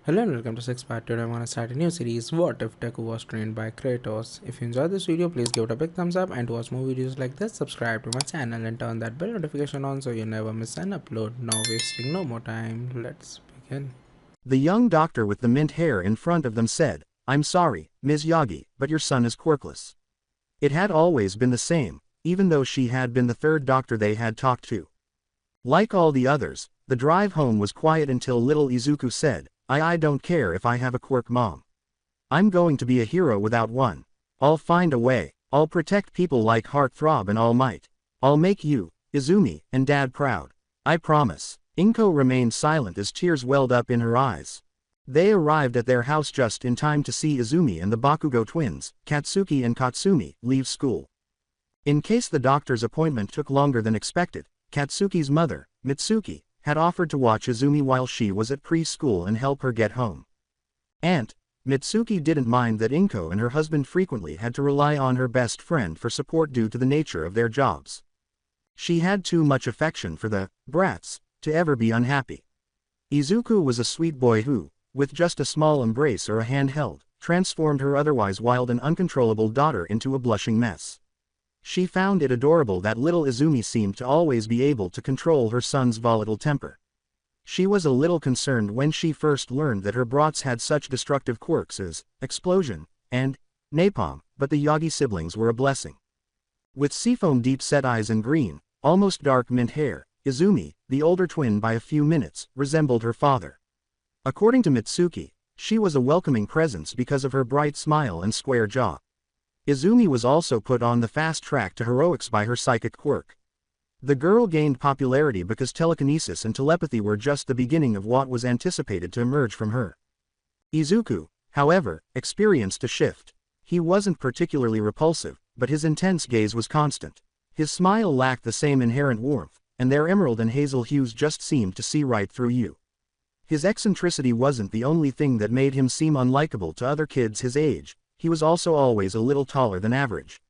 Hello and welcome to Six Part. Today I'm gonna start a new series. What if Deku was trained by Kratos? If you enjoyed this video, please give it a big thumbs up, and to watch more videos like this, subscribe to my channel and turn that bell notification on so you never miss an upload. Now wasting no more time, let's begin. The young doctor with the mint hair in front of them said, "I'm sorry, Ms. Yagi, but your son is quirkless." It had always been the same, even though she had been the third doctor they had talked to. Like all the others, the drive home was quiet until little Izuku said, I don't care if I have a quirk, Mom. I'm going to be a hero without one. I'll find a way. I'll protect people like Heartthrob and All Might. I'll make you, Izumi, and Dad proud. I promise." Inko remained silent as tears welled up in her eyes. They arrived at their house just in time to see Izumi and the Bakugo twins, Katsuki and Katsumi, leave school. In case the doctor's appointment took longer than expected, Katsuki's mother, Mitsuki, had offered to watch Izumi while she was at preschool and help her get home. Aunt Mitsuki didn't mind that Inko and her husband frequently had to rely on her best friend for support due to the nature of their jobs. She had too much affection for the brats to ever be unhappy. Izuku was a sweet boy who, with just a small embrace or a hand held, transformed her otherwise wild and uncontrollable daughter into a blushing mess. She found it adorable that little Izumi seemed to always be able to control her son's volatile temper. She was a little concerned when she first learned that her brats had such destructive quirks as explosion and napalm, but the Yagi siblings were a blessing. With seafoam deep-set eyes and green, almost dark mint hair, Izumi, the older twin by a few minutes, resembled her father. According to Mitsuki, she was a welcoming presence because of her bright smile and square jaw. Izumi was also put on the fast track to heroics by her psychic quirk. The girl gained popularity because telekinesis and telepathy were just the beginning of what was anticipated to emerge from her. Izuku, however, experienced a shift. He wasn't particularly repulsive, but his intense gaze was constant. His smile lacked the same inherent warmth, and their emerald and hazel hues just seemed to see right through you. His eccentricity wasn't the only thing that made him seem unlikable to other kids his age. He was also always a little taller than average.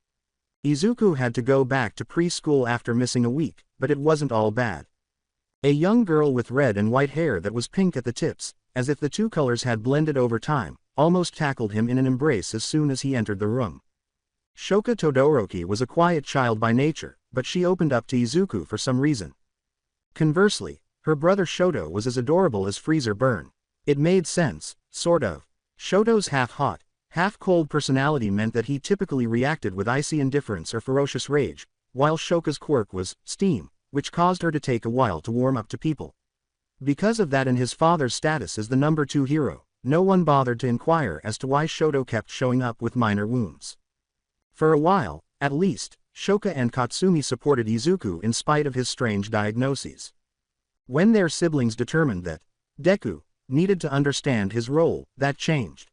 Izuku had to go back to preschool after missing a week, but it wasn't all bad. A young girl with red and white hair that was pink at the tips, as if the two colors had blended over time, almost tackled him in an embrace as soon as he entered the room. Shoka Todoroki was a quiet child by nature, but she opened up to Izuku for some reason. Conversely, her brother Shoto was as adorable as Freezer Burn. It made sense, sort of. Shoto's half-hot, half-cold personality meant that he typically reacted with icy indifference or ferocious rage, while Shoka's quirk was steam, which caused her to take a while to warm up to people. Because of that and his father's status as the number 2 hero, no one bothered to inquire as to why Shoto kept showing up with minor wounds. For a while, at least, Shoka and Katsumi supported Izuku in spite of his strange diagnoses. When their siblings determined that Deku needed to understand his role, that changed.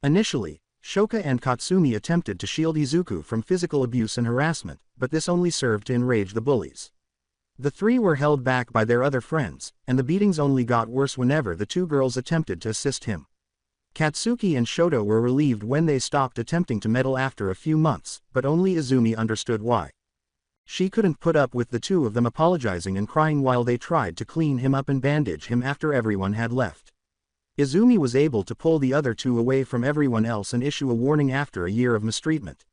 Initially, Shoka and Katsumi attempted to shield Izuku from physical abuse and harassment, but this only served to enrage the bullies. The three were held back by their other friends, and the beatings only got worse whenever the two girls attempted to assist him. Katsuki and Shoto were relieved when they stopped attempting to meddle after a few months, but only Izumi understood why. She couldn't put up with the two of them apologizing and crying while they tried to clean him up and bandage him after everyone had left. Izumi was able to pull the other two away from everyone else and issue a warning after a year of mistreatment.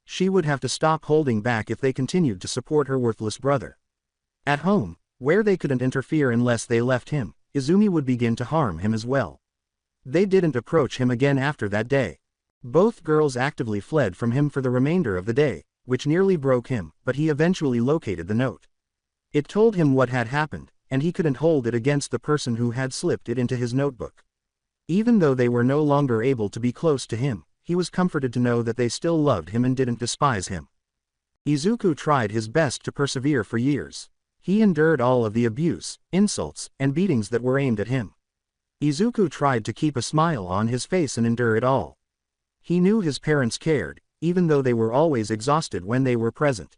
She would have to stop holding back if they continued to support her worthless brother. At home, where they couldn't interfere unless they left him, Izumi would begin to harm him as well. They didn't approach him again after that day. Both girls actively fled from him for the remainder of the day, which nearly broke him, but he eventually located the note. It told him what had happened, and he couldn't hold it against the person who had slipped it into his notebook. Even though they were no longer able to be close to him, he was comforted to know that they still loved him and didn't despise him. Izuku tried his best to persevere for years. He endured all of the abuse, insults, and beatings that were aimed at him. Izuku tried to keep a smile on his face and endure it all. He knew his parents cared, even though they were always exhausted when they were present.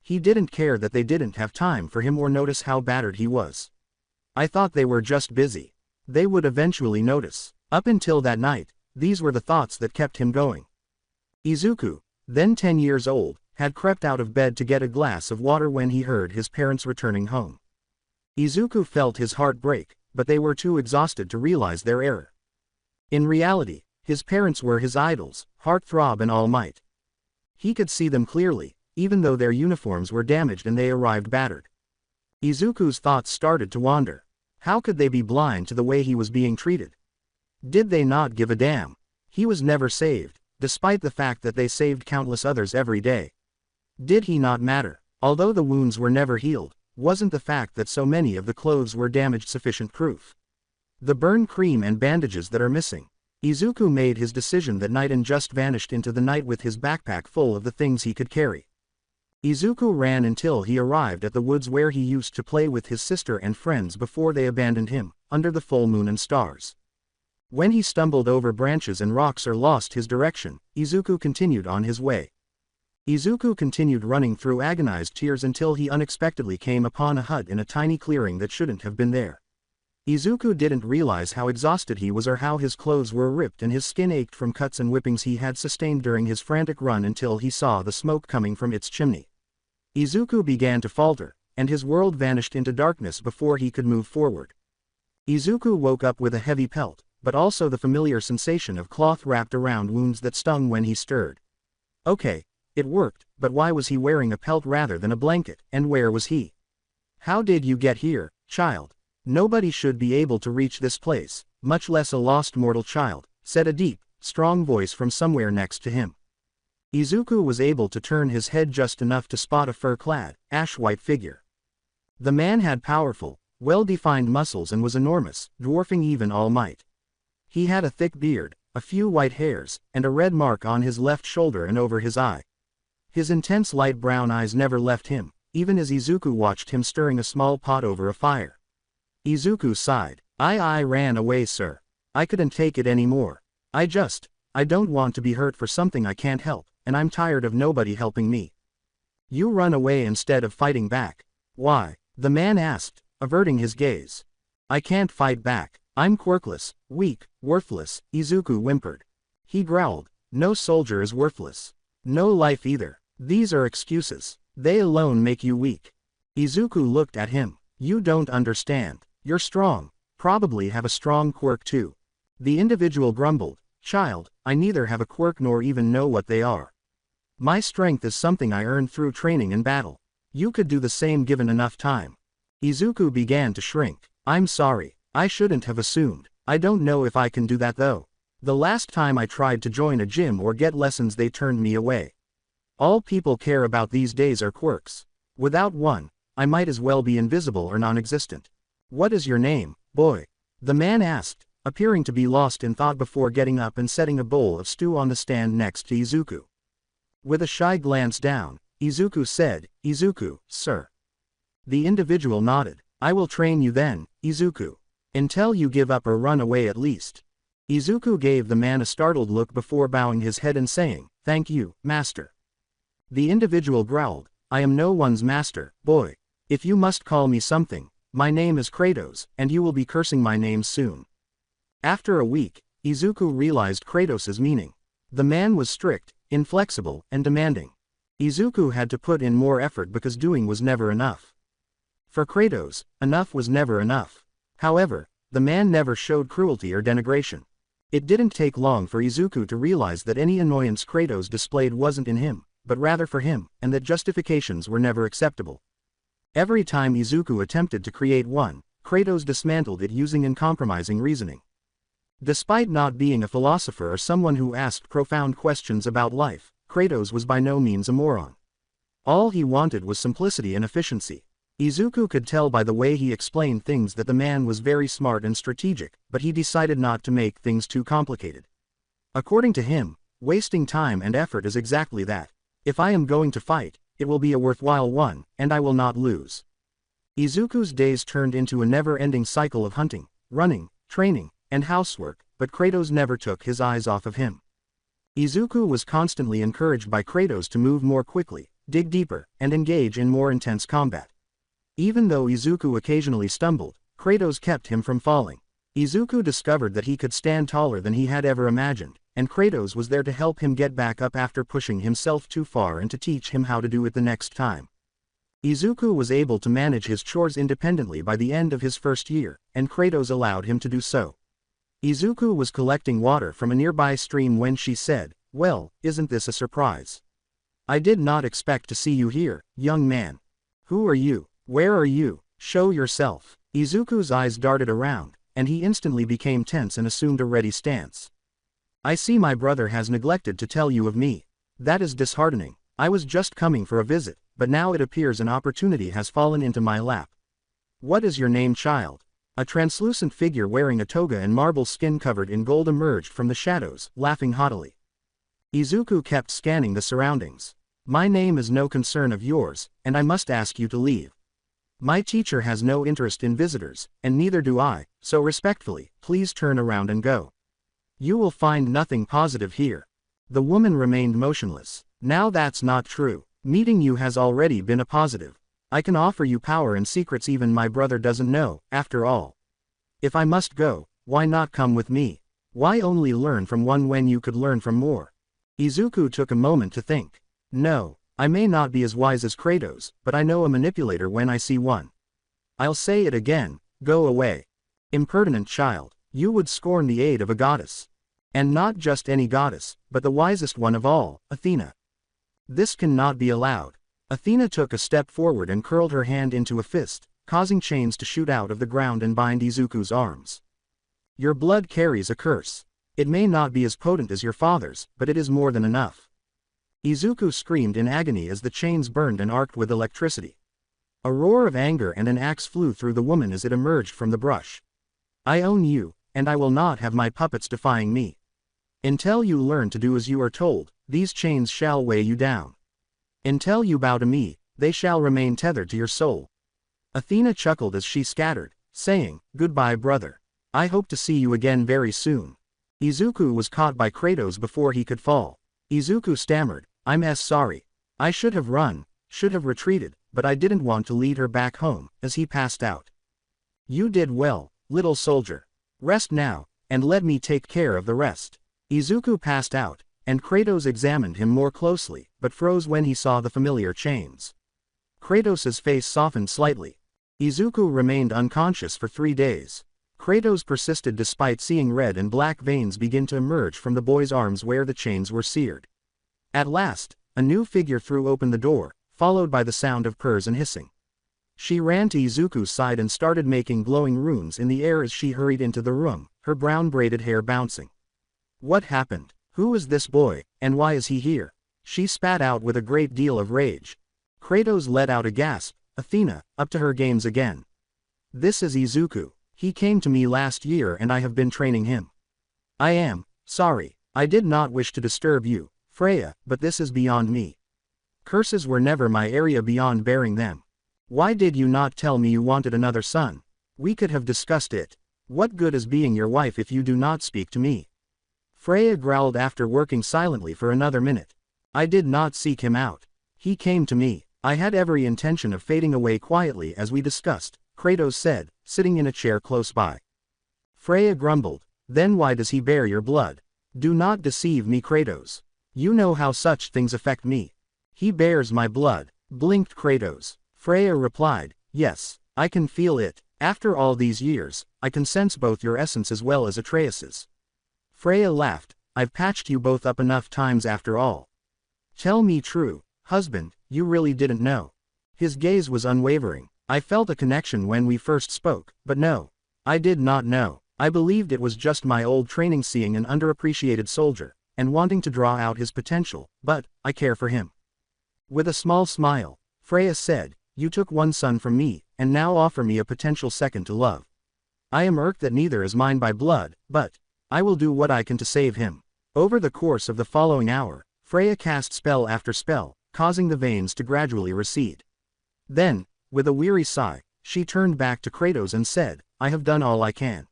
He didn't care that they didn't have time for him or notice how battered he was. I thought they were just busy. They would eventually notice. Up until that night, these were the thoughts that kept him going. Izuku, then 10 years old, had crept out of bed to get a glass of water when he heard his parents returning home. Izuku felt his heart break, but they were too exhausted to realize their error. In reality, his parents were his idols, heartthrob and all might. He could see them clearly, even though their uniforms were damaged and they arrived battered. Izuku's thoughts started to wander. How could they be blind to the way he was being treated? Did they not give a damn? He was never saved, despite the fact that they saved countless others every day. Did he not matter? Although the wounds were never healed, wasn't the fact that so many of the clothes were damaged sufficient proof? The burn cream and bandages that are missing. Izuku made his decision that night and just vanished into the night with his backpack full of the things he could carry. Izuku ran until he arrived at the woods where he used to play with his sister and friends before they abandoned him, under the full moon and stars. When he stumbled over branches and rocks or lost his direction, Izuku continued on his way. Izuku continued running through agonized tears until he unexpectedly came upon a hut in a tiny clearing that shouldn't have been there. Izuku didn't realize how exhausted he was or how his clothes were ripped and his skin ached from cuts and whippings he had sustained during his frantic run until he saw the smoke coming from its chimney. Izuku began to falter, and his world vanished into darkness before he could move forward. Izuku woke up with a heavy pelt, but also the familiar sensation of cloth wrapped around wounds that stung when he stirred. Okay, it worked, but why was he wearing a pelt rather than a blanket, and where was he? How did you get here, child? Nobody should be able to reach this place, much less a lost mortal child, said a deep, strong voice from somewhere next to him. Izuku was able to turn his head just enough to spot a fur-clad, ash-white figure. The man had powerful, well-defined muscles and was enormous, dwarfing even All Might. He had a thick beard, a few white hairs, and a red mark on his left shoulder and over his eye. His intense light brown eyes never left him, even as Izuku watched him stirring a small pot over a fire. Izuku sighed. I ran away, sir. I couldn't take it anymore. I don't want to be hurt for something I can't help, and I'm tired of nobody helping me. You run away instead of fighting back. Why? The man asked, averting his gaze. I can't fight back. I'm quirkless, weak, worthless, Izuku whimpered. He growled. No soldier is worthless. No life either. These are excuses. They alone make you weak. Izuku looked at him. You don't understand. You're strong. Probably have a strong quirk too. The individual grumbled. Child, I neither have a quirk nor even know what they are. My strength is something I earned through training and battle. You could do the same given enough time. Izuku began to shrink. I'm sorry. I shouldn't have assumed. I don't know if I can do that though. The last time I tried to join a gym or get lessons they turned me away. All people care about these days are quirks. Without one, I might as well be invisible or non-existent. What is your name, boy? The man asked, appearing to be lost in thought before getting up and setting a bowl of stew on the stand next to Izuku. With a shy glance down, Izuku said, Izuku, sir. The individual nodded. I will train you then, Izuku. Until you give up or run away at least. Izuku gave the man a startled look before bowing his head and saying, Thank you, master. The individual growled, I am no one's master, boy. If you must call me something, my name is Kratos, and you will be cursing my name soon. After a week, Izuku realized Kratos' meaning. The man was strict, inflexible, and demanding. Izuku had to put in more effort because doing was never enough. For Kratos, enough was never enough. However, the man never showed cruelty or denigration. It didn't take long for Izuku to realize that any annoyance Kratos displayed wasn't in him, but rather for him, and that justifications were never acceptable. Every time Izuku attempted to create one, Kratos dismantled it using uncompromising reasoning. Despite not being a philosopher or someone who asked profound questions about life, Kratos was by no means a moron. All he wanted was simplicity and efficiency. Izuku could tell by the way he explained things that the man was very smart and strategic, but he decided not to make things too complicated. According to him, wasting time and effort is exactly that. If I am going to fight, it will be a worthwhile one, and I will not lose. Izuku's days turned into a never-ending cycle of hunting, running, training, and housework, but Kratos never took his eyes off of him. Izuku was constantly encouraged by Kratos to move more quickly, dig deeper, and engage in more intense combat. Even though Izuku occasionally stumbled, Kratos kept him from falling. Izuku discovered that he could stand taller than he had ever imagined, and Kratos was there to help him get back up after pushing himself too far and to teach him how to do it the next time. Izuku was able to manage his chores independently by the end of his first year, and Kratos allowed him to do so. Izuku was collecting water from a nearby stream when she said, "Well, isn't this a surprise? I did not expect to see you here, young man. Who are you? Where are you? Show yourself." Izuku's eyes darted around, and he instantly became tense and assumed a ready stance. "I see my brother has neglected to tell you of me. That is disheartening. I was just coming for a visit, but now it appears an opportunity has fallen into my lap. What is your name, child?" A translucent figure wearing a toga and marble skin covered in gold emerged from the shadows, laughing haughtily. Izuku kept scanning the surroundings. "My name is no concern of yours, and I must ask you to leave. My teacher has no interest in visitors, and neither do I, so respectfully, please turn around and go. You will find nothing positive here." The woman remained motionless. "Now that's not true. Meeting you has already been a positive. I can offer you power and secrets even my brother doesn't know, after all. If I must go, why not come with me? Why only learn from one when you could learn from more?" Izuku took a moment to think. "No, I may not be as wise as Kratos, but I know a manipulator when I see one. I'll say it again, go away. Impertinent child, you would scorn the aid of a goddess. And not just any goddess, but the wisest one of all, Athena. This cannot be allowed." Athena took a step forward and curled her hand into a fist, causing chains to shoot out of the ground and bind Izuku's arms. "Your blood carries a curse. It may not be as potent as your father's, but it is more than enough." Izuku screamed in agony as the chains burned and arced with electricity. A roar of anger and an axe flew through the woman as it emerged from the brush. "I own you, and I will not have my puppets defying me. Until you learn to do as you are told, these chains shall weigh you down. Until you bow to me, they shall remain tethered to your soul." Athena chuckled as she scattered, saying, "Goodbye, brother. I hope to see you again very soon." Izuku was caught by Kratos before he could fall. Izuku stammered, "I'm sorry. I should have run, should have retreated, but I didn't want to lead her back home," as he passed out. "You did well, little soldier. Rest now, and let me take care of the rest." Izuku passed out, and Kratos examined him more closely, but froze when he saw the familiar chains. Kratos' face softened slightly. Izuku remained unconscious for 3 days. Kratos persisted despite seeing red and black veins begin to emerge from the boy's arms where the chains were seared. At last, a new figure threw open the door, followed by the sound of purrs and hissing. She ran to Izuku's side and started making glowing runes in the air as she hurried into the room, her brown braided hair bouncing. "What happened? Who is this boy, and why is he here?" she spat out with a great deal of rage. Kratos let out a gasp. "Athena, up to her games again. This is Izuku. He came to me last year and I have been training him. I am sorry. I did not wish to disturb you, Freya, but this is beyond me. Curses were never my area beyond bearing them. Why did you not tell me you wanted another son? We could have discussed it. What good is being your wife if you do not speak to me?" Freya growled after working silently for another minute. "I did not seek him out. He came to me. I had every intention of fading away quietly as we discussed," Kratos said, sitting in a chair close by. Freya grumbled, "Then why does he bear your blood? Do not deceive me, Kratos. You know how such things affect me." "He bears my blood," blinked Kratos. Freya replied, "Yes, I can feel it. After all these years, I can sense both your essence as well as Atreus's." Freya laughed, "I've patched you both up enough times after all. Tell me true, husband, you really didn't know." His gaze was unwavering. "I felt a connection when we first spoke, but no. I did not know. I believed it was just my old training seeing an underappreciated soldier, and wanting to draw out his potential, but I care for him." With a small smile, Freya said, "You took one son from me, and now offer me a potential second to love. I am irked that neither is mine by blood, but I will do what I can to save him." Over the course of the following hour, Freya cast spell after spell, causing the veins to gradually recede. Then, with a weary sigh, she turned back to Kratos and said, "I have done all I can.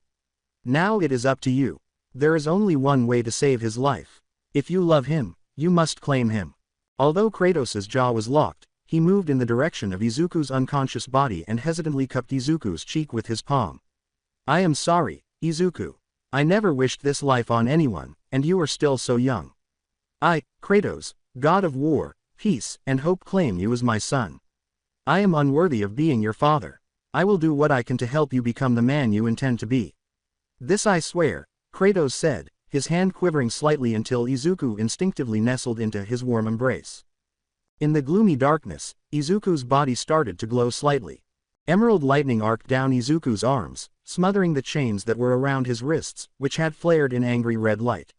Now it is up to you. There is only one way to save his life. If you love him, you must claim him." Although Kratos' jaw was locked, he moved in the direction of Izuku's unconscious body and hesitantly cupped Izuku's cheek with his palm. "I am sorry, Izuku. I never wished this life on anyone, and you are still so young. I, Kratos, god of war, peace, and hope, claim you as my son. I am unworthy of being your father. I will do what I can to help you become the man you intend to be. This I swear, Kratos said, his hand quivering slightly until Izuku instinctively nestled into his warm embrace. In the gloomy darkness, Izuku's body started to glow slightly. Emerald lightning arced down Izuku's arms, smothering the chains that were around his wrists, which had flared in angry red light.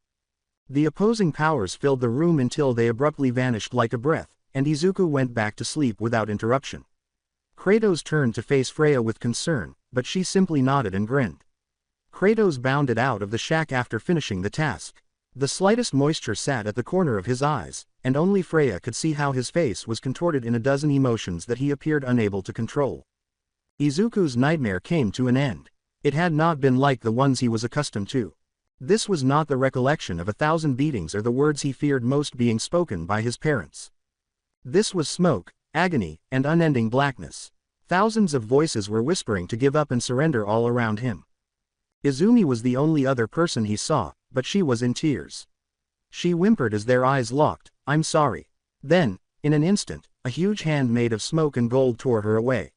The opposing powers filled the room until they abruptly vanished like a breath, and Izuku went back to sleep without interruption. Kratos turned to face Freya with concern, but she simply nodded and grinned. Kratos bounded out of the shack after finishing the task. The slightest moisture sat at the corner of his eyes, and only Freya could see how his face was contorted in a dozen emotions that he appeared unable to control. Izuku's nightmare came to an end. It had not been like the ones he was accustomed to. This was not the recollection of 1,000 beatings or the words he feared most being spoken by his parents. This was smoke, agony, and unending blackness. Thousands of voices were whispering to give up and surrender all around him. Izumi was the only other person he saw, but she was in tears. She whimpered as their eyes locked, "I'm sorry." Then, in an instant, a huge hand made of smoke and gold tore her away.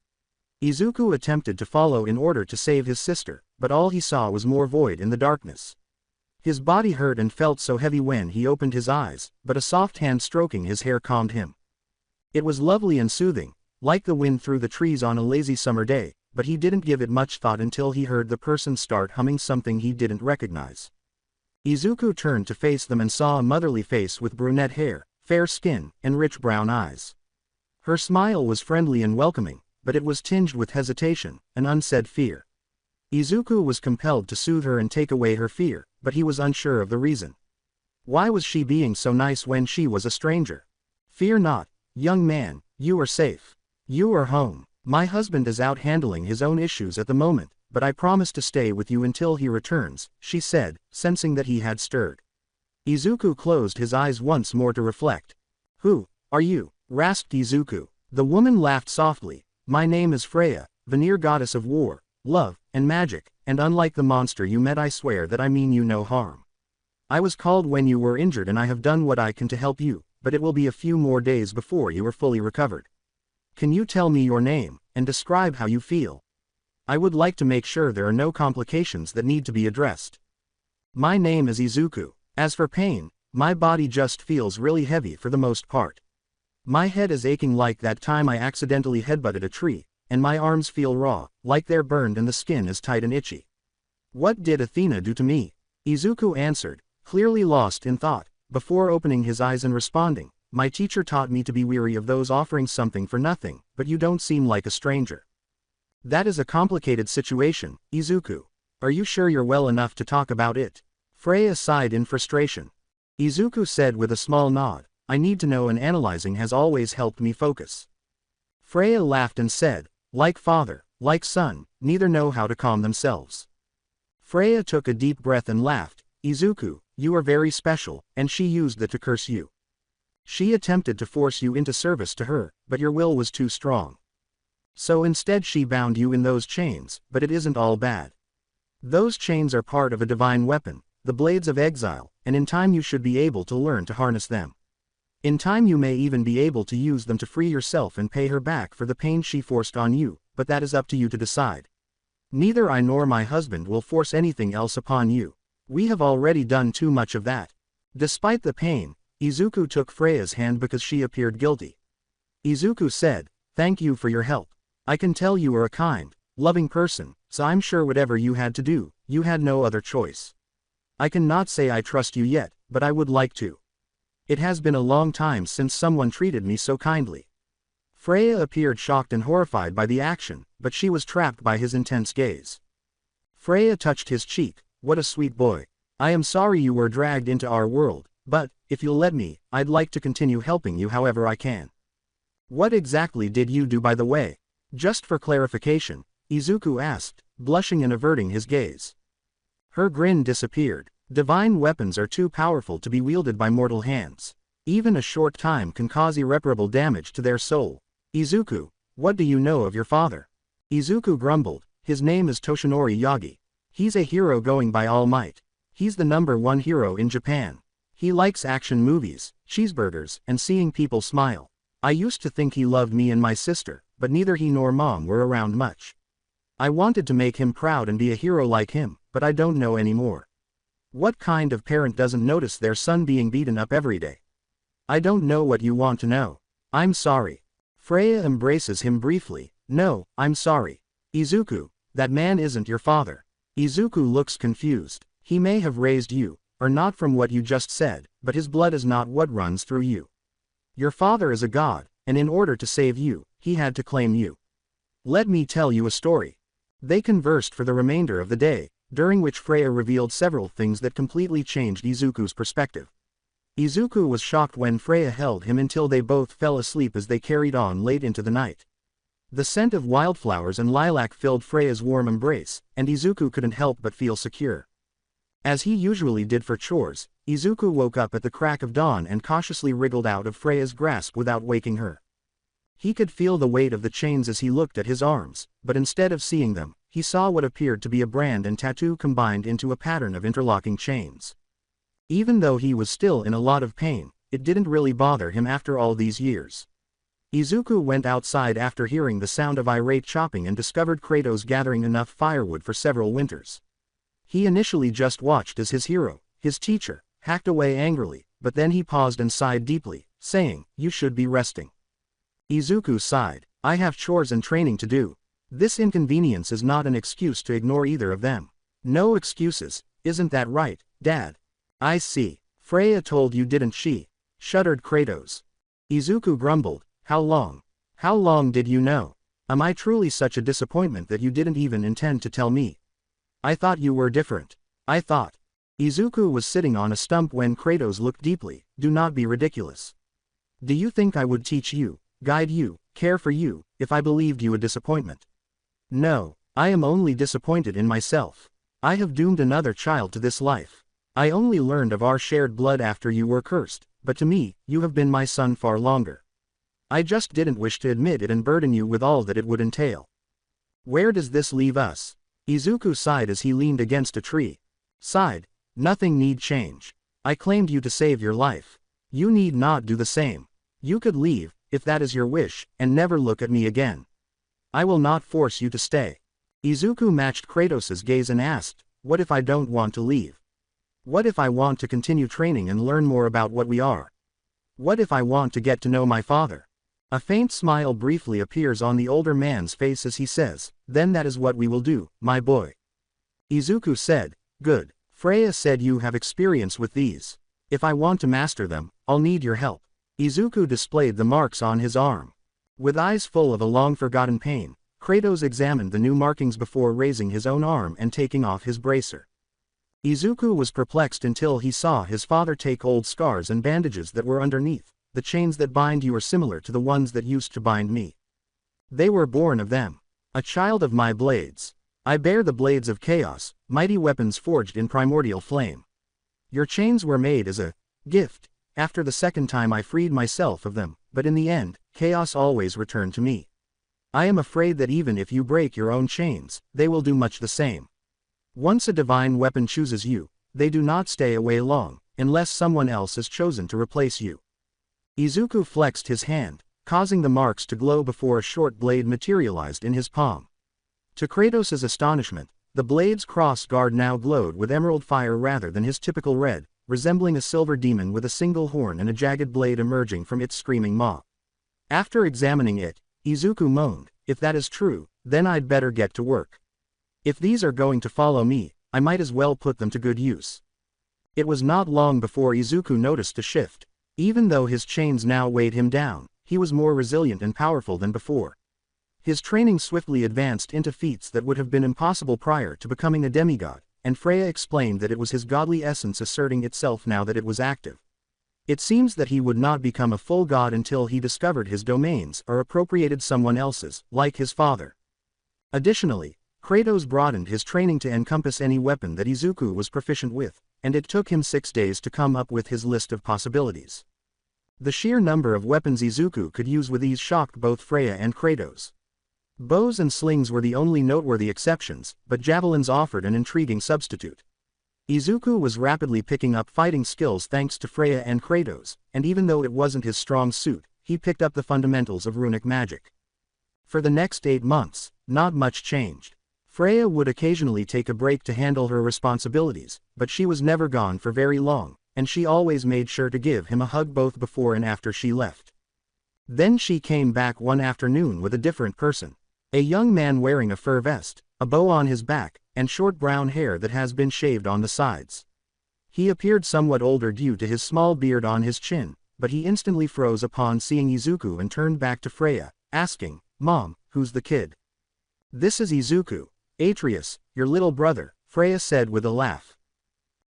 Izuku attempted to follow in order to save his sister, but all he saw was more void in the darkness. His body hurt and felt so heavy when he opened his eyes, but a soft hand stroking his hair calmed him. It was lovely and soothing, like the wind through the trees on a lazy summer day, but he didn't give it much thought until he heard the person start humming something he didn't recognize. Izuku turned to face them and saw a motherly face with brunette hair, fair skin, and rich brown eyes. Her smile was friendly and welcoming, but it was tinged with hesitation, an unsaid fear. Izuku was compelled to soothe her and take away her fear, but he was unsure of the reason. Why was she being so nice when she was a stranger? "Fear not, young man, you are safe. You are home. My husband is out handling his own issues at the moment, but I promise to stay with you until he returns," she said, sensing that he had stirred. Izuku closed his eyes once more to reflect. "Who are you?" rasped Izuku. The woman laughed softly. "My name is Freya, Vanir goddess of war, love, and magic, and unlike the monster you met, I swear that I mean you no harm. I was called when you were injured and I have done what I can to help you, but it will be a few more days before you are fully recovered. Can you tell me your name, and describe how you feel? I would like to make sure there are no complications that need to be addressed." "My name is Izuku. As for pain, my body just feels really heavy for the most part. My head is aching like that time I accidentally headbutted a tree, and my arms feel raw, like they're burned, and the skin is tight and itchy. What did Athena do to me?" Izuku answered, clearly lost in thought, before opening his eyes and responding. "My teacher taught me to be weary of those offering something for nothing, but you don't seem like a stranger." "That is a complicated situation, Izuku. Are you sure you're well enough to talk about it?" Freya sighed in frustration. Izuku said with a small nod, "I need to know, and analyzing has always helped me focus." Freya laughed and said, "Like father, like son, neither know how to calm themselves." Freya took a deep breath and laughed. "Izuku, you are very special, and she used that to curse you. She attempted to force you into service to her, but your will was too strong. So instead she bound you in those chains, but it isn't all bad. Those chains are part of a divine weapon, the blades of exile, and in time you should be able to learn to harness them. In time you may even be able to use them to free yourself and pay her back for the pain she forced on you, but that is up to you to decide. Neither I nor my husband will force anything else upon you. We have already done too much of that." Despite the pain, Izuku took Freya's hand because she appeared guilty. Izuku said, "Thank you for your help. I can tell you are a kind, loving person, so I'm sure whatever you had to do, you had no other choice. I cannot say I trust you yet, but I would like to. It has been a long time since someone treated me so kindly." Freya appeared shocked and horrified by the action, but she was trapped by his intense gaze. Freya touched his cheek. "What a sweet boy. I am sorry you were dragged into our world, but, if you'll let me, I'd like to continue helping you however I can." "What exactly did you do, by the way?" Just for clarification, Izuku asked, blushing and averting his gaze. Her grin disappeared. "Divine weapons are too powerful to be wielded by mortal hands. Even a short time can cause irreparable damage to their soul. Izuku, what do you know of your father?" Izuku grumbled, "His name is Toshinori Yagi. He's a hero going by All Might. He's the #1 hero in Japan. He likes action movies, cheeseburgers, and seeing people smile. I used to think he loved me and my sister, but neither he nor mom were around much. I wanted to make him proud and be a hero like him, but I don't know anymore. What kind of parent doesn't notice their son being beaten up every day? I don't know what you want to know. I'm sorry. Freya embraces him briefly. No, I'm sorry. Izuku, that man isn't your father. Izuku looks confused. He may have raised you, or not from what you just said, but his blood is not what runs through you. Your father is a god, and in order to save you, he had to claim you. Let me tell you a story. They conversed for the remainder of the day, during which Freya revealed several things that completely changed Izuku's perspective. Izuku was shocked when Freya held him until they both fell asleep as they carried on late into the night. The scent of wildflowers and lilac filled Freya's warm embrace, and Izuku couldn't help but feel secure. As he usually did for chores, Izuku woke up at the crack of dawn and cautiously wriggled out of Freya's grasp without waking her. He could feel the weight of the chains as he looked at his arms, but instead of seeing them, he saw what appeared to be a brand and tattoo combined into a pattern of interlocking chains. Even though he was still in a lot of pain, it didn't really bother him after all these years. Izuku went outside after hearing the sound of irate chopping and discovered Kratos gathering enough firewood for several winters. He initially just watched as his hero, his teacher, hacked away angrily, but then he paused and sighed deeply, saying, "You should be resting." Izuku sighed. "I have chores and training to do. This inconvenience is not an excuse to ignore either of them." "No excuses, isn't that right, Dad?" "I see. Freya told you, didn't she?" shuddered Kratos. Izuku grumbled. "How long? How long did you know? Am I truly such a disappointment that you didn't even intend to tell me? I thought you were different. I thought." Izuku was sitting on a stump when Kratos looked deeply. "Do not be ridiculous. Do you think I would teach you, guide you, care for you, if I believed you a disappointment? No, I am only disappointed in myself. I have doomed another child to this life. I only learned of our shared blood after you were cursed, but to me, you have been my son far longer. I just didn't wish to admit it and burden you with all that it would entail. Where does this leave us?" Izuku sighed as he leaned against a tree. Sighed. "Nothing need change. I claimed you to save your life. You need not do the same. You could leave, if that is your wish, and never look at me again. I will not force you to stay." Izuku matched Kratos' gaze and asked, "What if I don't want to leave? What if I want to continue training and learn more about what we are? What if I want to get to know my father?" A faint smile briefly appears on the older man's face as he says, "Then that is what we will do, my boy." Izuku said, "Good. Freya said you have experience with these. If I want to master them, I'll need your help." Izuku displayed the marks on his arm. With eyes full of a long-forgotten pain, Kratos examined the new markings before raising his own arm and taking off his bracer. Izuku was perplexed until he saw his father take old scars and bandages that were underneath. "The chains that bind you are similar to the ones that used to bind me. They were born of them. A child of my blades. I bear the blades of chaos, mighty weapons forged in primordial flame. Your chains were made as a gift, after the second time I freed myself of them, but in the end, chaos always returned to me. I am afraid that even if you break your own chains, they will do much the same. Once a divine weapon chooses you, they do not stay away long, unless someone else is chosen to replace you." Izuku flexed his hand, causing the marks to glow before a short blade materialized in his palm. To Kratos' astonishment, the blade's cross guard now glowed with emerald fire rather than his typical red, resembling a silver demon with a single horn and a jagged blade emerging from its screaming maw. After examining it, Izuku moaned, "If that is true, then I'd better get to work. If these are going to follow me, I might as well put them to good use." It was not long before Izuku noticed a shift. Even though his chains now weighed him down, he was more resilient and powerful than before. His training swiftly advanced into feats that would have been impossible prior to becoming a demigod, and Freya explained that it was his godly essence asserting itself now that it was active. It seems that he would not become a full god until he discovered his domains or appropriated someone else's, like his father. Additionally, Kratos broadened his training to encompass any weapon that Izuku was proficient with, and it took him 6 days to come up with his list of possibilities. The sheer number of weapons Izuku could use with ease shocked both Freya and Kratos. Bows and slings were the only noteworthy exceptions, but javelins offered an intriguing substitute. Izuku was rapidly picking up fighting skills thanks to Freya and Kratos, and even though it wasn't his strong suit, he picked up the fundamentals of runic magic. For the next 8 months, not much changed. Freya would occasionally take a break to handle her responsibilities, but she was never gone for very long, and she always made sure to give him a hug both before and after she left. Then she came back one afternoon with a different person. A young man wearing a fur vest, a bow on his back, and short brown hair that has been shaved on the sides. He appeared somewhat older due to his small beard on his chin, but he instantly froze upon seeing Izuku and turned back to Freya, asking, "Mom, who's the kid?" "This is Izuku, Atreus, your little brother," Freya said with a laugh.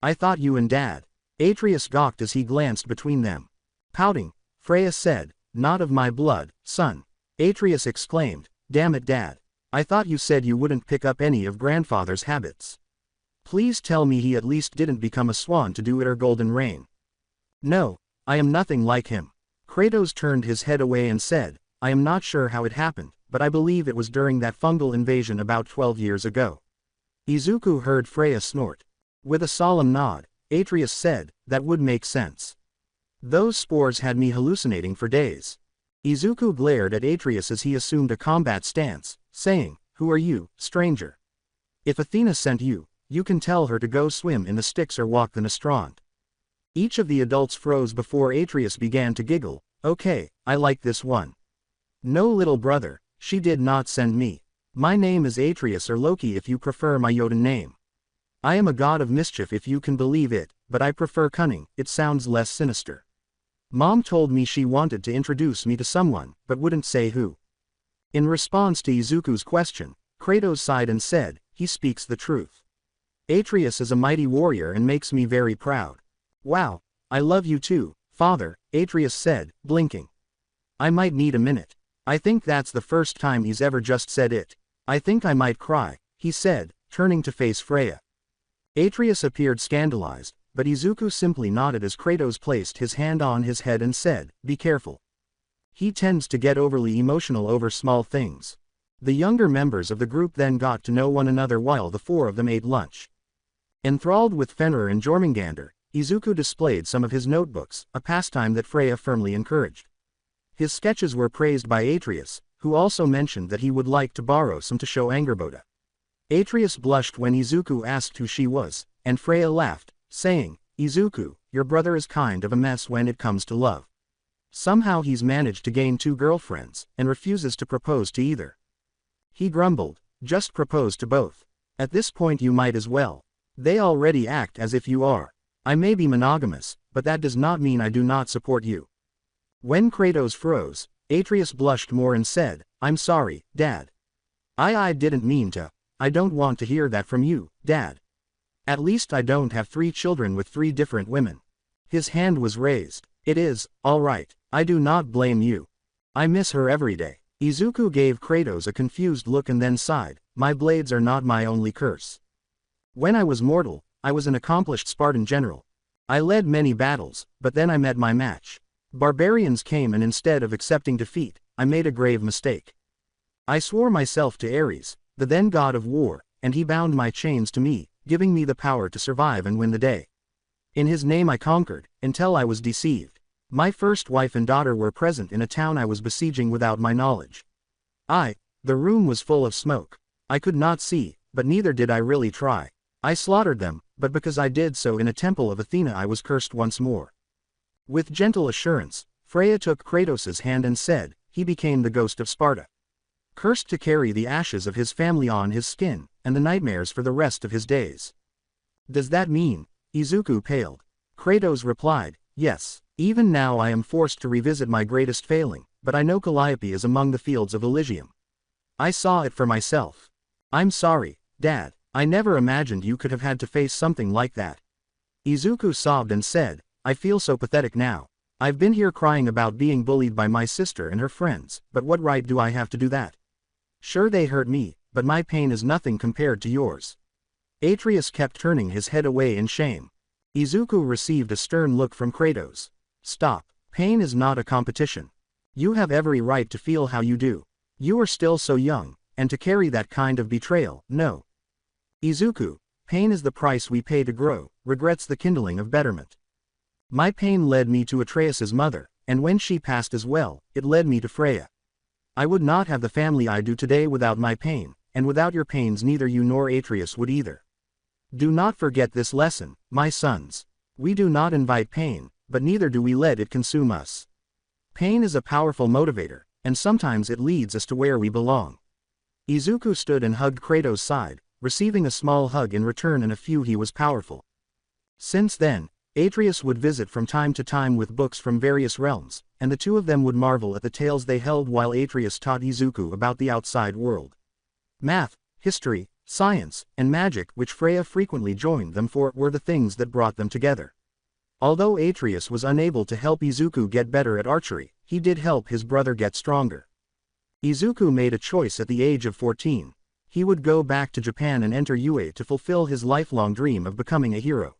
"I thought you and Dad." Atreus gawked as he glanced between them. Pouting, Freya said, "Not of my blood, son." Atreus exclaimed, "Damn it, Dad. I thought you said you wouldn't pick up any of grandfather's habits. Please tell me he at least didn't become a swan to do it or golden rain." "No, I am nothing like him." Kratos turned his head away and said, "I am not sure how it happened, but I believe it was during that fungal invasion about 12 years ago." Izuku heard Freya snort. With a solemn nod, Atreus said, "That would make sense. Those spores had me hallucinating for days." Izuku glared at Atreus as he assumed a combat stance, saying, "Who are you, stranger? If Athena sent you, you can tell her to go swim in the Styx or walk the Nostrand." Each of the adults froze before Atreus began to giggle. "Okay, I like this one. No, little brother, she did not send me. My name is Atreus or Loki if you prefer my Jotun name. I am a god of mischief if you can believe it, but I prefer cunning, it sounds less sinister. Mom told me she wanted to introduce me to someone, but wouldn't say who." In response to Izuku's question, Kratos sighed and said, "He speaks the truth. Atreus is a mighty warrior and makes me very proud." "Wow, I love you too, father," Atreus said, blinking. "I might need a minute. I think that's the first time he's ever just said it. I think I might cry," he said, turning to face Freya. Atreus appeared scandalized, but Izuku simply nodded as Kratos placed his hand on his head and said, "Be careful. He tends to get overly emotional over small things." The younger members of the group then got to know one another while the four of them ate lunch. Enthralled with Fenrir and Jormungandr, Izuku displayed some of his notebooks, a pastime that Freya firmly encouraged. His sketches were praised by Atreus, who also mentioned that he would like to borrow some to show Angerboda. Atreus blushed when Izuku asked who she was, and Freya laughed, saying, "Izuku, your brother is kind of a mess when it comes to love. Somehow he's managed to gain 2 girlfriends, and refuses to propose to either." He grumbled, "Just propose to both. At this point you might as well. They already act as if you are. I may be monogamous, but that does not mean I do not support you." When Kratos froze, Atreus blushed more and said, "I'm sorry, Dad. I didn't mean to. I don't want to hear that from you, Dad. At least I don't have 3 children with 3 different women." His hand was raised. "It is, all right, I do not blame you. I miss her every day." Izuku gave Kratos a confused look and then sighed, "My blades are not my only curse. When I was mortal, I was an accomplished Spartan general. I led many battles, but then I met my match. Barbarians came and instead of accepting defeat, I made a grave mistake. I swore myself to Ares, the then god of war, and he bound my chains to me, giving me the power to survive and win the day. In his name I conquered, until I was deceived. My first wife and daughter were present in a town I was besieging without my knowledge. The room was full of smoke. I could not see, but neither did I really try. I slaughtered them, but because I did so in a temple of Athena I was cursed once more." With gentle assurance, Freya took Kratos' hand and said, "He became the ghost of Sparta. Cursed to carry the ashes of his family on his skin, and the nightmares for the rest of his days." "Does that mean?" Izuku paled. Kratos replied, "Yes. Even now I am forced to revisit my greatest failing, but I know Calliope is among the fields of Elysium. I saw it for myself. I'm sorry, Dad, I never imagined you could have had to face something like that." Izuku sobbed and said, "I feel so pathetic now. I've been here crying about being bullied by my sister and her friends, but what right do I have to do that? Sure, they hurt me, but my pain is nothing compared to yours." Atreus kept turning his head away in shame. Izuku received a stern look from Kratos. "Stop. Pain is not a competition. You have every right to feel how you do. You are still so young, and to carry that kind of betrayal, no. Izuku, pain is the price we pay to grow, regrets the kindling of betterment. My pain led me to Atreus' mother, and when she passed as well, it led me to Freya. I would not have the family I do today without my pain, and without your pains neither you nor Atreus would either. Do not forget this lesson, my sons. We do not invite pain, but neither do we let it consume us. Pain is a powerful motivator, and sometimes it leads us to where we belong. Izuku stood and hugged Kratos' side, receiving a small hug in return and a few he was powerful. Since then, Atreus would visit from time to time with books from various realms, and the two of them would marvel at the tales they held while Atreus taught Izuku about the outside world. Math, history, science, and magic which Freya frequently joined them for were the things that brought them together. Although Atreus was unable to help Izuku get better at archery, he did help his brother get stronger. Izuku made a choice at the age of 14. He would go back to Japan and enter UA to fulfill his lifelong dream of becoming a hero.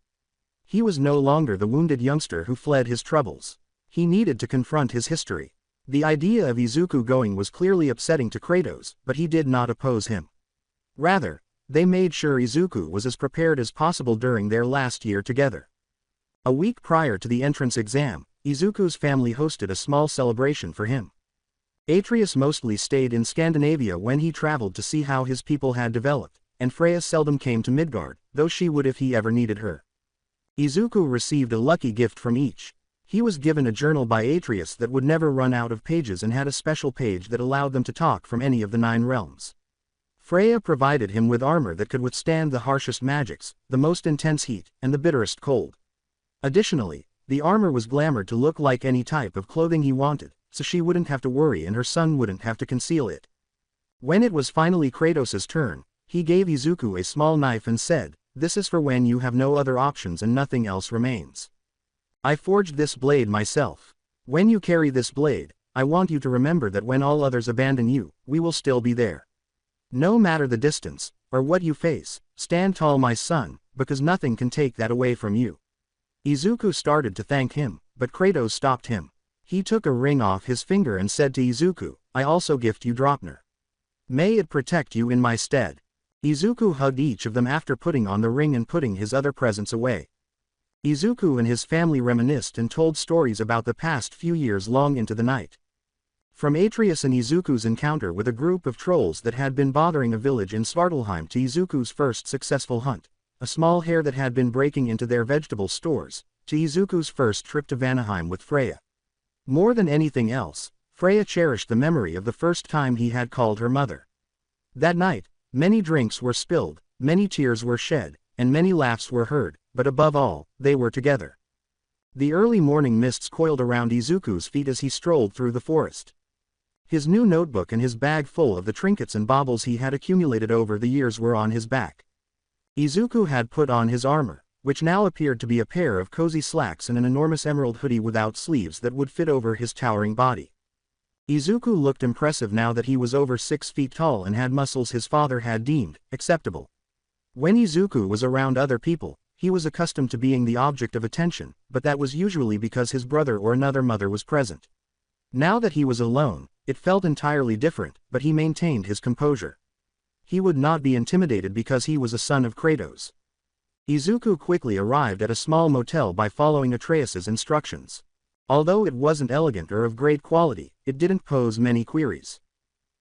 He was no longer the wounded youngster who fled his troubles. He needed to confront his history. The idea of Izuku going was clearly upsetting to Kratos, but he did not oppose him. Rather, they made sure Izuku was as prepared as possible during their last year together. A week prior to the entrance exam, Izuku's family hosted a small celebration for him. Atreus mostly stayed in Scandinavia when he traveled to see how his people had developed, and Freya seldom came to Midgard, though she would if he ever needed her. Izuku received a lucky gift from each. He was given a journal by Atreus that would never run out of pages and had a special page that allowed them to talk from any of the 9 realms. Freya provided him with armor that could withstand the harshest magics, the most intense heat, and the bitterest cold. Additionally, the armor was glamored to look like any type of clothing he wanted, so she wouldn't have to worry and her son wouldn't have to conceal it. When it was finally Kratos' turn, he gave Izuku a small knife and said, "This is for when you have no other options and nothing else remains. I forged this blade myself. When you carry this blade, I want you to remember that when all others abandon you, we will still be there. No matter the distance, or what you face, stand tall my son, because nothing can take that away from you." Izuku started to thank him, but Kratos stopped him. He took a ring off his finger and said to Izuku, "I also gift you Draupnir. May it protect you in my stead." Izuku hugged each of them after putting on the ring and putting his other presents away. Izuku and his family reminisced and told stories about the past few years long into the night. From Atreus and Izuku's encounter with a group of trolls that had been bothering a village in Svartalheim to Izuku's first successful hunt, a small hare that had been breaking into their vegetable stores, to Izuku's first trip to Vanaheim with Freya. More than anything else, Freya cherished the memory of the first time he had called her mother. That night, many drinks were spilled, many tears were shed, and many laughs were heard, but above all, they were together. The early morning mists coiled around Izuku's feet as he strolled through the forest. His new notebook and his bag full of the trinkets and baubles he had accumulated over the years were on his back. Izuku had put on his armor, which now appeared to be a pair of cozy slacks and an enormous emerald hoodie without sleeves that would fit over his towering body. Izuku looked impressive now that he was over 6 feet tall and had muscles his father had deemed acceptable. When Izuku was around other people, he was accustomed to being the object of attention, but that was usually because his brother or another mother was present. Now that he was alone, it felt entirely different, but he maintained his composure. He would not be intimidated because he was a son of Kratos. Izuku quickly arrived at a small motel by following Atreus's instructions. Although it wasn't elegant or of great quality, it didn't pose many queries.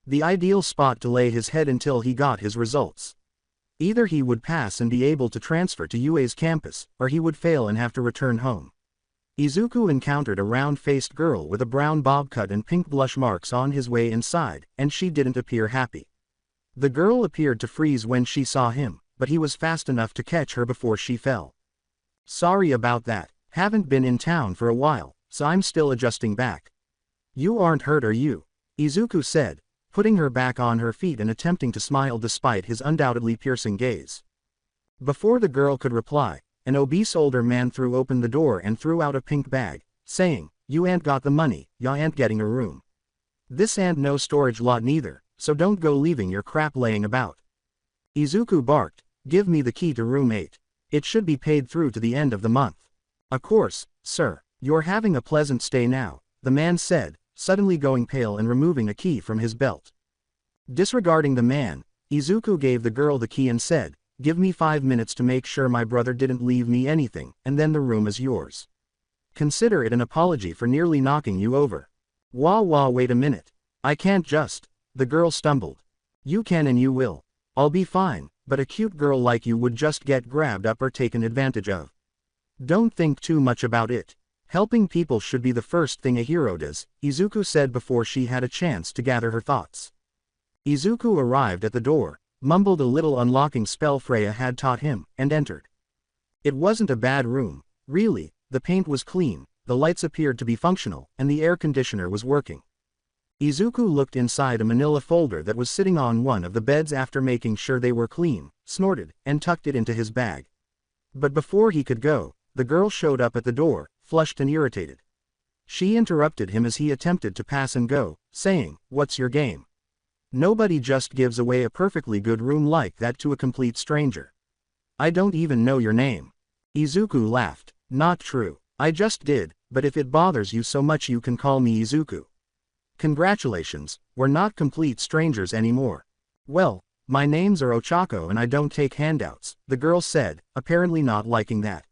The ideal spot to lay his head until he got his results. Either he would pass and be able to transfer to UA's campus, or he would fail and have to return home. Izuku encountered a round-faced girl with a brown bob cut and pink blush marks on his way inside, and she didn't appear happy. The girl appeared to freeze when she saw him, but he was fast enough to catch her before she fell. "Sorry about that, haven't been in town for a while, so I'm still adjusting back." "You aren't hurt are you?" Izuku said, putting her back on her feet and attempting to smile despite his undoubtedly piercing gaze. Before the girl could reply, an obese older man threw open the door and threw out a pink bag, saying, "You ain't got the money, ya ain't getting a room. This ain't no storage lot neither, so don't go leaving your crap laying about." Izuku barked, "Give me the key to room 8. It should be paid through to the end of the month." "Of course, sir. You're having a pleasant stay now," the man said, suddenly going pale and removing a key from his belt. Disregarding the man, Izuku gave the girl the key and said, "Give me 5 minutes to make sure my brother didn't leave me anything, and then the room is yours. Consider it an apology for nearly knocking you over." Wait a minute. I can't just," the girl stumbled. "You can and you will. I'll be fine, but a cute girl like you would just get grabbed up or taken advantage of. Don't think too much about it. Helping people should be the first thing a hero does, Izuku said before she had a chance to gather her thoughts. Izuku arrived at the door, mumbled a little unlocking spell Freya had taught him, and entered. It wasn't a bad room, really. The paint was clean, the lights appeared to be functional, and the air conditioner was working. Izuku looked inside a manila folder that was sitting on one of the beds after making sure they were clean, snorted, and tucked it into his bag. But before he could go, the girl showed up at the door, flushed and irritated. She interrupted him as he attempted to pass and go, saying, "What's your game? Nobody just gives away a perfectly good room like that to a complete stranger. I don't even know your name." Izuku laughed. "Not true. I just did, but if it bothers you so much you can call me Izuku." "Congratulations, we're not complete strangers anymore." "Well, my names are Ochako and I don't take handouts," the girl said, apparently not liking that.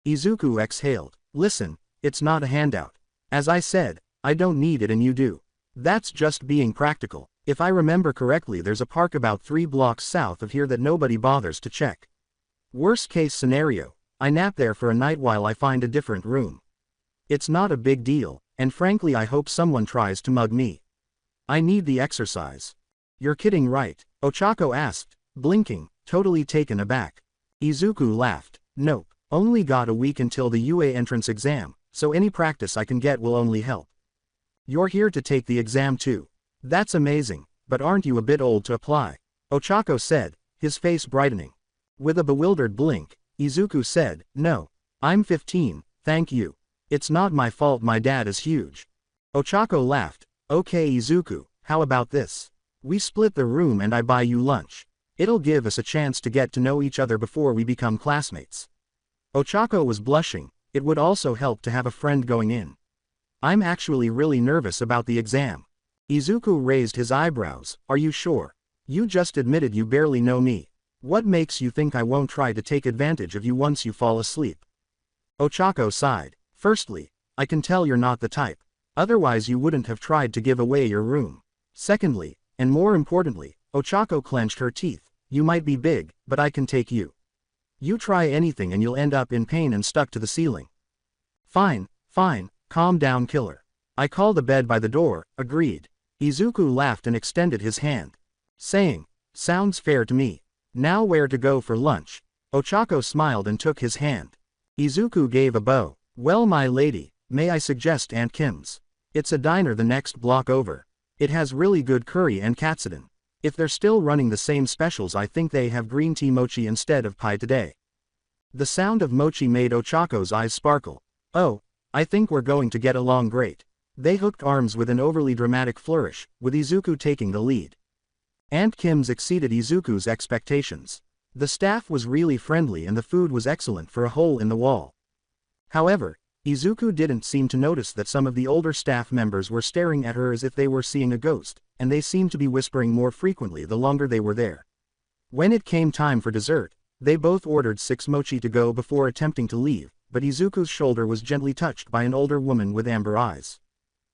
Izuku exhaled. "Listen, it's not a handout. As I said, I don't need it and you do. That's just being practical. If I remember correctly there's a park about 3 blocks south of here that nobody bothers to check. Worst case scenario, I nap there for a night while I find a different room. It's not a big deal, and frankly I hope someone tries to mug me. I need the exercise." "You're kidding, right?" Ochako asked, blinking, totally taken aback. Izuku laughed. "Nope. Only got a week until the UA entrance exam, so any practice I can get will only help." "You're here to take the exam too. That's amazing, but aren't you a bit old to apply?" Ochako said, his face brightening. With a bewildered blink, Izuku said, "No. I'm 15, thank you. It's not my fault my dad is huge." Ochako laughed. "Okay Izuku, how about this? We split the room and I buy you lunch. It'll give us a chance to get to know each other before we become classmates." Ochako was blushing. It would also help to have a friend going in. "I'm actually really nervous about the exam." Izuku raised his eyebrows. "Are you sure? You just admitted you barely know me. What makes you think I won't try to take advantage of you once you fall asleep?" Ochako sighed. "Firstly, I can tell you're not the type. Otherwise you wouldn't have tried to give away your room. Secondly, and more importantly," Ochako clenched her teeth, "you might be big, but I can take you. You try anything and you'll end up in pain and stuck to the ceiling." Fine, calm down killer. I call the bed by the door," agreed. Izuku laughed and extended his hand, saying, "Sounds fair to me. Now where to go for lunch?" Ochako smiled and took his hand. Izuku gave a bow. "Well my lady, may I suggest Aunt Kim's? It's a diner the next block over. It has really good curry and katsudon. If they're still running the same specials I think they have green tea mochi instead of pie today." The sound of mochi made Ochako's eyes sparkle. "Oh, I think we're going to get along great." They hooked arms with an overly dramatic flourish, with Izuku taking the lead. Aunt Kim's exceeded Izuku's expectations. The staff was really friendly and the food was excellent for a hole in the wall. However, Izuku didn't seem to notice that some of the older staff members were staring at her as if they were seeing a ghost, and they seemed to be whispering more frequently the longer they were there. When it came time for dessert, they both ordered 6 mochi to go before attempting to leave, but Izuku's shoulder was gently touched by an older woman with amber eyes.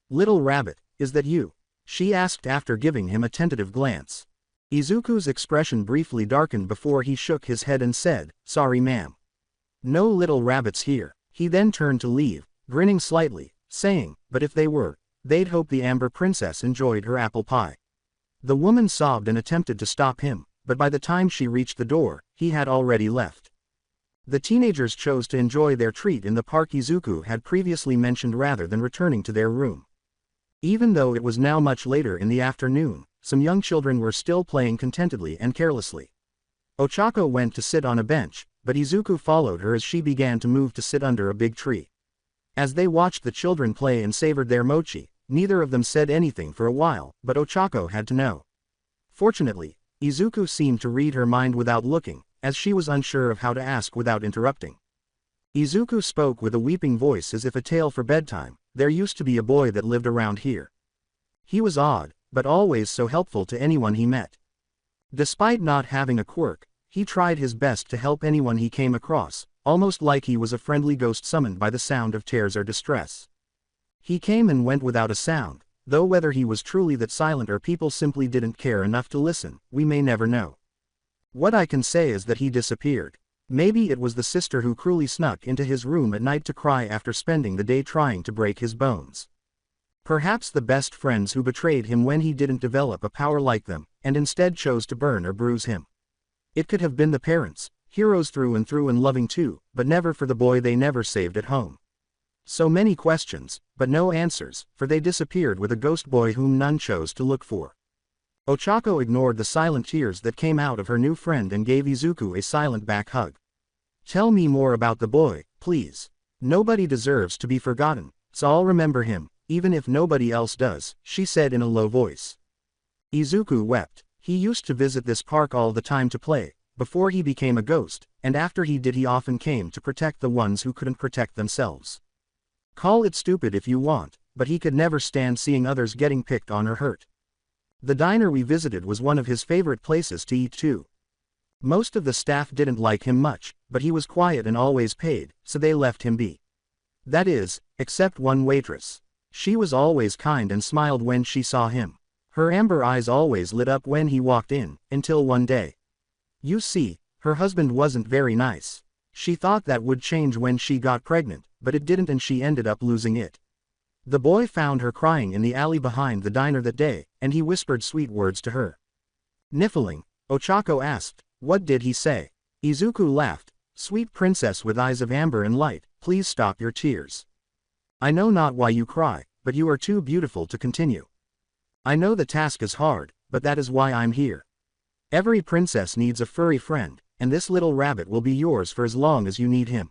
"Little Rabbit, is that you?" she asked after giving him a tentative glance. Izuku's expression briefly darkened before he shook his head and said, "Sorry ma'am. No little rabbits here." He then turned to leave, grinning slightly, saying, "But if they were, they'd hope the Amber Princess enjoyed her apple pie." The woman sobbed and attempted to stop him, but by the time she reached the door, he had already left. The teenagers chose to enjoy their treat in the park Izuku had previously mentioned rather than returning to their room. Even though it was now much later in the afternoon, some young children were still playing contentedly and carelessly. Ochako went to sit on a bench, but Izuku followed her as she began to move to sit under a big tree. As they watched the children play and savored their mochi, neither of them said anything for a while, but Ochako had to know. Fortunately, Izuku seemed to read her mind without looking, as she was unsure of how to ask without interrupting. Izuku spoke with a weeping voice as if a tale for bedtime. "There used to be a boy that lived around here. He was odd, but always so helpful to anyone he met. Despite not having a quirk, he tried his best to help anyone he came across, almost like he was a friendly ghost summoned by the sound of tears or distress. He came and went without a sound, though whether he was truly that silent or people simply didn't care enough to listen, we may never know. What I can say is that he disappeared. Maybe it was the sister who cruelly snuck into his room at night to cry after spending the day trying to break his bones. Perhaps the best friends who betrayed him when he didn't develop a power like them, and instead chose to burn or bruise him. It could have been the parents, heroes through and loving too, but never for the boy they never saved at home. So many questions, but no answers, for they disappeared with a ghost boy whom none chose to look for. Ochako ignored the silent tears that came out of her new friend and gave Izuku a silent back hug. Tell me more about the boy, please. Nobody deserves to be forgotten, so I'll remember him, even if nobody else does, she said in a low voice. Izuku wept. He used to visit this park all the time to play, before he became a ghost, and after he did he often came to protect the ones who couldn't protect themselves. Call it stupid if you want, but he could never stand seeing others getting picked on or hurt. The diner we visited was one of his favorite places to eat too. Most of the staff didn't like him much, but he was quiet and always paid, so they left him be. That is, except one waitress. She was always kind and smiled when she saw him. Her amber eyes always lit up when he walked in, until one day. You see, her husband wasn't very nice. She thought that would change when she got pregnant, but it didn't and she ended up losing it. The boy found her crying in the alley behind the diner that day, and he whispered sweet words to her. Niffling, Ochako asked, what did he say? Izuku laughed. Sweet princess with eyes of amber and light, please stop your tears. I know not why you cry, but you are too beautiful to continue. I know the task is hard, but that is why I'm here. Every princess needs a furry friend, and this little rabbit will be yours for as long as you need him.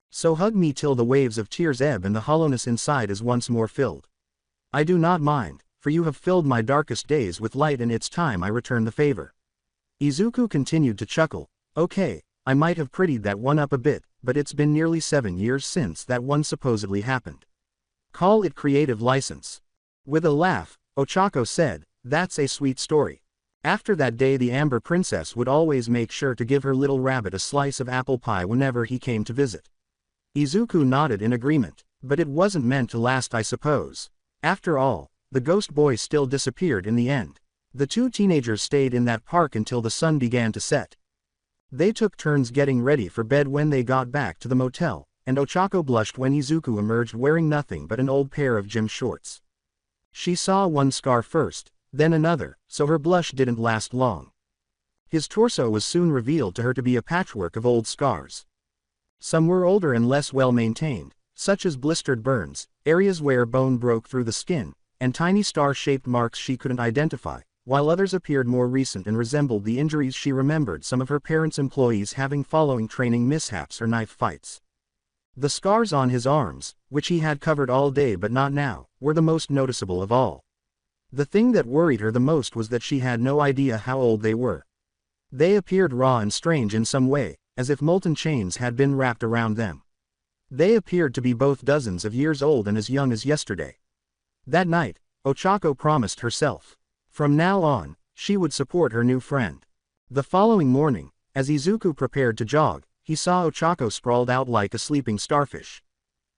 So hug me till the waves of tears ebb and the hollowness inside is once more filled. I do not mind, for you have filled my darkest days with light and it's time I return the favor. Izuku continued to chuckle. Okay, I might have prettied that one up a bit, but it's been nearly 7 years since that one supposedly happened. Call it creative license. With a laugh, Ochako said, that's a sweet story. After that day the Amber Princess would always make sure to give her little rabbit a slice of apple pie whenever he came to visit. Izuku nodded in agreement, but it wasn't meant to last I suppose. After all, the ghost boy still disappeared in the end. The two teenagers stayed in that park until the sun began to set. They took turns getting ready for bed when they got back to the motel, and Ochako blushed when Izuku emerged wearing nothing but an old pair of gym shorts. She saw one scar first, then another, so her blush didn't last long. His torso was soon revealed to her to be a patchwork of old scars. Some were older and less well maintained, such as blistered burns, areas where bone broke through the skin, and tiny star-shaped marks she couldn't identify, while others appeared more recent and resembled the injuries she remembered some of her parents' employees having following training mishaps or knife fights. The scars on his arms, which he had covered all day but not now, were the most noticeable of all. The thing that worried her the most was that she had no idea how old they were. They appeared raw and strange in some way, as if molten chains had been wrapped around them. They appeared to be both dozens of years old and as young as yesterday. That night, Ochako promised herself. From now on, she would support her new friend. The following morning, as Izuku prepared to jog, he saw Ochako sprawled out like a sleeping starfish.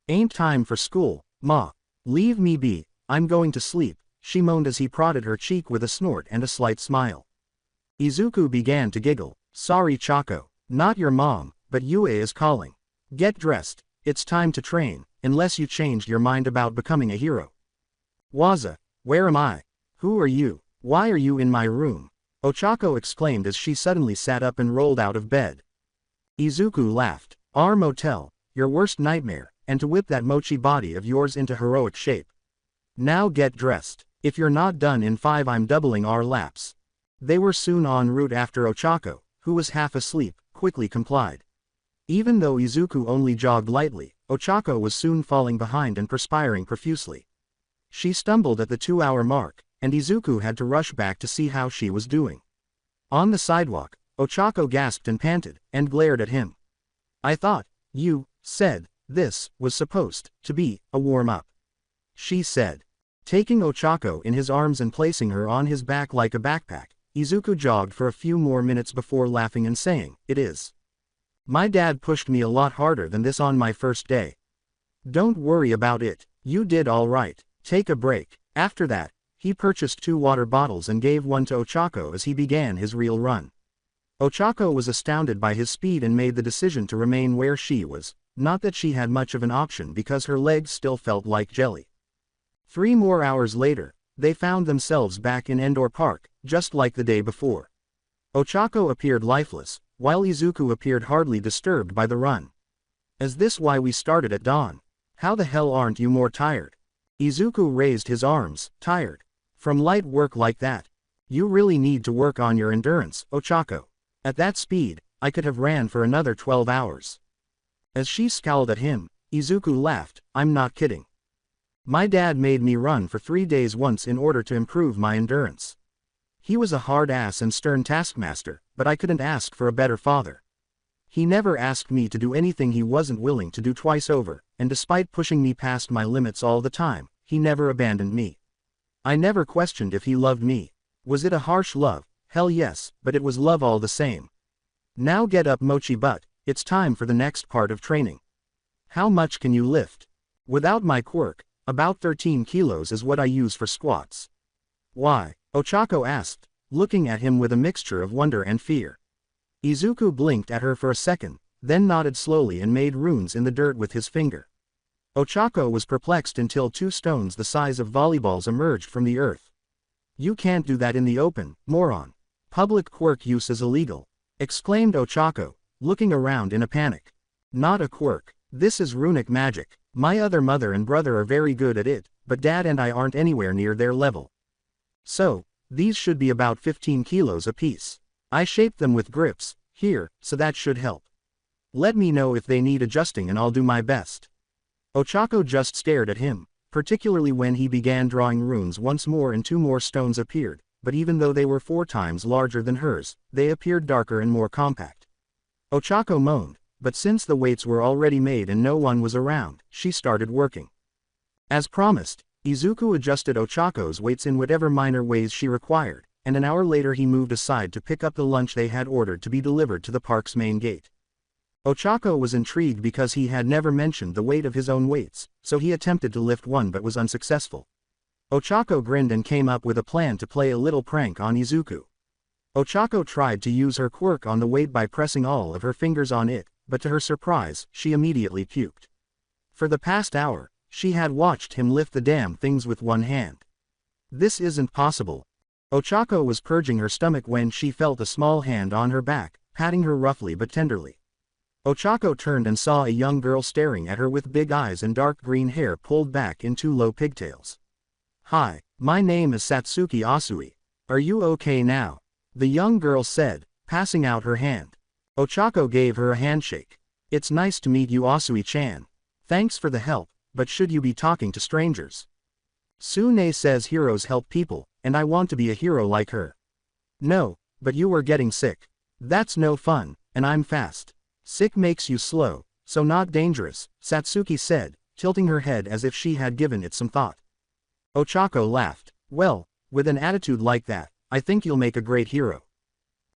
Ain't time for school, ma. Leave me be, I'm going to sleep, she moaned as he prodded her cheek with a snort and a slight smile. Izuku began to giggle. Sorry Chako, not your mom, but Yue is calling. Get dressed, it's time to train, unless you changed your mind about becoming a hero. Waza, where am I? Who are you? Why are you in my room? Ochako exclaimed as she suddenly sat up and rolled out of bed. Izuku laughed. Our motel, your worst nightmare, and to whip that mochi body of yours into heroic shape. Now get dressed. If you're not done in 5 I'm doubling our laps. They were soon en route after Ochako, who was half asleep, quickly complied. Even though Izuku only jogged lightly, Ochako was soon falling behind and perspiring profusely. She stumbled at the 2-hour mark, and Izuku had to rush back to see how she was doing. On the sidewalk, Ochako gasped and panted, and glared at him. I thought, you said, this was supposed to be a warm-up. She said. Taking Ochako in his arms and placing her on his back like a backpack, Izuku jogged for a few more minutes before laughing and saying, it is. My dad pushed me a lot harder than this on my first day. Don't worry about it, you did all right, take a break. After that, he purchased 2 water bottles and gave one to Ochako as he began his real run. Ochako was astounded by his speed and made the decision to remain where she was, not that she had much of an option because her legs still felt like jelly. 3 more hours later, they found themselves back in Endor Park, just like the day before. Ochako appeared lifeless, while Izuku appeared hardly disturbed by the run. Is this why we started at dawn? How the hell aren't you more tired? Izuku raised his arms, tired. From light work like that? You really need to work on your endurance, Ochako. At that speed, I could have ran for another 12 hours. As she scowled at him, Izuku laughed, I'm not kidding. My dad made me run for 3 days once in order to improve my endurance. He was a hard ass and stern taskmaster, but I couldn't ask for a better father. He never asked me to do anything he wasn't willing to do twice over, and despite pushing me past my limits all the time, he never abandoned me. I never questioned if he loved me. Was it a harsh love? Hell yes, but it was love all the same. Now get up, Mochi butt, it's time for the next part of training. How much can you lift? Without my quirk, about 13 kilos is what I use for squats. Why? Ochako asked, looking at him with a mixture of wonder and fear. Izuku blinked at her for a second, then nodded slowly and made runes in the dirt with his finger. Ochako was perplexed until 2 stones the size of volleyballs emerged from the earth. You can't do that in the open, moron. Public quirk use is illegal, exclaimed Ochako, looking around in a panic. Not a quirk, this is runic magic. My other mother and brother are very good at it, but dad and I aren't anywhere near their level. So, these should be about 15 kilos apiece. I shaped them with grips, here, so that should help. Let me know if they need adjusting and I'll do my best. Ochako just stared at him, particularly when he began drawing runes once more and 2 more stones appeared, but even though they were 4 times larger than hers, they appeared darker and more compact. Ochako moaned, but since the weights were already made and no one was around, she started working. As promised, Izuku adjusted Ochako's weights in whatever minor ways she required, and an hour later he moved aside to pick up the lunch they had ordered to be delivered to the park's main gate. Ochako was intrigued because he had never mentioned the weight of his own weights, so he attempted to lift one but was unsuccessful. Ochako grinned and came up with a plan to play a little prank on Izuku. Ochako tried to use her quirk on the weight by pressing all of her fingers on it, but to her surprise, she immediately puked. For the past hour, she had watched him lift the damn things with one hand. This isn't possible. Ochako was purging her stomach when she felt a small hand on her back, patting her roughly but tenderly. Ochako turned and saw a young girl staring at her with big eyes and dark green hair pulled back in 2 low pigtails. Hi, my name is Satsuki Asui. Are you okay now? The young girl said, passing out her hand. Ochako gave her a handshake. It's nice to meet you, Asui-chan. Thanks for the help, but should you be talking to strangers? Sune says heroes help people, and I want to be a hero like her. No, but you were getting sick. That's no fun, and I'm fast. Sick makes you slow, so not dangerous, Satsuki said, tilting her head as if she had given it some thought. Ochako laughed. Well, with an attitude like that, I think you'll make a great hero.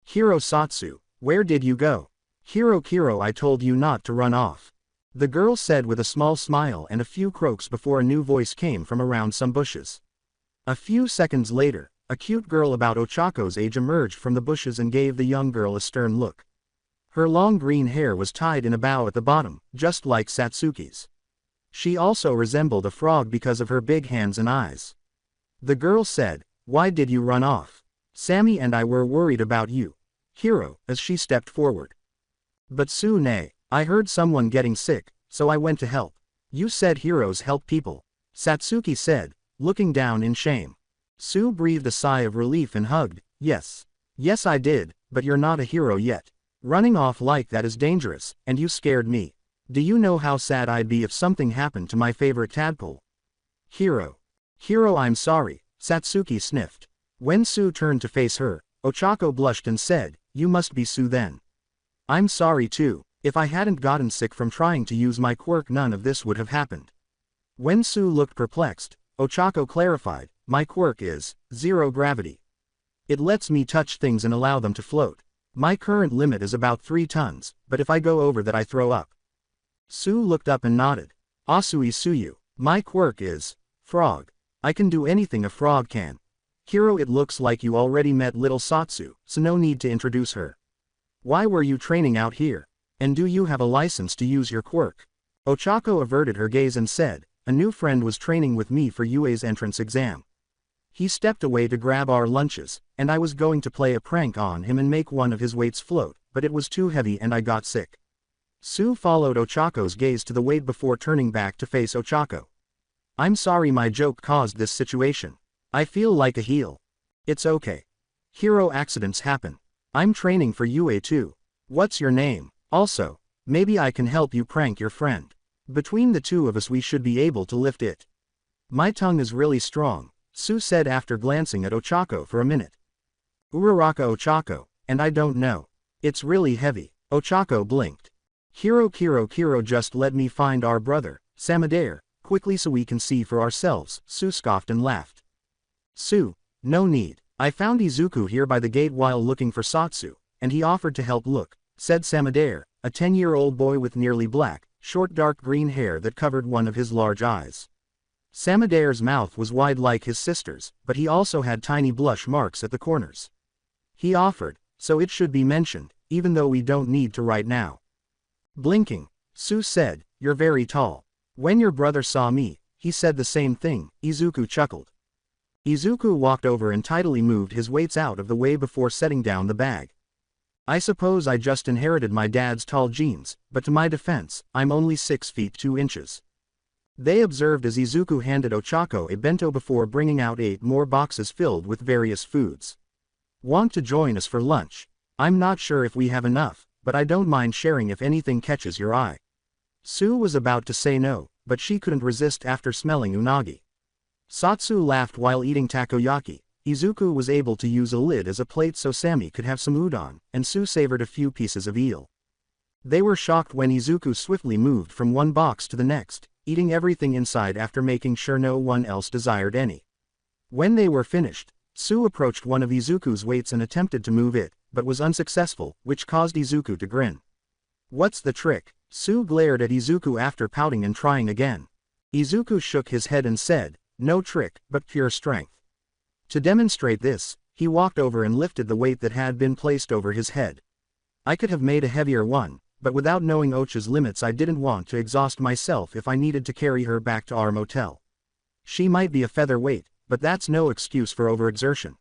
Hiro Satsu, where did you go? Hiro Kiro, I told you not to run off. The girl said with a small smile and a few croaks before a new voice came from around some bushes. A few seconds later, a cute girl about Ochako's age emerged from the bushes and gave the young girl a stern look. Her long green hair was tied in a bow at the bottom, just like Satsuki's. She also resembled a frog because of her big hands and eyes. The girl said, why did you run off? Sammy and I were worried about you, Hiro, as she stepped forward. But Sune, I heard someone getting sick, so I went to help. You said heroes help people, Satsuki said, looking down in shame. Sue breathed a sigh of relief and hugged, yes. Yes I did, but you're not a hero yet. Running off like that is dangerous, and you scared me. Do you know how sad I'd be if something happened to my favorite tadpole? Hiro. Hiro, I'm sorry, Satsuki sniffed. When Sue turned to face her, Ochako blushed and said, you must be Sue then. I'm sorry too. If I hadn't gotten sick from trying to use my quirk, none of this would have happened. When Sue looked perplexed, Ochako clarified, my quirk is 0 gravity. It lets me touch things and allow them to float. My current limit is about 3 tons, but if I go over that I throw up. Sue looked up and nodded. Asui Suyu, my quirk is frog. I can do anything a frog can. Hiro, it looks like you already met little Satsu, so no need to introduce her. Why were you training out here? And do you have a license to use your quirk? Ochako averted her gaze and said, a new friend was training with me for UA's entrance exam. He stepped away to grab our lunches, and I was going to play a prank on him and make one of his weights float, but it was too heavy and I got sick. Sue followed Ochako's gaze to the weight before turning back to face Ochako. I'm sorry my joke caused this situation. I feel like a heel. It's okay. Hero accidents happen. I'm training for UA too. What's your name? Also, maybe I can help you prank your friend. Between the two of us we should be able to lift it. My tongue is really strong, Sue said after glancing at Ochako for a minute. Uraraka Ochako, and I don't know. It's really heavy. Ochako blinked. Kiro just let me find our brother, Samadare, quickly so we can see for ourselves, Sue scoffed and laughed. Sue, no need. I found Izuku here by the gate while looking for Satsu, and he offered to help look, said Samadare, a 10-year-old boy with nearly black, short dark green hair that covered one of his large eyes. Samadare's mouth was wide like his sister's, but he also had tiny blush marks at the corners. He offered, so it should be mentioned, even though we don't need to right now. Blinking, Sue said, you're very tall. When your brother saw me, he said the same thing, Izuku chuckled. Izuku walked over and tidily moved his weights out of the way before setting down the bag. I suppose I just inherited my dad's tall genes, but to my defense, I'm only 6 feet 2 inches. They observed as Izuku handed Ochako a bento before bringing out 8 more boxes filled with various foods. Want to join us for lunch? I'm not sure if we have enough, but I don't mind sharing if anything catches your eye. Sue was about to say no, but she couldn't resist after smelling unagi. Satsu laughed while eating takoyaki. Izuku was able to use a lid as a plate so Sammy could have some udon, and Sue savored a few pieces of eel. They were shocked when Izuku swiftly moved from one box to the next, eating everything inside after making sure no one else desired any. When they were finished, Sue approached one of Izuku's weights and attempted to move it, but was unsuccessful, which caused Izuku to grin. What's the trick? Sue glared at Izuku after pouting and trying again. Izuku shook his head and said, no trick, but pure strength. To demonstrate this, he walked over and lifted the weight that had been placed over his head. I could have made a heavier one, but without knowing Ocha's limits I didn't want to exhaust myself if I needed to carry her back to our motel. She might be a featherweight, but that's no excuse for overexertion.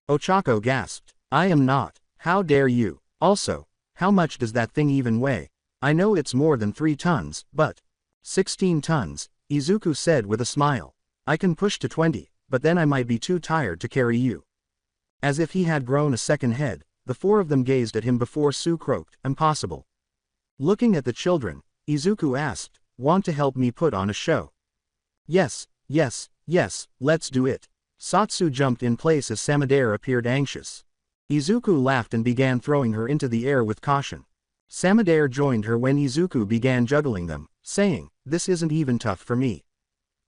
Ochako gasped. I am not. How dare you? Also, how much does that thing even weigh? I know it's more than 3 tons, but 16 tons, Izuku said with a smile. I can push to 20, but then I might be too tired to carry you. As if he had grown a second head, the 4 of them gazed at him before Sue croaked, impossible. Looking at the children, Izuku asked, want to help me put on a show? Yes, let's do it. Satsu jumped in place as Samadare appeared anxious. Izuku laughed and began throwing her into the air with caution. Samadare joined her when Izuku began juggling them, saying, this isn't even tough for me.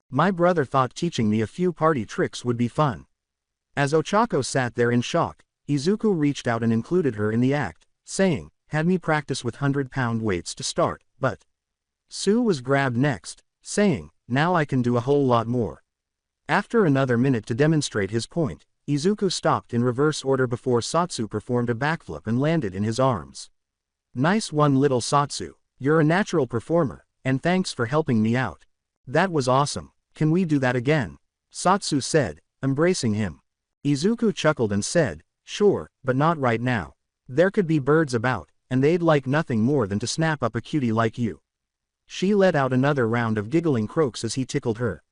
My brother thought teaching me a few party tricks would be fun. As Ochako sat there in shock, Izuku reached out and included her in the act, saying, had me practice with 100-pound weights to start, but Sue was grabbed next, saying, now I can do a whole lot more. After another minute to demonstrate his point, Izuku stopped in reverse order before Satsu performed a backflip and landed in his arms. Nice one little Satsu, you're a natural performer, and thanks for helping me out. That was awesome. Can we do that again? Satsu said, embracing him. Izuku chuckled and said, sure, but not right now. There could be birds about, and they'd like nothing more than to snap up a cutie like you. She let out another round of giggling croaks as he tickled her.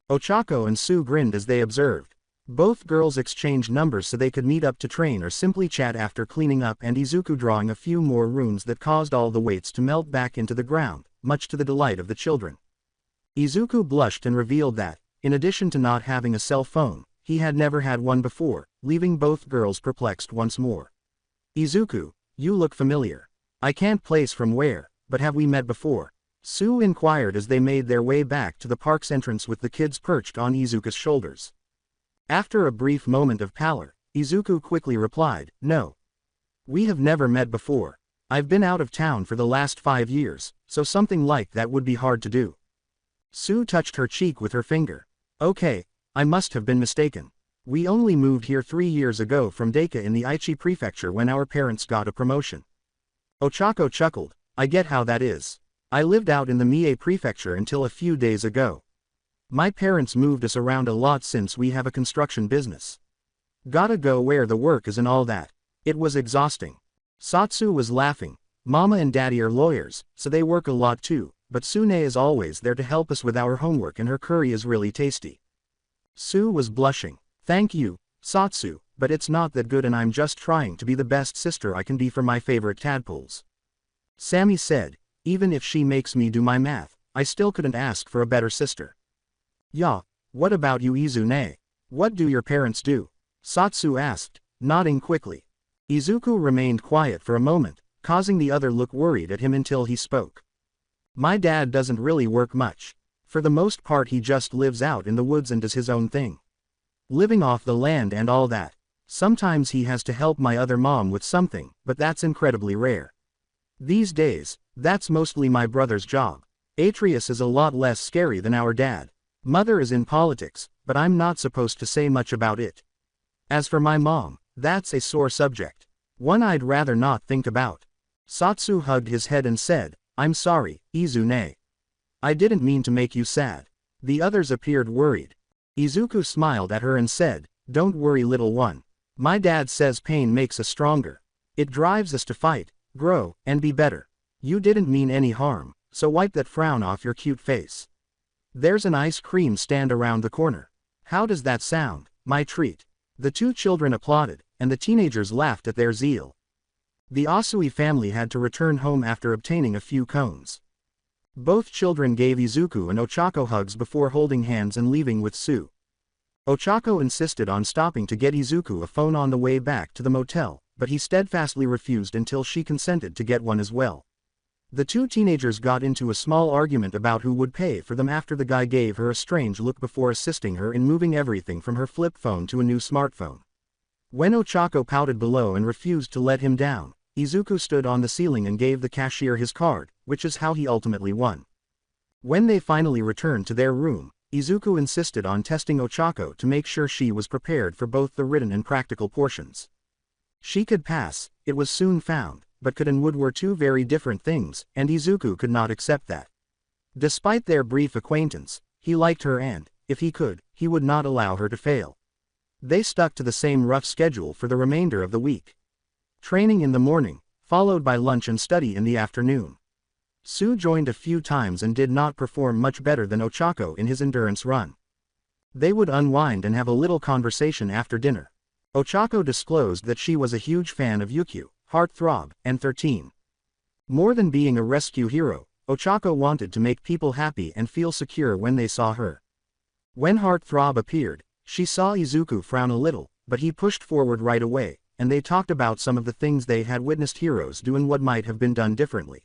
Ochako and Sue grinned as they observed. Both girls exchanged numbers so they could meet up to train or simply chat after cleaning up, and Izuku drawing a few more runes that caused all the weights to melt back into the ground, much to the delight of the children. Izuku blushed and revealed that, in addition to not having a cell phone, he had never had one before, leaving both girls perplexed once more. Izuku, you look familiar. I can't place from where, but have we met before? Sue inquired as they made their way back to the park's entrance with the kids perched on Izuku's shoulders. After a brief moment of pallor, Izuku quickly replied, no. We have never met before. I've been out of town for the last 5 years, so something like that would be hard to do. Sue touched her cheek with her finger. Okay, I must have been mistaken. We only moved here 3 years ago from Deku in the Aichi prefecture when our parents got a promotion. Ochako chuckled. I get how that is. I lived out in the Mie prefecture until a few days ago. My parents moved us around a lot since we have a construction business. Gotta go where the work is and all that. It was exhausting. Satsu was laughing. Mama and Daddy are lawyers, so they work a lot too, but Sune is always there to help us with our homework and her curry is really tasty. Sue was blushing. Thank you, Satsu, but it's not that good and I'm just trying to be the best sister I can be for my favorite tadpoles. Sammy said, even if she makes me do my math, I still couldn't ask for a better sister. Yeah, what about you Izune? What do your parents do? Satsu asked, nodding quickly. Izuku remained quiet for a moment, causing the other look worried at him until he spoke. My dad doesn't really work much. For the most part he just lives out in the woods and does his own thing. Living off the land and all that. Sometimes he has to help my other mom with something, but that's incredibly rare. These days, that's mostly my brother's job. Atreus is a lot less scary than our dad. Mother is in politics, but I'm not supposed to say much about it. As for my mom, that's a sore subject. One I'd rather not think about. Satsu hugged his head and said, I'm sorry, Izune. I didn't mean to make you sad. The others appeared worried. Izuku smiled at her and said, don't worry little one. My dad says pain makes us stronger. It drives us to fight, grow, and be better. You didn't mean any harm, so wipe that frown off your cute face. There's an ice cream stand around the corner. How does that sound, my treat? The two children applauded, and the teenagers laughed at their zeal. The Asui family had to return home after obtaining a few cones. Both children gave Izuku and Ochako hugs before holding hands and leaving with Sue. Ochako insisted on stopping to get Izuku a phone on the way back to the motel, but he steadfastly refused until she consented to get one as well. The two teenagers got into a small argument about who would pay for them after the guy gave her a strange look before assisting her in moving everything from her flip phone to a new smartphone. When Ochako pouted below and refused to let him down, Izuku stood on the ceiling and gave the cashier his card, which is how he ultimately won. When they finally returned to their room, Izuku insisted on testing Ochako to make sure she was prepared for both the written and practical portions. She could pass, it was soon found, but could and would were two very different things, and Izuku could not accept that. Despite their brief acquaintance, he liked her and, if he could, he would not allow her to fail. They stuck to the same rough schedule for the remainder of the week. Training in the morning, followed by lunch and study in the afternoon. Sue joined a few times and did not perform much better than Ochako in his endurance run. They would unwind and have a little conversation after dinner. Ochako disclosed that she was a huge fan of Yukio, Heartthrob, and 13. More than being a rescue hero, Ochako wanted to make people happy and feel secure when they saw her. When Heartthrob appeared, she saw Izuku frown a little, but he pushed forward right away, and they talked about some of the things they had witnessed heroes do and what might have been done differently.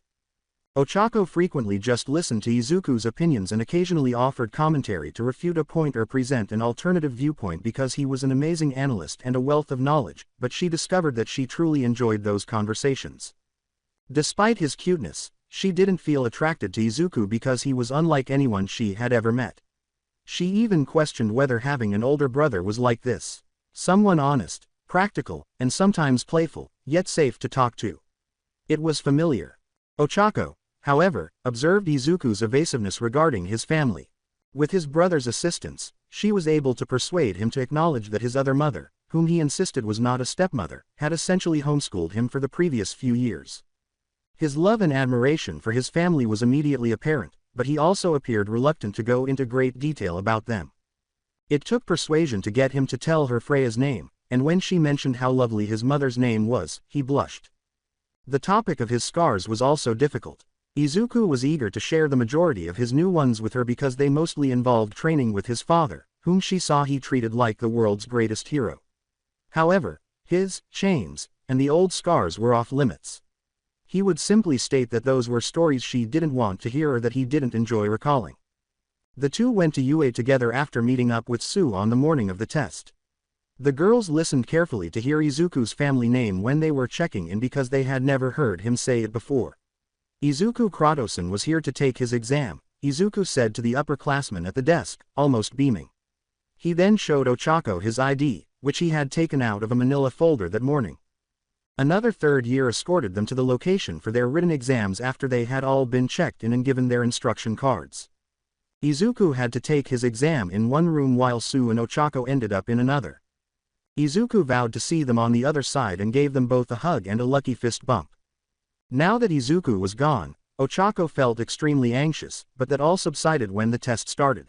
Ochako frequently just listened to Izuku's opinions and occasionally offered commentary to refute a point or present an alternative viewpoint because he was an amazing analyst and a wealth of knowledge, but she discovered that she truly enjoyed those conversations. Despite his cuteness, she didn't feel attracted to Izuku because he was unlike anyone she had ever met. She even questioned whether having an older brother was like this. Someone honest, practical, and sometimes playful, yet safe to talk to. It was familiar. Ochako, however, observed Izuku's evasiveness regarding his family. With his brother's assistance, she was able to persuade him to acknowledge that his other mother, whom he insisted was not a stepmother, had essentially homeschooled him for the previous few years. His love and admiration for his family was immediately apparent, but he also appeared reluctant to go into great detail about them. It took persuasion to get him to tell her Freya's name, and when she mentioned how lovely his mother's name was, he blushed. The topic of his scars was also difficult. Izuku was eager to share the majority of his new ones with her because they mostly involved training with his father, whom she saw he treated like the world's greatest hero. However, his chains and the old scars were off limits. He would simply state that those were stories she didn't want to hear or that he didn't enjoy recalling. The two went to UA together after meeting up with Sue on the morning of the test. The girls listened carefully to hear Izuku's family name when they were checking in because they had never heard him say it before. Izuku Kratosen was here to take his exam, Izuku said to the upperclassman at the desk, almost beaming. He then showed Ochako his ID, which he had taken out of a manila folder that morning. Another third year escorted them to the location for their written exams after they had all been checked in and given their instruction cards. Izuku had to take his exam in one room while Sue and Ochako ended up in another. Izuku vowed to see them on the other side and gave them both a hug and a lucky fist bump. Now that Izuku was gone, Ochako felt extremely anxious, but that all subsided when the test started.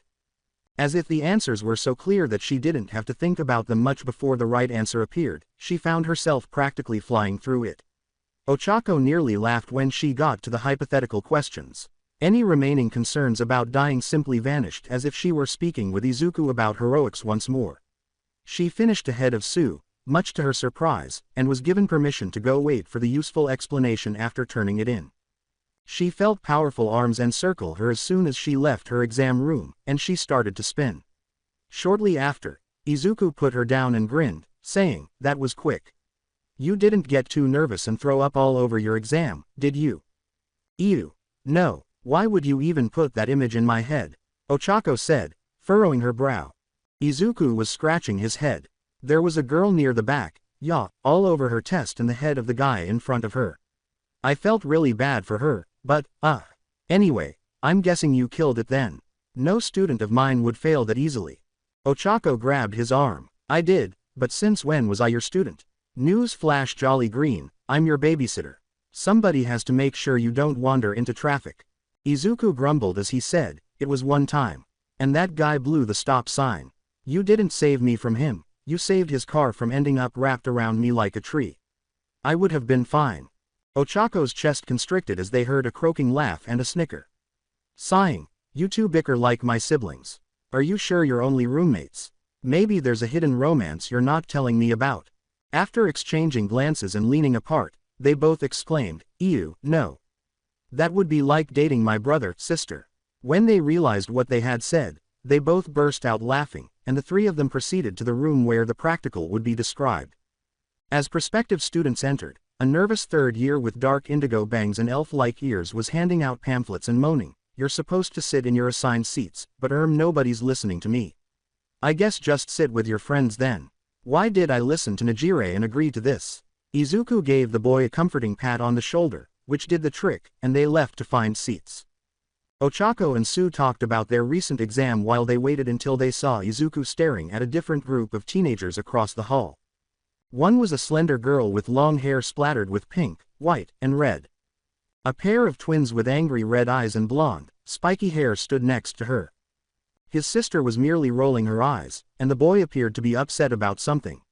As if the answers were so clear that she didn't have to think about them much before the right answer appeared, she found herself practically flying through it. Ochako nearly laughed when she got to the hypothetical questions. Any remaining concerns about dying simply vanished as if she were speaking with Izuku about heroics once more. She finished ahead of Sue, much to her surprise, and was given permission to go wait for the useful explanation after turning it in. She felt powerful arms encircle her as soon as she left her exam room, and she started to spin. Shortly after, Izuku put her down and grinned, saying, "That was quick. You didn't get too nervous and throw up all over your exam, did you?" "Ew. No, why would you even put that image in my head?" Ochako said, furrowing her brow. Izuku was scratching his head. There was a girl near the back, all over her chest and the head of the guy in front of her. I felt really bad for her, but, anyway, I'm guessing you killed it then. No student of mine would fail that easily. Ochako grabbed his arm. I did, but since when was I your student? News flash Jolly Green, I'm your babysitter. Somebody has to make sure you don't wander into traffic. Izuku grumbled as he said, it was one time. And that guy blew the stop sign. You didn't save me from him, you saved his car from ending up wrapped around me like a tree. I would have been fine. Ochako's chest constricted as they heard a croaking laugh and a snicker. Sighing, you two bicker like my siblings. Are you sure you're only roommates? Maybe there's a hidden romance you're not telling me about. After exchanging glances and leaning apart, they both exclaimed, ew, no. That would be like dating my brother, sister. When they realized what they had said, they both burst out laughing, and the three of them proceeded to the room where the practical would be described. As prospective students entered, a nervous third year with dark indigo bangs and elf-like ears was handing out pamphlets and moaning, "You're supposed to sit in your assigned seats, but nobody's listening to me. I guess just sit with your friends then. Why did I listen to Najire and agree to this?" Izuku gave the boy a comforting pat on the shoulder, which did the trick, and they left to find seats. Ochako and Sue talked about their recent exam while they waited until they saw Izuku staring at a different group of teenagers across the hall. One was a slender girl with long hair splattered with pink, white, and red. A pair of twins with angry red eyes and blonde, spiky hair stood next to her. His sister was merely rolling her eyes, and the boy appeared to be upset about something.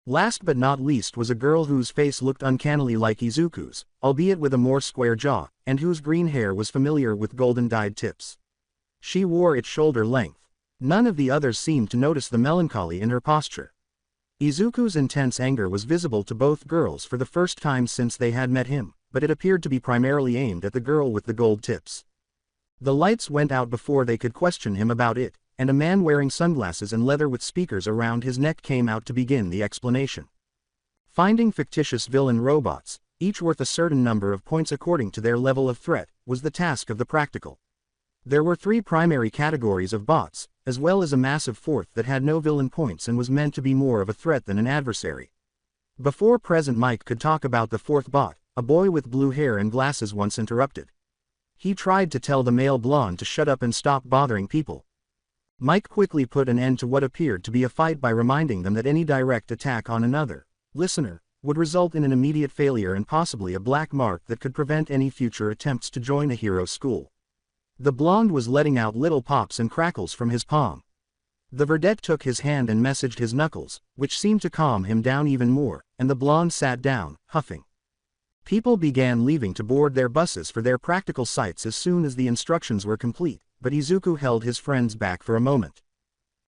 Last but not least was a girl whose face looked uncannily like Izuku's, albeit with a more square jaw, and whose green hair was familiar with golden-dyed tips. She wore it shoulder length. None of the others seemed to notice the melancholy in her posture. Izuku's intense anger was visible to both girls for the first time since they had met him, but it appeared to be primarily aimed at the girl with the gold tips. The lights went out before they could question him about it, and a man wearing sunglasses and leather with speakers around his neck came out to begin the explanation. Finding fictitious villain robots, each worth a certain number of points according to their level of threat, was the task of the practical. There were 3 primary categories of bots, as well as a massive fourth that had no villain points and was meant to be more of a threat than an adversary. Before Present Mike could talk about the 4th bot, a boy with blue hair and glasses once interrupted. He tried to tell the male blonde to shut up and stop bothering people. Mike quickly put an end to what appeared to be a fight by reminding them that any direct attack on another listener would result in an immediate failure and possibly a black mark that could prevent any future attempts to join a hero school. The blonde was letting out little pops and crackles from his palm. The vedette took his hand and messaged his knuckles, which seemed to calm him down even more, and the blonde sat down, huffing. People began leaving to board their buses for their practical sites as soon as the instructions were complete, but Izuku held his friends back for a moment.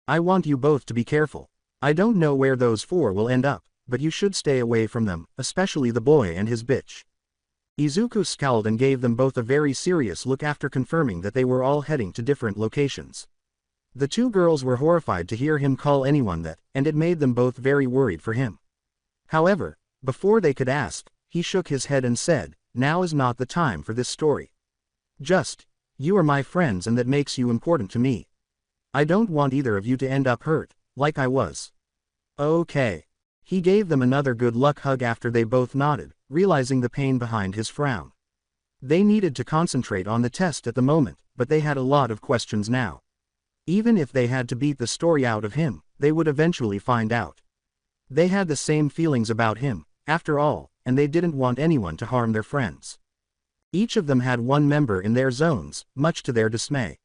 "I want you both to be careful. I don't know where those 4 will end up, but you should stay away from them, especially the boy and his bitch." Izuku scowled and gave them both a very serious look after confirming that they were all heading to different locations. The 2 girls were horrified to hear him call anyone that, and it made them both very worried for him. However, before they could ask, he shook his head and said, "Now is not the time for this story. Just, you are my friends and that makes you important to me. I don't want either of you to end up hurt, like I was. Okay. He gave them another good luck hug after they both nodded, realizing the pain behind his frown. They needed to concentrate on the test at the moment, but they had a lot of questions now. Even if they had to beat the story out of him, they would eventually find out. They had the same feelings about him, after all, and they didn't want anyone to harm their friends. Each of them had one member in their zones, much to their dismay.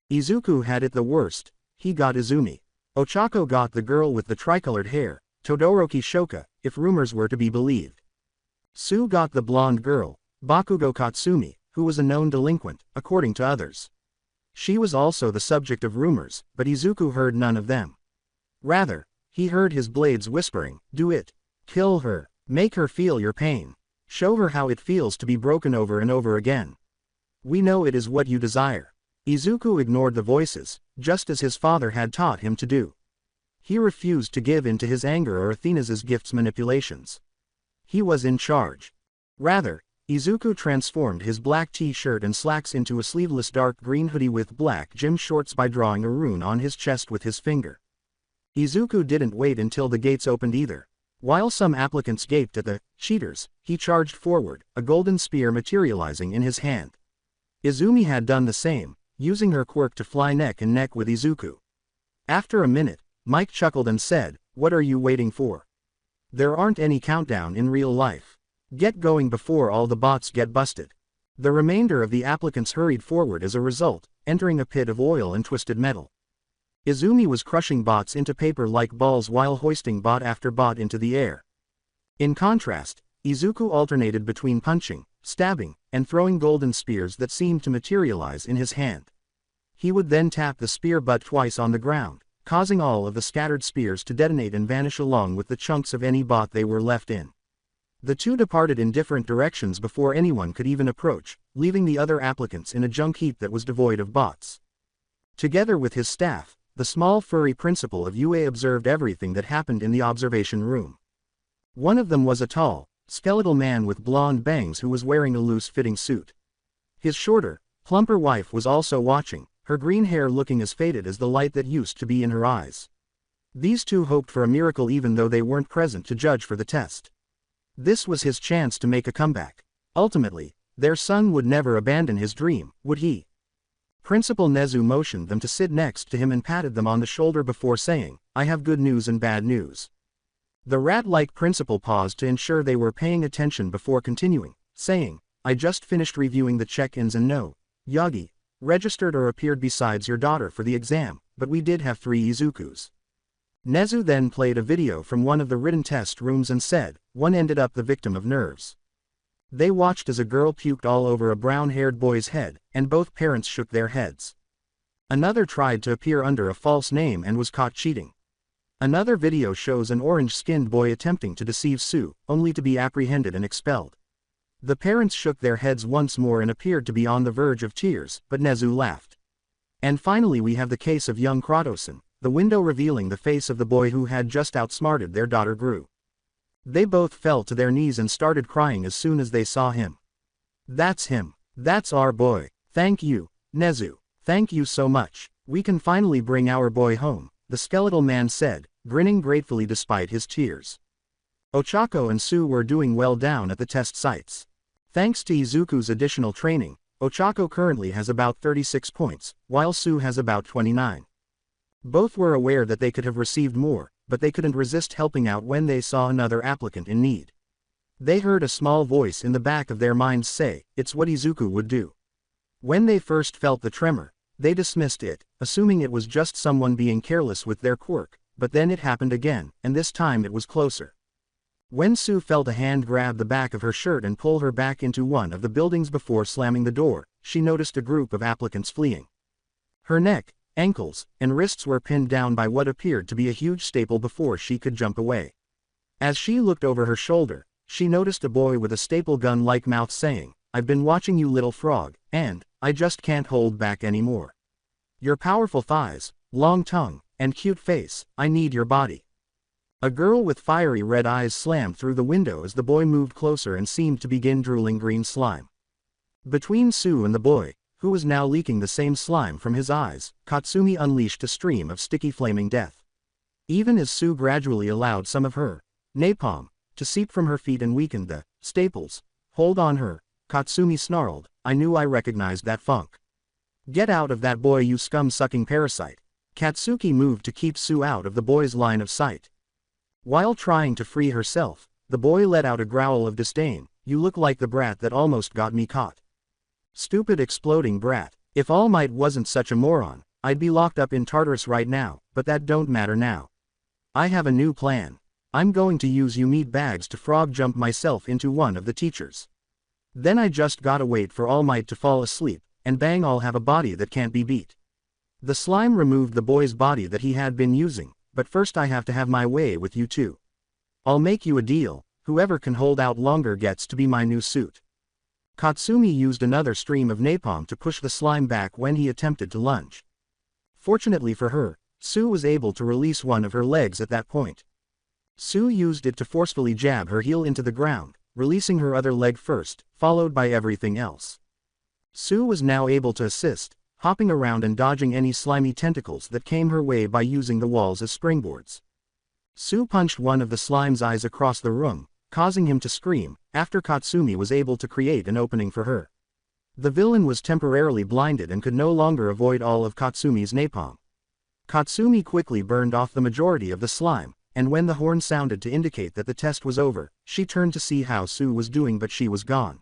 Izuku had it the worst. He got Izumi. Ochako got the girl with the tricolored hair, Todoroki Shoka, if rumors were to be believed. Su got the blonde girl, Bakugo Katsumi, who was a known delinquent, according to others. She was also the subject of rumors, but Izuku heard none of them. Rather, he heard his blades whispering, "Do it. Kill her. Make her feel your pain. Show her how it feels to be broken over and over again. We know it is what you desire." Izuku ignored the voices, just as his father had taught him to do. He refused to give in to his anger or Athena's gifts manipulations. He was in charge. Rather, Izuku transformed his black t-shirt and slacks into a sleeveless dark green hoodie with black gym shorts by drawing a rune on his chest with his finger. Izuku didn't wait until the gates opened either. While some applicants gaped at the cheaters, he charged forward, a golden spear materializing in his hand. Izumi had done the same, using her quirk to fly neck and neck with Izuku. After a minute, Mike chuckled and said, "What are you waiting for? There aren't any countdown in real life. Get going before all the bots get busted." The remainder of the applicants hurried forward as a result, entering a pit of oil and twisted metal. Izumi was crushing bots into paper like balls while hoisting bot after bot into the air. In contrast, Izuku alternated between punching, stabbing, and throwing golden spears that seemed to materialize in his hand. He would then tap the spear butt twice on the ground, causing all of the scattered spears to detonate and vanish along with the chunks of any bot they were left in. The two departed in different directions before anyone could even approach, leaving the other applicants in a junk heap that was devoid of bots. Together with his staff, the small furry principal of UA observed everything that happened in the observation room. One of them was a tall, skeletal man with blonde bangs who was wearing a loose-fitting suit. His shorter, plumper wife was also watching, her green hair looking as faded as the light that used to be in her eyes. These two hoped for a miracle even though they weren't present to judge for the test. This was his chance to make a comeback. Ultimately, their son would never abandon his dream, would he? Principal Nezu motioned them to sit next to him and patted them on the shoulder before saying, "I have good news and bad news." The rat-like principal paused to ensure they were paying attention before continuing, saying, "I just finished reviewing the check-ins and no Yagi registered or appeared besides your daughter for the exam, but we did have 3 Izukus." Nezu then played a video from one of the written test rooms and said, "One ended up the victim of nerves." They watched as a girl puked all over a brown-haired boy's head, and both parents shook their heads. Another tried to appear under a false name and was caught cheating. Another video shows an orange-skinned boy attempting to deceive Su, only to be apprehended and expelled. The parents shook their heads once more and appeared to be on the verge of tears, but Nezu laughed. And finally we have the case of young Kratosen, the window revealing the face of the boy who had just outsmarted their daughter Gru. They both fell to their knees and started crying as soon as they saw him. "That's him. That's our boy. Thank you, Nezu. Thank you so much. We can finally bring our boy home," the skeletal man said, grinning gratefully despite his tears. Ochako and Su were doing well down at the test sites. Thanks to Izuku's additional training, Ochako currently has about 36 points, while Su has about 29. Both were aware that they could have received more, but they couldn't resist helping out when they saw another applicant in need. They heard a small voice in the back of their minds say, "It's what Izuku would do." When they first felt the tremor, they dismissed it, assuming it was just someone being careless with their quirk, but then it happened again, and this time it was closer. When Su felt a hand grab the back of her shirt and pull her back into one of the buildings before slamming the door, she noticed a group of applicants fleeing. Her neck, ankles, and wrists were pinned down by what appeared to be a huge staple before she could jump away. As she looked over her shoulder, she noticed a boy with a staple gun-like mouth saying, "I've been watching you, little frog, and I just can't hold back anymore. Your powerful thighs, long tongue, and cute face, I need your body." A girl with fiery red eyes slammed through the window as the boy moved closer and seemed to begin drooling green slime. Between Su and the boy, who was now leaking the same slime from his eyes, Katsumi unleashed a stream of sticky flaming death. Even as Sue gradually allowed some of her napalm to seep from her feet and weakened the staples hold on her, Katsumi snarled, I knew I recognized that funk. Get out of that boy, you scum-sucking parasite. Katsuki moved to keep Sue out of the boy's line of sight. While trying to free herself, the boy let out a growl of disdain, you look like the brat that almost got me caught. Stupid exploding brat, if All Might wasn't such a moron, I'd be locked up in Tartarus right now, but that don't matter now. I have a new plan. I'm going to use you meat bags to frog jump myself into one of the teachers. Then I just gotta wait for All Might to fall asleep, and bang, I'll have a body that can't be beat. The slime removed the boy's body that he had been using, but first I have to have my way with you too. I'll make you a deal, whoever can hold out longer gets to be my new suit. Katsumi used another stream of napalm to push the slime back when he attempted to lunge. Fortunately for her, Sue was able to release one of her legs at that point. Sue used it to forcefully jab her heel into the ground, releasing her other leg first, followed by everything else. Sue was now able to assist, hopping around and dodging any slimy tentacles that came her way by using the walls as springboards. Sue punched one of the slime's eyes across the room, causing him to scream, after Katsumi was able to create an opening for her. The villain was temporarily blinded and could no longer avoid all of Katsumi's napalm. Katsumi quickly burned off the majority of the slime, and when the horn sounded to indicate that the test was over, she turned to see how Sue was doing, but she was gone.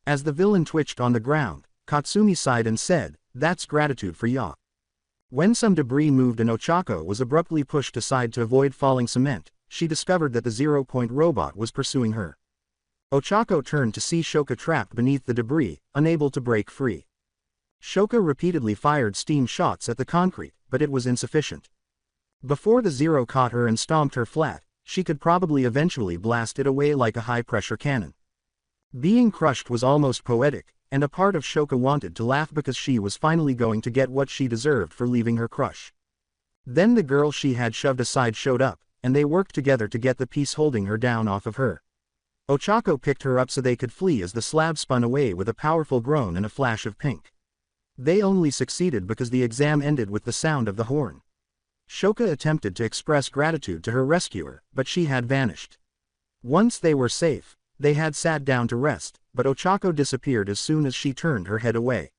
As the villain twitched on the ground, Katsumi sighed and said, that's gratitude for ya. When some debris moved and Ochako was abruptly pushed aside to avoid falling cement, she discovered that the 0-point robot was pursuing her. Ochako turned to see Shoka trapped beneath the debris, unable to break free. Shoka repeatedly fired steam shots at the concrete, but it was insufficient. Before the Zero caught her and stomped her flat, she could probably eventually blast it away like a high-pressure cannon. Being crushed was almost poetic, and a part of Shoka wanted to laugh because she was finally going to get what she deserved for leaving her crush. Then the girl she had shoved aside showed up, and they worked together to get the piece holding her down off of her. Ochako picked her up so they could flee as the slab spun away with a powerful groan and a flash of pink. They only succeeded because the exam ended with the sound of the horn. Shoka attempted to express gratitude to her rescuer, but she had vanished. Once they were safe, they had sat down to rest, but Ochako disappeared as soon as she turned her head away.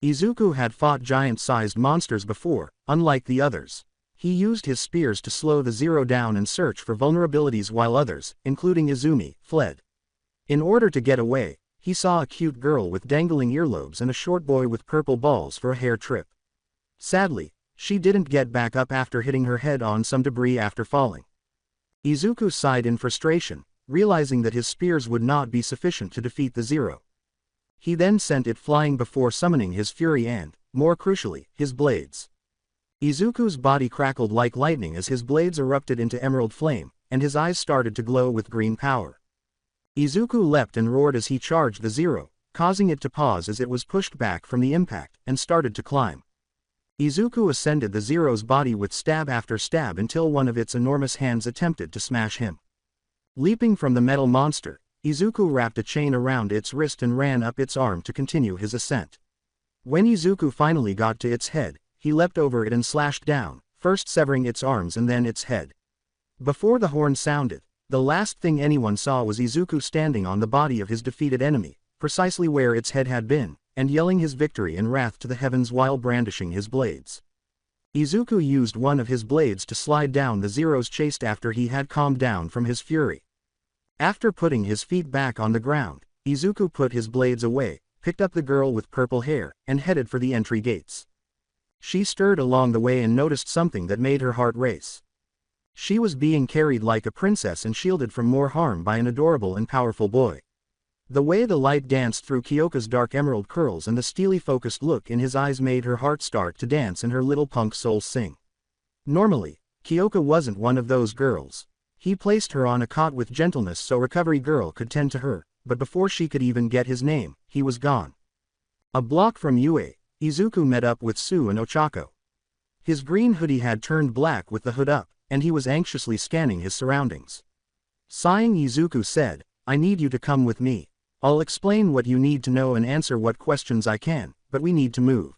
Izuku had fought giant-sized monsters before, unlike the others. He used his spears to slow the Zero down and search for vulnerabilities while others, including Izumi, fled. In order to get away, he saw a cute girl with dangling earlobes and a short boy with purple balls for a hair trip. Sadly, she didn't get back up after hitting her head on some debris after falling. Izuku sighed in frustration, realizing that his spears would not be sufficient to defeat the Zero. He then sent it flying before summoning his fury and, more crucially, his blades. Izuku's body crackled like lightning as his blades erupted into emerald flame, and his eyes started to glow with green power. Izuku leapt and roared as he charged the Zero, causing it to pause as it was pushed back from the impact, and started to climb. Izuku ascended the Zero's body with stab after stab until one of its enormous hands attempted to smash him. Leaping from the metal monster, Izuku wrapped a chain around its wrist and ran up its arm to continue his ascent. When Izuku finally got to its head, he leapt over it and slashed down, first severing its arms and then its head. Before the horn sounded, the last thing anyone saw was Izuku standing on the body of his defeated enemy, precisely where its head had been, and yelling his victory and wrath to the heavens while brandishing his blades. Izuku used one of his blades to slide down the Zero's chest after he had calmed down from his fury. After putting his feet back on the ground, Izuku put his blades away, picked up the girl with purple hair, and headed for the entry gates. She stirred along the way and noticed something that made her heart race. She was being carried like a princess and shielded from more harm by an adorable and powerful boy. The way the light danced through Kyoka's dark emerald curls and the steely focused look in his eyes made her heart start to dance and her little punk soul sing. Normally, Kyoka wasn't one of those girls. He placed her on a cot with gentleness so Recovery Girl could tend to her, but before she could even get his name, he was gone. A block from Yue, Izuku met up with Sue and Ochako. His green hoodie had turned black with the hood up, and he was anxiously scanning his surroundings. Sighing, Izuku said, I need you to come with me. I'll explain what you need to know and answer what questions I can, but we need to move.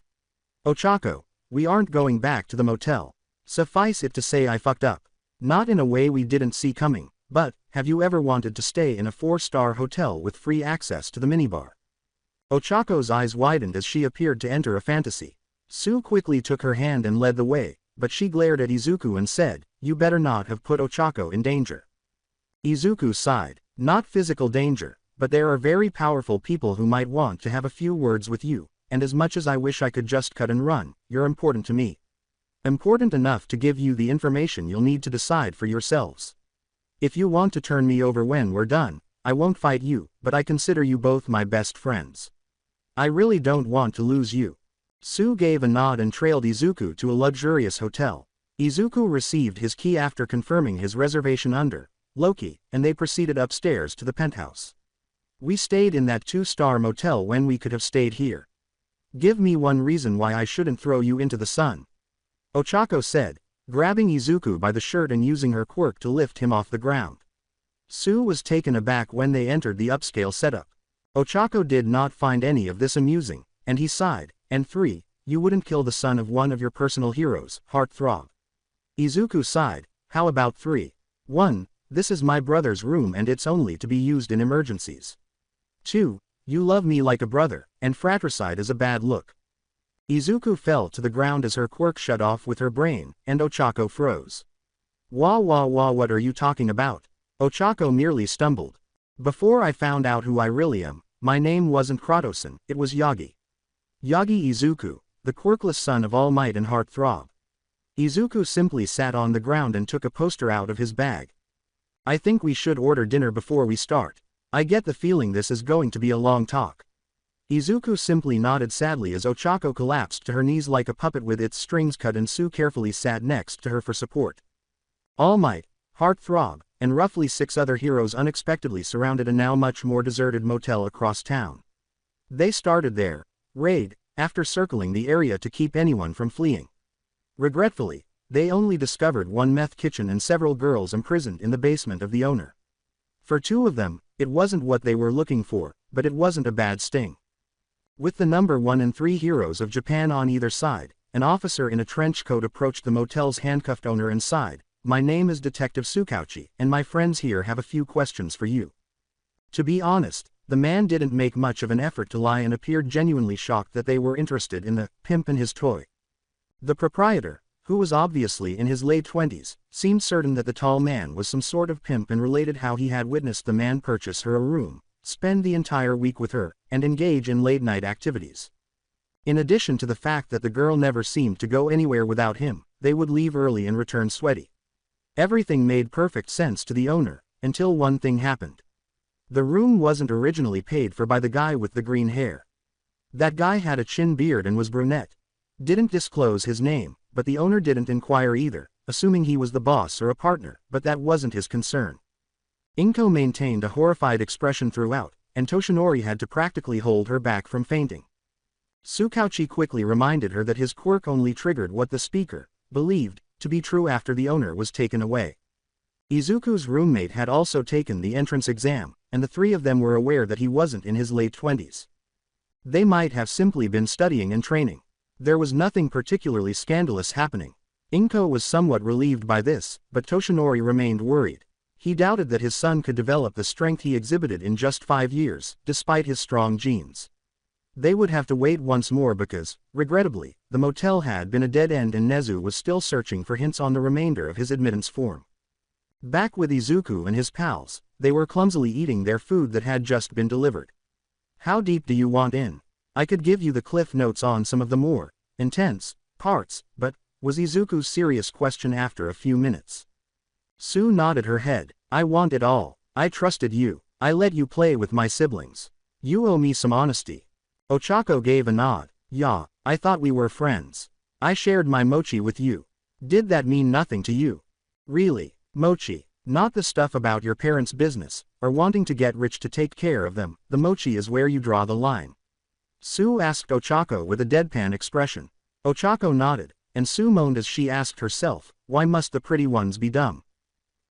Ochako, we aren't going back to the motel. Suffice it to say I fucked up. Not in a way we didn't see coming, but, have you ever wanted to stay in a 4-star hotel with free access to the minibar? Ochako's eyes widened as she appeared to enter a fantasy. Sue quickly took her hand and led the way, but she glared at Izuku and said, "You better not have put Ochako in danger." Izuku sighed. "Not physical danger, but there are very powerful people who might want to have a few words with you, and as much as I wish I could just cut and run, you're important to me. Important enough to give you the information you'll need to decide for yourselves. If you want to turn me over when we're done, I won't fight you, but I consider you both my best friends. I really don't want to lose you." Sue gave a nod and trailed Izuku to a luxurious hotel. Izuku received his key after confirming his reservation under Loki, and they proceeded upstairs to the penthouse. "We stayed in that 2-star motel when we could have stayed here. Give me one reason why I shouldn't throw you into the sun," Ochako said, grabbing Izuku by the shirt and using her quirk to lift him off the ground. Sue was taken aback when they entered the upscale setup. Ochako did not find any of this amusing, and he sighed. "And 3, you wouldn't kill the son of one of your personal heroes, heartthrob." Izuku sighed. "How about 3? 1, this is my brother's room and it's only to be used in emergencies. 2, you love me like a brother, and fratricide is a bad look." Izuku fell to the ground as her quirk shut off with her brain, and Ochako froze. Wah, what are you talking about?" Ochako merely stumbled. "Before I found out who I really am, my name wasn't Kratosan, it was Yagi. Yagi Izuku, the quirkless son of All Might and Heartthrob." Izuku simply sat on the ground and took a poster out of his bag. "I think we should order dinner before we start. I get the feeling this is going to be a long talk." Izuku simply nodded sadly as Ochako collapsed to her knees like a puppet with its strings cut, and Sue carefully sat next to her for support. All Might, Heartthrob, and roughly 6 other heroes unexpectedly surrounded a now much more deserted motel across town. They started their raid after circling the area to keep anyone from fleeing. Regretfully, they only discovered one meth kitchen and several girls imprisoned in the basement of the owner. For 2 of them, it wasn't what they were looking for, but it wasn't a bad sting. With the number 1 and 3 heroes of Japan on either side, an officer in a trench coat approached the motel's handcuffed owner and sighed, "My name is Detective Tsukauchi, and my friends here have a few questions for you." To be honest, the man didn't make much of an effort to lie and appeared genuinely shocked that they were interested in the pimp and his toy. The proprietor, who was obviously in his late 20s, seemed certain that the tall man was some sort of pimp and related how he had witnessed the man purchase her a room, spend the entire week with her, and engage in late-night activities. In addition to the fact that the girl never seemed to go anywhere without him, they would leave early and return sweaty. Everything made perfect sense to the owner, until one thing happened. The room wasn't originally paid for by the guy with the green hair. That guy had a chin beard and was brunette. Didn't disclose his name, but the owner didn't inquire either, assuming he was the boss or a partner, but that wasn't his concern. Inko maintained a horrified expression throughout, and Toshinori had to practically hold her back from fainting. Tsukauchi quickly reminded her that his quirk only triggered what the speaker believed to be true after the owner was taken away. Izuku's roommate had also taken the entrance exam, and the 3 of them were aware that he wasn't in his late 20s. They might have simply been studying and training. There was nothing particularly scandalous happening. Inko was somewhat relieved by this, but Toshinori remained worried. He doubted that his son could develop the strength he exhibited in just 5 years, despite his strong genes. They would have to wait once more because, regrettably, the motel had been a dead end and Nezu was still searching for hints on the remainder of his admittance form. Back with Izuku and his pals, they were clumsily eating their food that had just been delivered. "How deep do you want in? I could give you the cliff notes on some of the more intense parts, but," was Izuku's serious question after a few minutes. Sue nodded her head. "I want it all. I trusted you. I let you play with my siblings. You owe me some honesty." Ochako gave a nod. "Yeah, I thought we were friends. I shared my mochi with you. Did that mean nothing to you?" "Really? Mochi, not the stuff about your parents' business, or wanting to get rich to take care of them. The mochi is where you draw the line." Sue asked Ochako with a deadpan expression. Ochako nodded, and Sue moaned as she asked herself, "Why must the pretty ones be dumb?"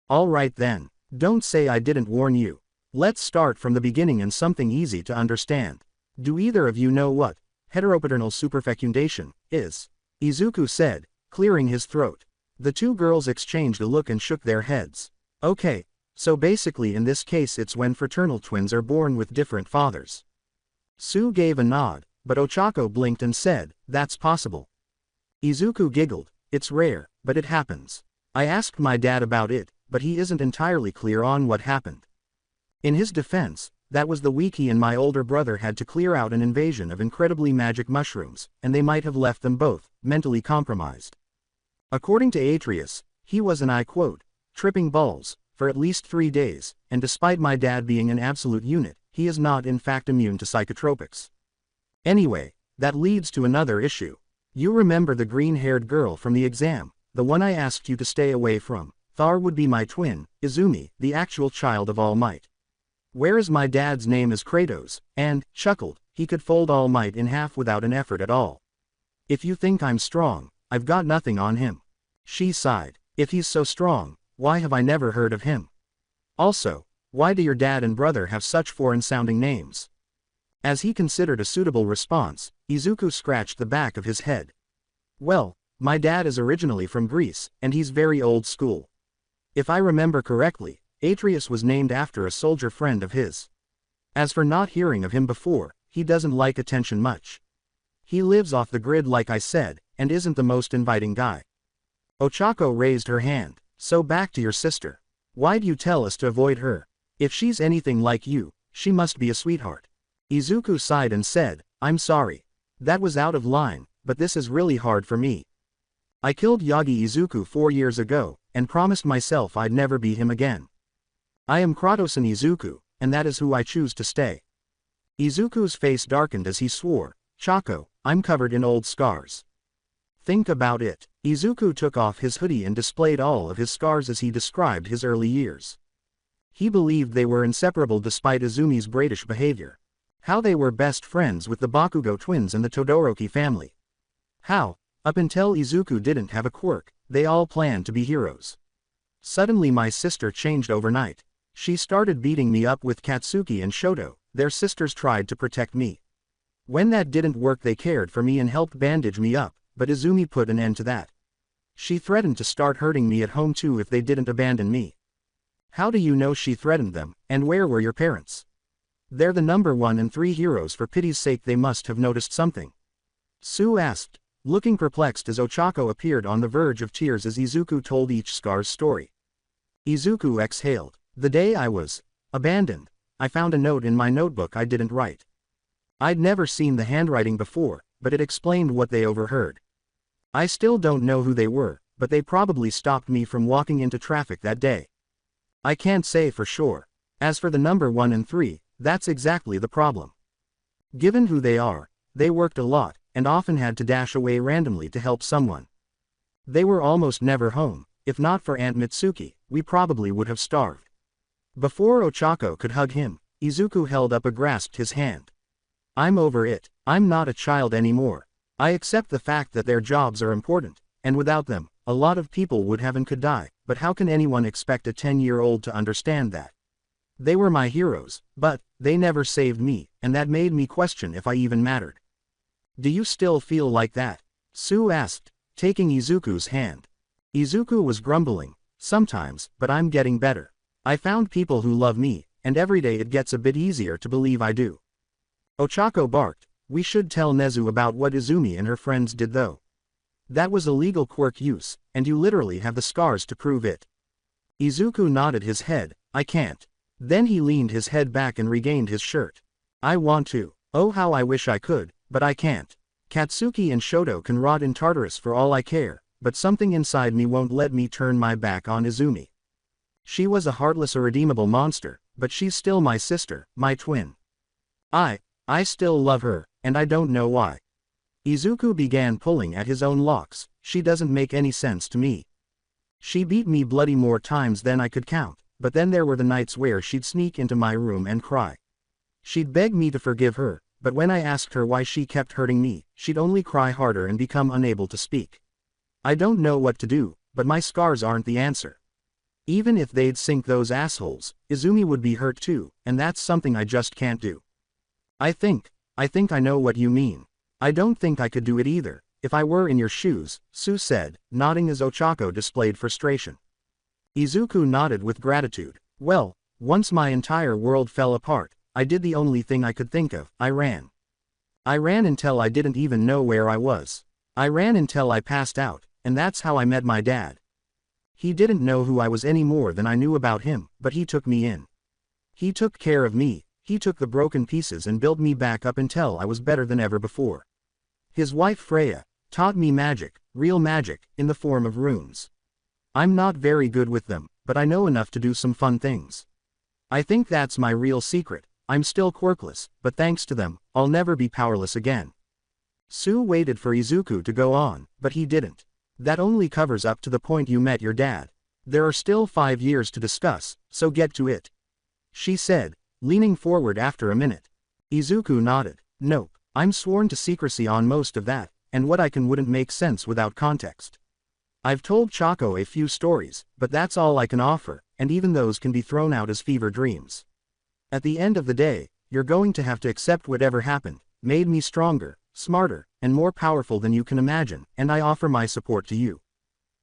"All right then. Don't say I didn't warn you. Let's start from the beginning and something easy to understand. Do either of you know what heteropaternal superfecundation, is. Izuku said, clearing his throat. The two girls exchanged a look and shook their heads. Okay, so basically in this case it's when fraternal twins are born with different fathers. Sue gave a nod, but Ochako blinked and said, that's possible. Izuku giggled, it's rare, but it happens. I asked my dad about it, but he isn't entirely clear on what happened. In his defense, that was the week he and my older brother had to clear out an invasion of incredibly magic mushrooms, and they might have left them both, mentally compromised. According to Atreus, he was, and I quote, tripping balls, for at least 3 days, and despite my dad being an absolute unit, he is not in fact immune to psychotropics. Anyway, that leads to another issue. You remember the green-haired girl from the exam, the one I asked you to stay away from. Thar would be my twin, Izumi, the actual child of All Might. Whereas my dad's name is Kratos, and, chuckled, he could fold All Might in half without an effort at all. If you think I'm strong, I've got nothing on him. She sighed. If he's so strong, why have I never heard of him? Also, why do your dad and brother have such foreign-sounding names? As he considered a suitable response, Izuku scratched the back of his head. Well, my dad is originally from Greece, and he's very old school. If I remember correctly, Atreus was named after a soldier friend of his. As for not hearing of him before, he doesn't like attention much. He lives off the grid like I said, and isn't the most inviting guy. Ochako raised her hand. So back to your sister. Why do you tell us to avoid her? If she's anything like you, she must be a sweetheart. Izuku sighed and said, I'm sorry. That was out of line, but this is really hard for me. I killed Yagi Izuku 4 years ago, and promised myself I'd never be him again. I am Kratos and Izuku, and that is who I choose to stay. Izuku's face darkened as he swore, Chako, I'm covered in old scars. Think about it. Izuku took off his hoodie and displayed all of his scars as he described his early years. He believed they were inseparable despite Izumi's bratish behavior. How they were best friends with the Bakugo twins and the Todoroki family. How, up until Izuku didn't have a quirk, they all planned to be heroes. Suddenly my sister changed overnight. She started beating me up with Katsuki and Shoto. Their sisters tried to protect me. When that didn't work they cared for me and helped bandage me up, but Izumi put an end to that. She threatened to start hurting me at home too if they didn't abandon me. How do you know she threatened them, and where were your parents? They're the number 1 and 3 heroes, for pity's sake they must have noticed something. Sue asked, looking perplexed as Ochako appeared on the verge of tears as Izuku told each scar's story. Izuku exhaled. The day I was abandoned, I found a note in my notebook I didn't write. I'd never seen the handwriting before, but it explained what they overheard. I still don't know who they were, but they probably stopped me from walking into traffic that day. I can't say for sure. As for the number 1 and 3, that's exactly the problem. Given who they are, they worked a lot, and often had to dash away randomly to help someone. They were almost never home. If not for Aunt Mitsuki, we probably would have starved. Before Ochako could hug him, Izuku held up and grasped his hand. I'm over it. I'm not a child anymore. I accept the fact that their jobs are important, and without them, a lot of people would have and could die, but how can anyone expect a 10-year-old to understand that? They were my heroes, but they never saved me, and that made me question if I even mattered. Do you still feel like that? Sue asked, taking Izuku's hand. Izuku was grumbling, sometimes, but I'm getting better. I found people who love me, and every day it gets a bit easier to believe I do. Ochako barked, we should tell Nezu about what Izumi and her friends did though. That was illegal quirk use, and you literally have the scars to prove it. Izuku nodded his head, I can't. Then he leaned his head back and regained his shirt. I want to. Oh how I wish I could, but I can't. Katsuki and Shoto can rot in Tartarus for all I care, but something inside me won't let me turn my back on Izumi. She was a heartless irredeemable monster, but she's still my sister, my twin. I still love her, and I don't know why. Izuku began pulling at his own locks. She doesn't make any sense to me. She beat me bloody more times than I could count, but then there were the nights where she'd sneak into my room and cry. She'd beg me to forgive her, but when I asked her why she kept hurting me, she'd only cry harder and become unable to speak. I don't know what to do, but my scars aren't the answer. Even if they'd sink those assholes, Izumi would be hurt too, and that's something I just can't do. I think I know what you mean. I don't think I could do it either, if I were in your shoes, Sue said, nodding as Ochako displayed frustration. Izuku nodded with gratitude. Well, once my entire world fell apart, I did the only thing I could think of, I ran. I ran until I didn't even know where I was. I ran until I passed out, and that's how I met my dad. He didn't know who I was any more than I knew about him, but he took me in. He took care of me, he took the broken pieces and built me back up until I was better than ever before. His wife Freya taught me magic, real magic, in the form of runes. I'm not very good with them, but I know enough to do some fun things. I think that's my real secret. I'm still quirkless, but thanks to them, I'll never be powerless again. Sue waited for Izuku to go on, but he didn't. That only covers up to the point you met your dad. There are still 5 years to discuss, so get to it, she said, leaning forward after a minute. Izuku nodded. Nope, I'm sworn to secrecy on most of that, and what I can wouldn't make sense without context. I've told Chaco a few stories, but that's all I can offer, and even those can be thrown out as fever dreams. At the end of the day, you're going to have to accept whatever happened, made me stronger, smarter, and more powerful than you can imagine, and I offer my support to you.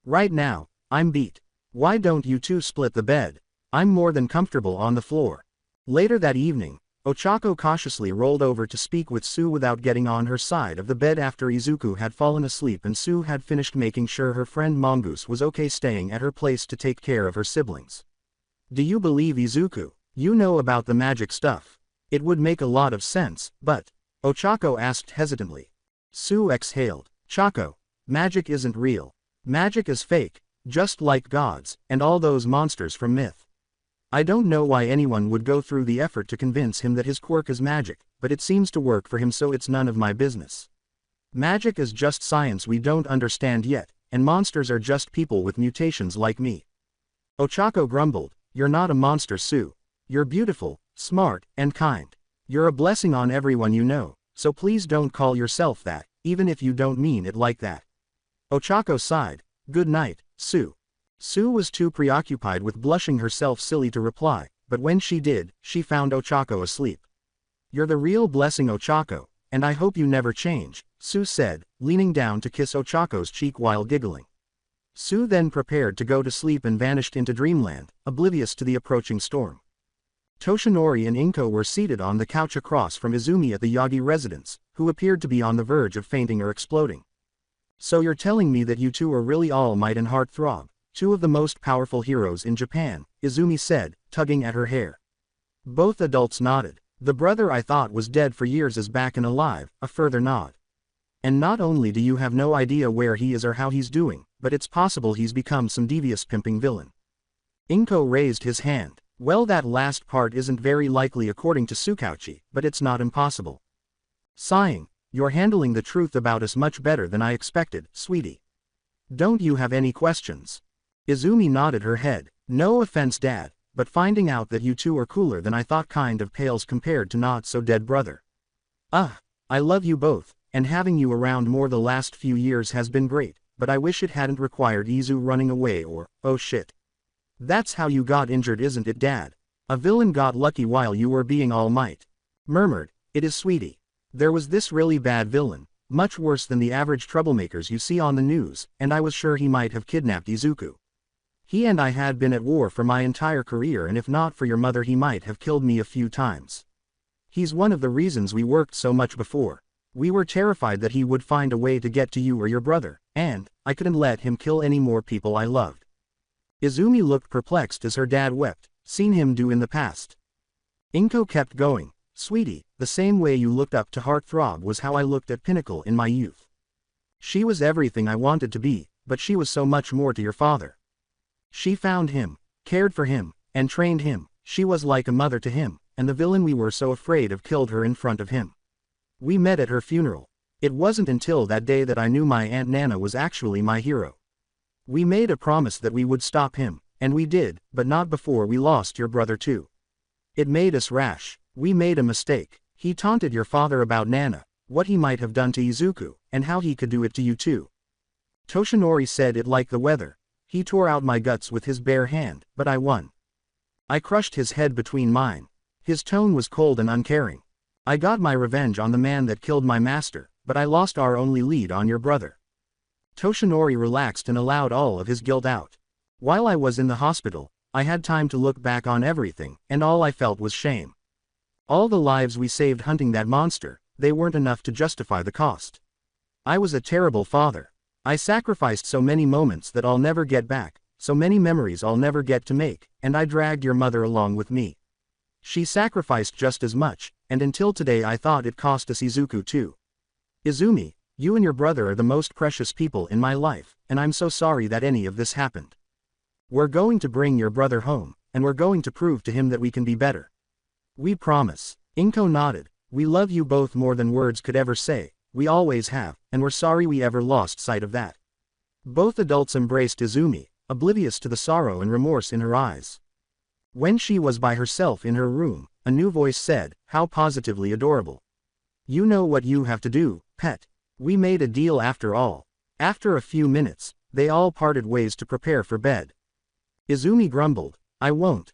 Right now, I'm beat. Why don't you two split the bed? I'm more than comfortable on the floor. Later that evening, Ochako cautiously rolled over to speak with Sue without getting on her side of the bed after Izuku had fallen asleep and Sue had finished making sure her friend Mongoose was okay staying at her place to take care of her siblings. Do you believe Izuku? You know about the magic stuff. It would make a lot of sense, but... Ochako asked hesitantly. Sue exhaled. Chaco, magic isn't real. Magic is fake, just like gods, and all those monsters from myth. I don't know why anyone would go through the effort to convince him that his quirk is magic, but it seems to work for him, so it's none of my business. Magic is just science we don't understand yet, and monsters are just people with mutations like me. Ochako grumbled. You're not a monster, Sue. You're beautiful, smart, and kind. You're a blessing on everyone you know, so please don't call yourself that, even if you don't mean it like that. Ochako sighed. Good night, Sue. Sue was too preoccupied with blushing herself silly to reply, but when she did, she found Ochako asleep. You're the real blessing, Ochako, and I hope you never change, Sue said, leaning down to kiss Ochako's cheek while giggling. Sue then prepared to go to sleep and vanished into dreamland, oblivious to the approaching storm. Toshinori and Inko were seated on the couch across from Izumi at the Yagi residence, who appeared to be on the verge of fainting or exploding. So you're telling me that you two are really All Might and Heartthrob, two of the most powerful heroes in Japan, Izumi said, tugging at her hair. Both adults nodded. The brother I thought was dead for years is back and alive, a further nod. And not only do you have no idea where he is or how he's doing, but it's possible he's become some devious pimping villain. Inko raised his hand. Well, that last part isn't very likely according to Tsukauchi, but it's not impossible. Sighing, you're handling the truth about us much better than I expected, sweetie. Don't you have any questions? Izumi nodded her head. No offense, Dad, but finding out that you two are cooler than I thought kind of pales compared to not so dead brother. I love you both, and having you around more the last few years has been great, but I wish it hadn't required Izu running away or, oh shit. That's how you got injured, isn't it, Dad? A villain got lucky while you were being All Might. Murmured, it is, sweetie. There was this really bad villain, much worse than the average troublemakers you see on the news, and I was sure he might have kidnapped Izuku. He and I had been at war for my entire career, and if not for your mother he might have killed me a few times. He's one of the reasons we worked so much before. We were terrified that he would find a way to get to you or your brother, and I couldn't let him kill any more people I loved. Izumi looked perplexed as her dad wept, seen him do in the past. Inko kept going. Sweetie, the same way you looked up to Heartthrob was how I looked at Pinnacle in my youth. She was everything I wanted to be, but she was so much more to your father. She found him, cared for him, and trained him. She was like a mother to him, and the villain we were so afraid of killed her in front of him. We met at her funeral. It wasn't until that day that I knew my Aunt Nana was actually my hero. We made a promise that we would stop him, and we did, but not before we lost your brother too. It made us rash. We made a mistake. He taunted your father about Nana, what he might have done to Izuku, and how he could do it to you too. Toshinori said it like the weather. He tore out my guts with his bare hand, but I won. I crushed his head between mine. His tone was cold and uncaring. I got my revenge on the man that killed my master, but I lost our only lead on your brother. Toshinori relaxed and allowed all of his guilt out. While I was in the hospital, I had time to look back on everything, and all I felt was shame. All the lives we saved hunting that monster, they weren't enough to justify the cost. I was a terrible father. I sacrificed so many moments that I'll never get back, so many memories I'll never get to make, and I dragged your mother along with me. She sacrificed just as much, and until today I thought it cost us Izuku too. Izumi, you and your brother are the most precious people in my life, and I'm so sorry that any of this happened. We're going to bring your brother home, and we're going to prove to him that we can be better. We promise. Inko nodded. We love you both more than words could ever say, we always have, and we're sorry we ever lost sight of that. Both adults embraced Izumi, oblivious to the sorrow and remorse in her eyes. When she was by herself in her room, a new voice said, how positively adorable. You know what you have to do, pet. We made a deal after all. After a few minutes, they all parted ways to prepare for bed. Izumi grumbled, I won't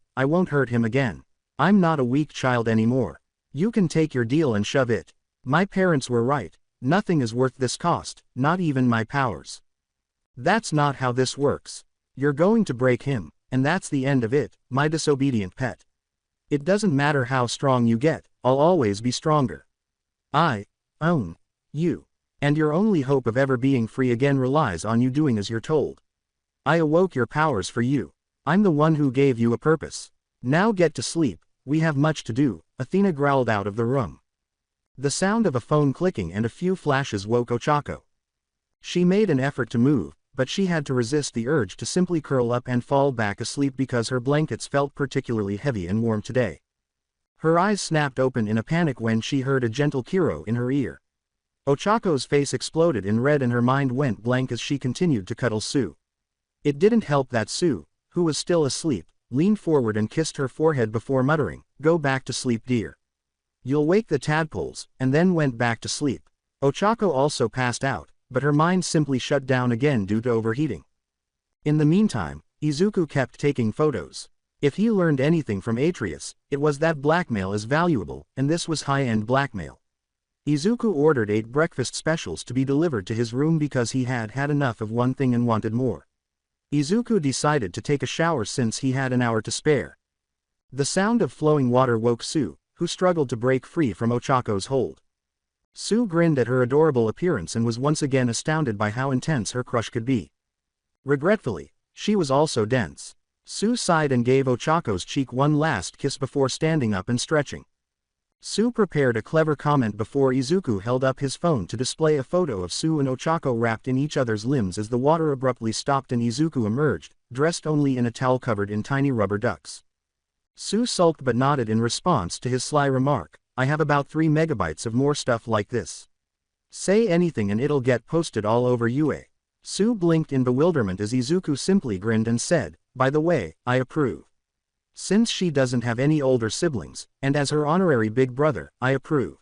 hurt him again. I'm not a weak child anymore. You can take your deal and shove it. My parents were right. Nothing is worth this cost, not even my powers. That's not how this works. You're going to break him, and that's the end of it, my disobedient pet. It doesn't matter how strong you get, I'll always be stronger. I own you, and your only hope of ever being free again relies on you doing as you're told. I awoke your powers for you. I'm the one who gave you a purpose. Now get to sleep, we have much to do, Athena growled out of the room. The sound of a phone clicking and a few flashes woke Ochako. She made an effort to move, but she had to resist the urge to simply curl up and fall back asleep because her blankets felt particularly heavy and warm today. Her eyes snapped open in a panic when she heard a gentle Kiro in her ear. Ochako's face exploded in red and her mind went blank as she continued to cuddle Sue. It didn't help that Sue, who was still asleep, leaned forward and kissed her forehead before muttering, go back to sleep dear. You'll wake the tadpoles, and then went back to sleep. Ochako also passed out, but her mind simply shut down again due to overheating. In the meantime, Izuku kept taking photos. If he learned anything from Atreus, it was that blackmail is valuable, and this was high-end blackmail. Izuku ordered 8 breakfast specials to be delivered to his room because he had had enough of one thing and wanted more. Izuku decided to take a shower since he had an hour to spare. The sound of flowing water woke Sue, who struggled to break free from Ochako's hold. Sue grinned at her adorable appearance and was once again astounded by how intense her crush could be. Regretfully, she was also dense. Sue sighed and gave Ochako's cheek one last kiss before standing up and stretching. Sue prepared a clever comment before Izuku held up his phone to display a photo of Sue and Ochako wrapped in each other's limbs as the water abruptly stopped and Izuku emerged, dressed only in a towel covered in tiny rubber ducks. Sue sulked but nodded in response to his sly remark, I have about 3 megabytes of more stuff like this. Say anything and it'll get posted all over UA. Sue blinked in bewilderment as Izuku simply grinned and said, by the way, I approve. Since she doesn't have any older siblings, and as her honorary big brother, I approve.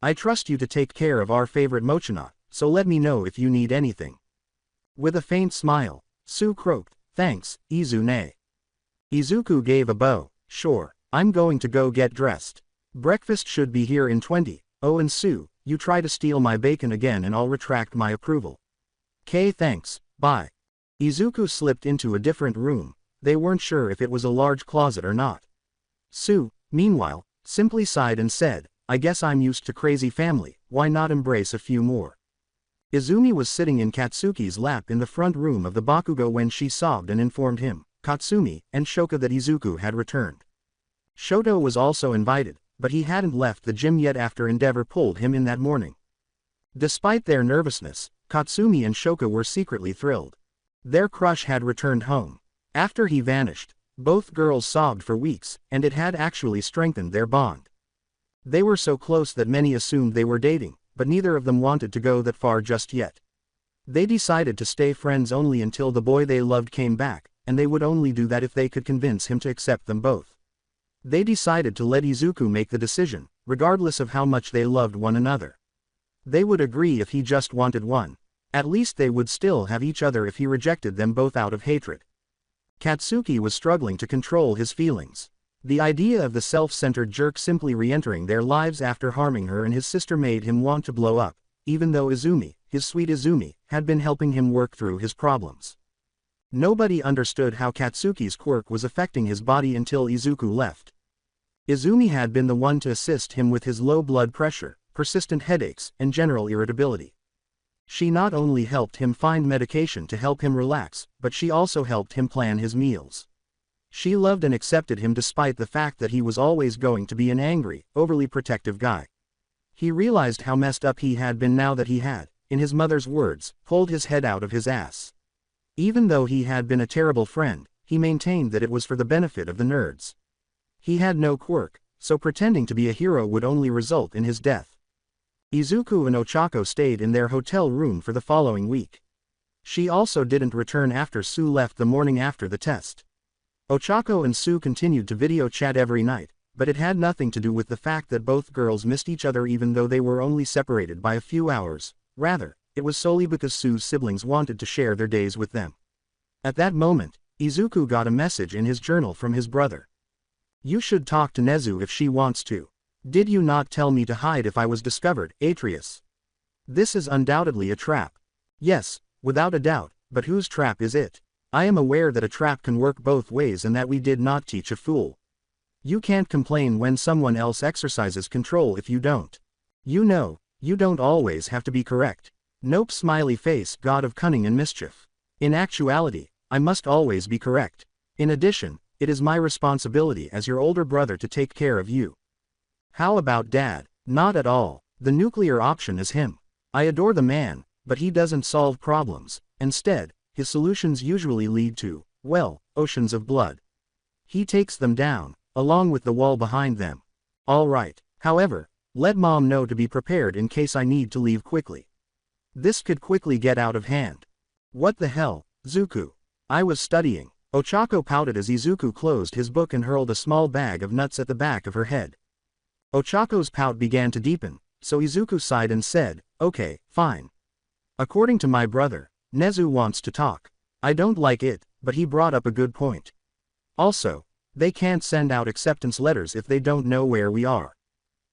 I trust you to take care of our favorite Mochina, so let me know if you need anything. With a faint smile, Sue croaked, thanks, Izune. Izuku gave a bow, sure, I'm going to go get dressed. Breakfast should be here in 20. Oh and Sue, you try to steal my bacon again and I'll retract my approval. K thanks, bye. Izuku slipped into a different room. They weren't sure if it was a large closet or not. Sue, meanwhile, simply sighed and said, I guess I'm used to crazy family, why not embrace a few more? Izumi was sitting in Katsuki's lap in the front room of the Bakugo when she sobbed and informed him, Katsumi, and Shoka that Izuku had returned. Shoto was also invited, but he hadn't left the gym yet after Endeavor pulled him in that morning. Despite their nervousness, Katsumi and Shoka were secretly thrilled. Their crush had returned home. After he vanished, both girls sobbed for weeks, and it had actually strengthened their bond. They were so close that many assumed they were dating, but neither of them wanted to go that far just yet. They decided to stay friends only until the boy they loved came back, and they would only do that if they could convince him to accept them both. They decided to let Izuku make the decision, regardless of how much they loved one another. They would agree if he just wanted one. At least they would still have each other if he rejected them both out of hatred. Katsuki was struggling to control his feelings. The idea of the self-centered jerk simply re-entering their lives after harming her and his sister made him want to blow up, even though Izumi, his sweet Izumi, had been helping him work through his problems. Nobody understood how Katsuki's quirk was affecting his body until Izuku left. Izumi had been the one to assist him with his low blood pressure, persistent headaches, and general irritability. She not only helped him find medication to help him relax, but she also helped him plan his meals. She loved and accepted him despite the fact that he was always going to be an angry, overly protective guy. He realized how messed up he had been now that he had, in his mother's words, pulled his head out of his ass. Even though he had been a terrible friend, he maintained that it was for the benefit of the nerds. He had no quirk, so pretending to be a hero would only result in his death. Izuku and Ochako stayed in their hotel room for the following week. She also didn't return after Sue left the morning after the test. Ochako and Sue continued to video chat every night, but it had nothing to do with the fact that both girls missed each other even though they were only separated by a few hours. Rather, it was solely because Sue's siblings wanted to share their days with them. At that moment, Izuku got a message in his journal from his brother. "You should talk to Nezu if she wants to. Did you not tell me to hide if I was discovered, Atreus? This is undoubtedly a trap." "Yes, without a doubt, but whose trap is it? I am aware that a trap can work both ways and that we did not teach a fool. You can't complain when someone else exercises control if you don't. You know, you don't always have to be correct. Nope, smiley face, god of cunning and mischief. In actuality, I must always be correct. In addition, it is my responsibility as your older brother to take care of you." "How about Dad?" "Not at all. The nuclear option is him. I adore the man, but he doesn't solve problems. Instead, his solutions usually lead to, well, oceans of blood. He takes them down, along with the wall behind them. All right. However, let Mom know to be prepared in case I need to leave quickly. This could quickly get out of hand." "What the hell, Zuku? I was studying." Ochako pouted as Izuku closed his book and hurled a small bag of nuts at the back of her head. Ochako's pout began to deepen, so Izuku sighed and said, "Okay, fine. According to my brother, Nezu wants to talk. I don't like it, but he brought up a good point. Also, they can't send out acceptance letters if they don't know where we are."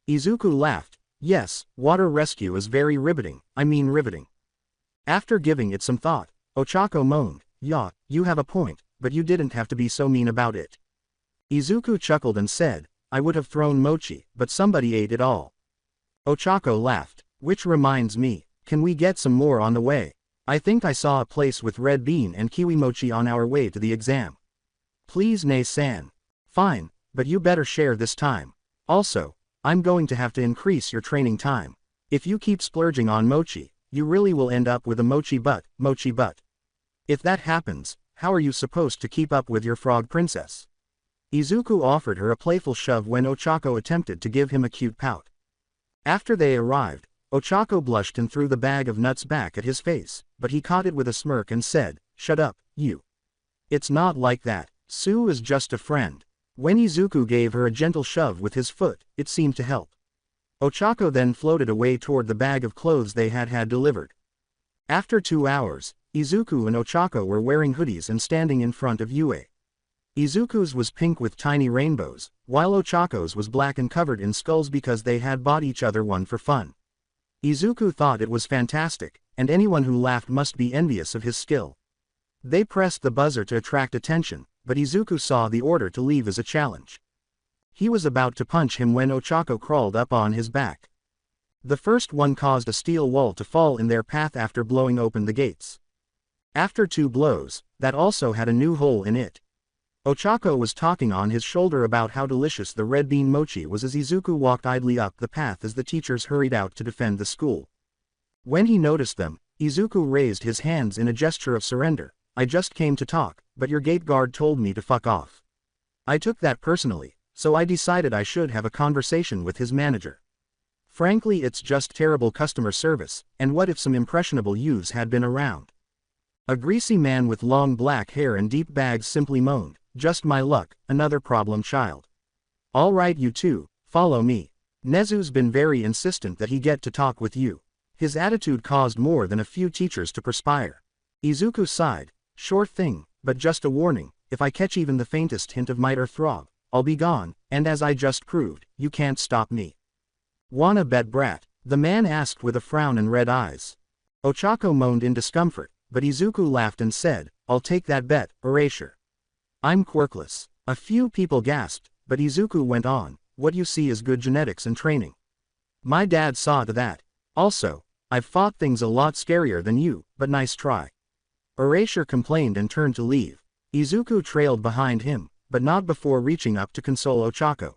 Izuku laughed. "Yes, water rescue is very riveting, riveting." After giving it some thought, Ochako moaned, "Yeah, you have a point, but you didn't have to be so mean about it." Izuku chuckled and said, "I would have thrown mochi, but somebody ate it all." Ochako laughed. "Which reminds me, can we get some more on the way? I think I saw a place with red bean and kiwi mochi on our way to the exam." "Please, Nei-san." "Fine, but you better share this time. Also, I'm going to have to increase your training time. If you keep splurging on mochi, you really will end up with a mochi butt. If that happens, how are you supposed to keep up with your frog princess?" Izuku offered her a playful shove when Ochako attempted to give him a cute pout. After they arrived, Ochako blushed and threw the bag of nuts back at his face, but he caught it with a smirk and said, "Shut up, you. It's not like that. Sue is just a friend." When Izuku gave her a gentle shove with his foot, it seemed to help. Ochako then floated away toward the bag of clothes they had delivered. After 2 hours, Izuku and Ochako were wearing hoodies and standing in front of Yue. Izuku's was pink with tiny rainbows, while Ochako's was black and covered in skulls because they had bought each other one for fun. Izuku thought it was fantastic, and anyone who laughed must be envious of his skill. They pressed the buzzer to attract attention, but Izuku saw the order to leave as a challenge. He was about to punch him when Ochako crawled up on his back. The first one caused a steel wall to fall in their path after blowing open the gates. After 2 blows, that also had a new hole in it. Ochako was talking on his shoulder about how delicious the red bean mochi was as Izuku walked idly up the path as the teachers hurried out to defend the school. When he noticed them, Izuku raised his hands in a gesture of surrender. "I just came to talk, but your gate guard told me to fuck off. I took that personally, so I decided I should have a conversation with his manager. Frankly, it's just terrible customer service, and what if some impressionable youths had been around?" A greasy man with long black hair and deep bags simply moaned, "Just my luck, another problem child. All right, you two, follow me. Nezu's been very insistent that he get to talk with you." His attitude caused more than a few teachers to perspire. Izuku sighed, "Sure thing, but just a warning, if I catch even the faintest hint of might or throb, I'll be gone, and as I just proved, you can't stop me. Wanna bet, brat?" The man asked with a frown and red eyes. Ochako moaned in discomfort, but Izuku laughed and said, I'll take that bet, Erasure. I'm quirkless. A few people gasped, but Izuku went on, what you see is good genetics and training. My dad saw to that. Also, I've fought things a lot scarier than you, but nice try. Erasure complained and turned to leave. Izuku trailed behind him, but not before reaching up to console Ochako.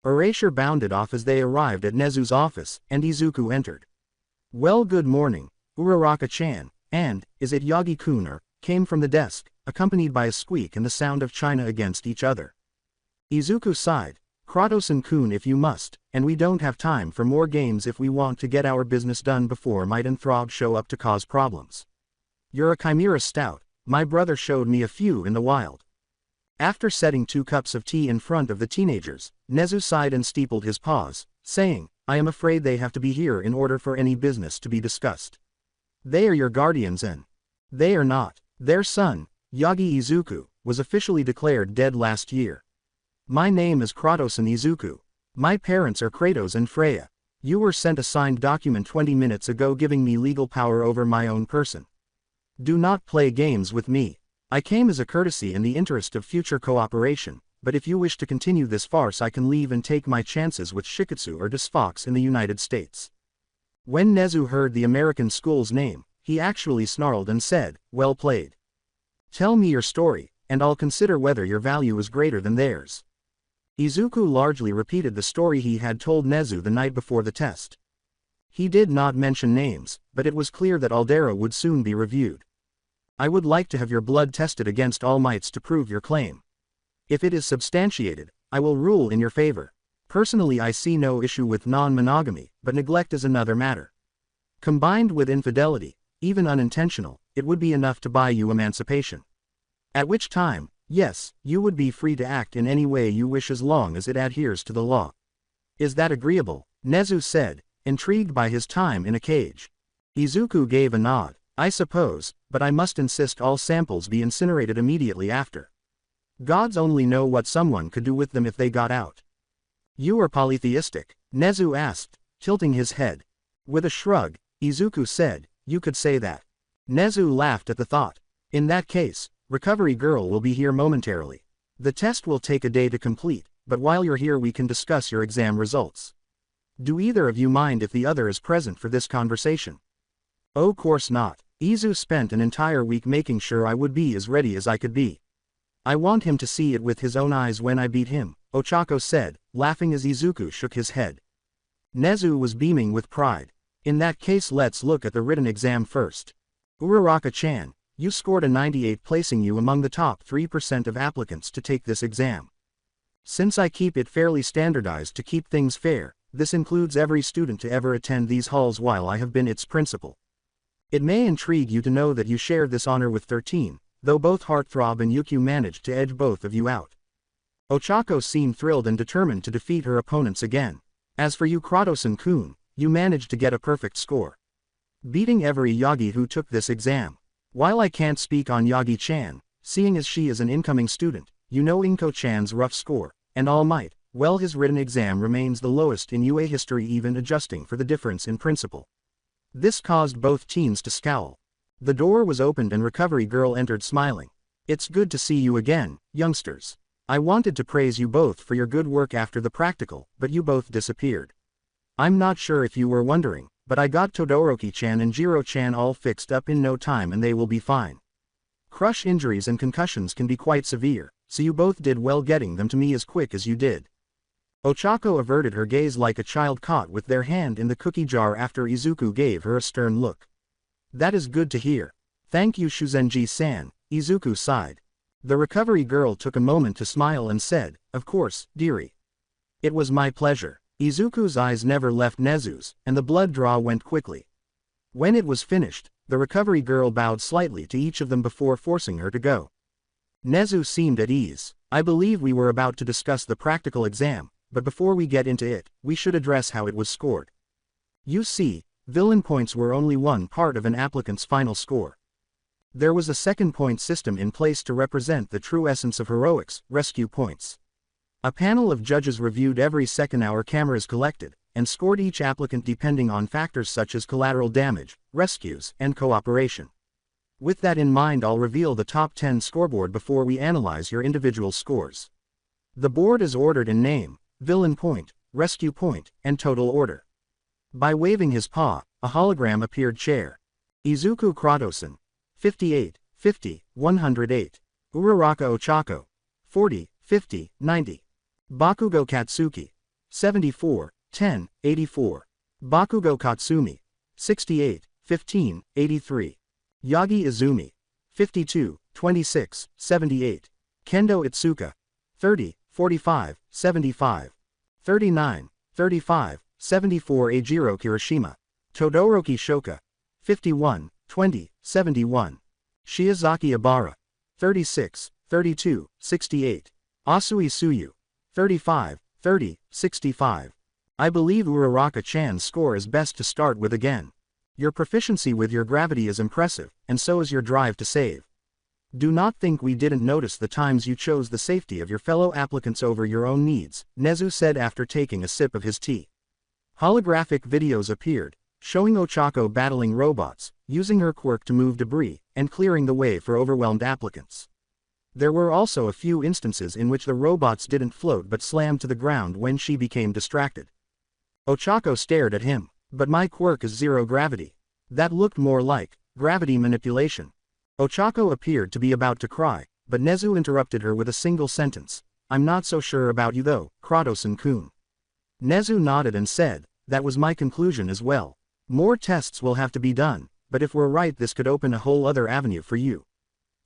Erasure bounded off as they arrived at Nezu's office, and Izuku entered. Well, good morning, Uraraka-chan, and, is it Yagi-kun? Came from the desk, accompanied by a squeak and the sound of china against each other. Izuku sighed, Kratos and Kun if you must, and we don't have time for more games if we want to get our business done before Might and Throg show up to cause problems. You're a chimera stout, my brother showed me a few in the wild. After setting 2 cups of tea in front of the teenagers, Nezu sighed and steepled his paws, saying, I am afraid they have to be here in order for any business to be discussed. They are your guardians and they are not. Their son, Yagi Izuku, was officially declared dead last year. My name is Kratos and Izuku. My parents are Kratos and Freya. You were sent a signed document 20 minutes ago giving me legal power over my own person. Do not play games with me. I came as a courtesy in the interest of future cooperation, but if you wish to continue this farce I can leave and take my chances with Shiketsu or Desfox in the United States. When Nezu heard the American school's name, he actually snarled and said, well played. Tell me your story, and I'll consider whether your value is greater than theirs. Izuku largely repeated the story he had told Nezu the night before the test. He did not mention names, but it was clear that Aldera would soon be reviewed. I would like to have your blood tested against all mites to prove your claim. If it is substantiated, I will rule in your favor. Personally I see no issue with non-monogamy, but neglect is another matter. Combined with infidelity, even unintentional, it would be enough to buy you emancipation. At which time, yes, you would be free to act in any way you wish as long as it adheres to the law. Is that agreeable? Nezu said, intrigued by his time in a cage. Izuku gave a nod. I suppose, but I must insist all samples be incinerated immediately after. Gods only know what someone could do with them if they got out. You are polytheistic? Nezu asked, tilting his head. With a shrug, Izuku said, you could say that. Nezu laughed at the thought. In that case, Recovery Girl will be here momentarily. The test will take a day to complete, but while you're here we can discuss your exam results. Do either of you mind if the other is present for this conversation? Oh, course not. Izu spent an entire week making sure I would be as ready as I could be. I want him to see it with his own eyes when I beat him, Ochako said, laughing as Izuku shook his head. Nezu was beaming with pride. In that case let's look at the written exam first. Uraraka-chan, you scored a 98 placing you among the top 3% of applicants to take this exam. Since I keep it fairly standardized to keep things fair, this includes every student to ever attend these halls while I have been its principal. It may intrigue you to know that you share this honor with 13, though both Heartthrob and Yukio managed to edge both of you out. Ochako seemed thrilled and determined to defeat her opponents again. As for you Kratos and Kun, you managed to get a perfect score, beating every Yagi who took this exam. While I can't speak on Yagi-chan, seeing as she is an incoming student, you know Inko-chan's rough score, and All Might, well his written exam remains the lowest in UA history even adjusting for the difference in principle. This caused both teams to scowl. The door was opened and Recovery Girl entered smiling. It's good to see you again, youngsters. I wanted to praise you both for your good work after the practical, but you both disappeared. I'm not sure if you were wondering, but I got Todoroki-chan and Jiro-chan all fixed up in no time and they will be fine. Crush injuries and concussions can be quite severe, so you both did well getting them to me as quick as you did. Ochako averted her gaze like a child caught with their hand in the cookie jar after Izuku gave her a stern look. That is good to hear. Thank you Shuzenji-san, Izuku sighed. The Recovery Girl took a moment to smile and said, of course, dearie. It was my pleasure. Izuku's eyes never left Nezu's, and the blood draw went quickly. When it was finished, the Recovery Girl bowed slightly to each of them before forcing her to go. Nezu seemed at ease. I believe we were about to discuss the practical exam, but before we get into it, we should address how it was scored. You see, villain points were only one part of an applicant's final score. There was a second point system in place to represent the true essence of heroics, rescue points. A panel of judges reviewed every second our cameras collected, and scored each applicant depending on factors such as collateral damage, rescues, and cooperation. With that in mind, I'll reveal the top 10 scoreboard before we analyze your individual scores. The board is ordered in name, villain point, rescue point, and total order. By waving his paw, a hologram appeared. Chair: Izuku Kratosen, 58, 50, 108. Uraraka Ochako, 40, 50, 90. Bakugo Katsuki, 74, 10, 84. Bakugo Katsumi, 68, 15, 83. Yagi Izumi, 52, 26, 78. Kendo Itsuka, 30, 45, 75. 39, 35, 74. Eijiro Kirishima. Todoroki Shoka, 51, 20, 71. Shiozaki Ibara, 36, 32, 68. Asui Suyu, 35, 30, 65. I believe Uraraka-chan's score is best to start with again. Your proficiency with your gravity is impressive, and so is your drive to save. Do not think we didn't notice the times you chose the safety of your fellow applicants over your own needs, Nezu said after taking a sip of his tea. Holographic videos appeared, showing Ochako battling robots, using her quirk to move debris, and clearing the way for overwhelmed applicants. There were also a few instances in which the robots didn't float but slammed to the ground when she became distracted. Ochako stared at him. But my quirk is zero gravity. That looked more like gravity manipulation. Ochako appeared to be about to cry, but Nezu interrupted her with a single sentence. I'm not so sure about you though, Kratosen-kun. Nezu nodded and said, that was my conclusion as well. More tests will have to be done, but if we're right, this could open a whole other avenue for you.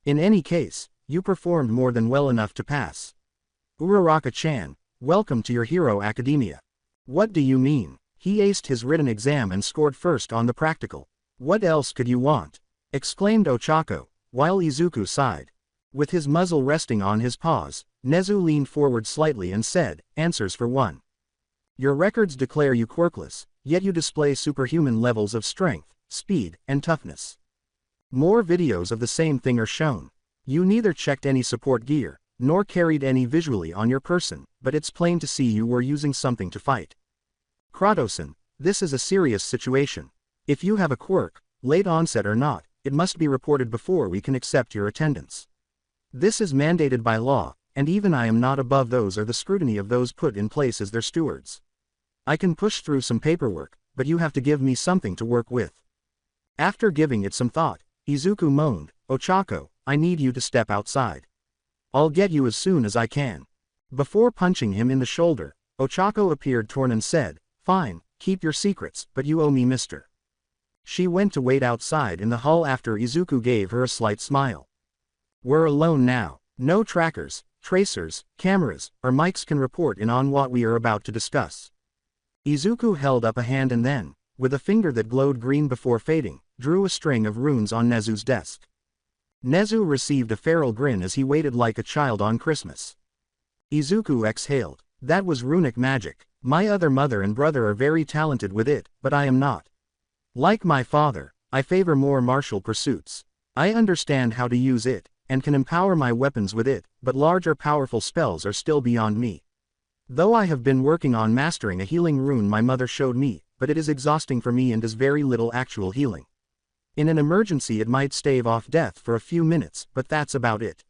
In any case, you performed more than well enough to pass. Uraraka-chan, welcome to your Hero Academia. What do you mean? He aced his written exam and scored first on the practical. What else could you want? Exclaimed Ochako, while Izuku sighed. With his muzzle resting on his paws, Nezu leaned forward slightly and said, answers for one. Your records declare you quirkless, yet you display superhuman levels of strength, speed, and toughness. More videos of the same thing are shown. You neither checked any support gear, nor carried any visually on your person, but it's plain to see you were using something to fight. Kratosen, this is a serious situation. If you have a quirk, late onset or not, it must be reported before we can accept your attendance. This is mandated by law, and even I am not above those or the scrutiny of those put in place as their stewards. I can push through some paperwork, but you have to give me something to work with. After giving it some thought, Izuku moaned, Ochako, I need you to step outside. I'll get you as soon as I can. Before punching him in the shoulder, Ochako appeared torn and said, fine, keep your secrets, but you owe me, mister. She went to wait outside in the hall after Izuku gave her a slight smile. We're alone now. No trackers, tracers, cameras, or mics can report in on what we are about to discuss. Izuku held up a hand and then, with a finger that glowed green before fading, drew a string of runes on Nezu's desk. Nezu received a feral grin as he waited like a child on Christmas. Izuku exhaled. That was runic magic. My other mother and brother are very talented with it, but I am not. Like my father, I favor more martial pursuits. I understand how to use it, and can empower my weapons with it, but larger powerful spells are still beyond me. Though I have been working on mastering a healing rune my mother showed me, but it is exhausting for me and does very little actual healing. In an emergency it might stave off death for a few minutes, but that's about it.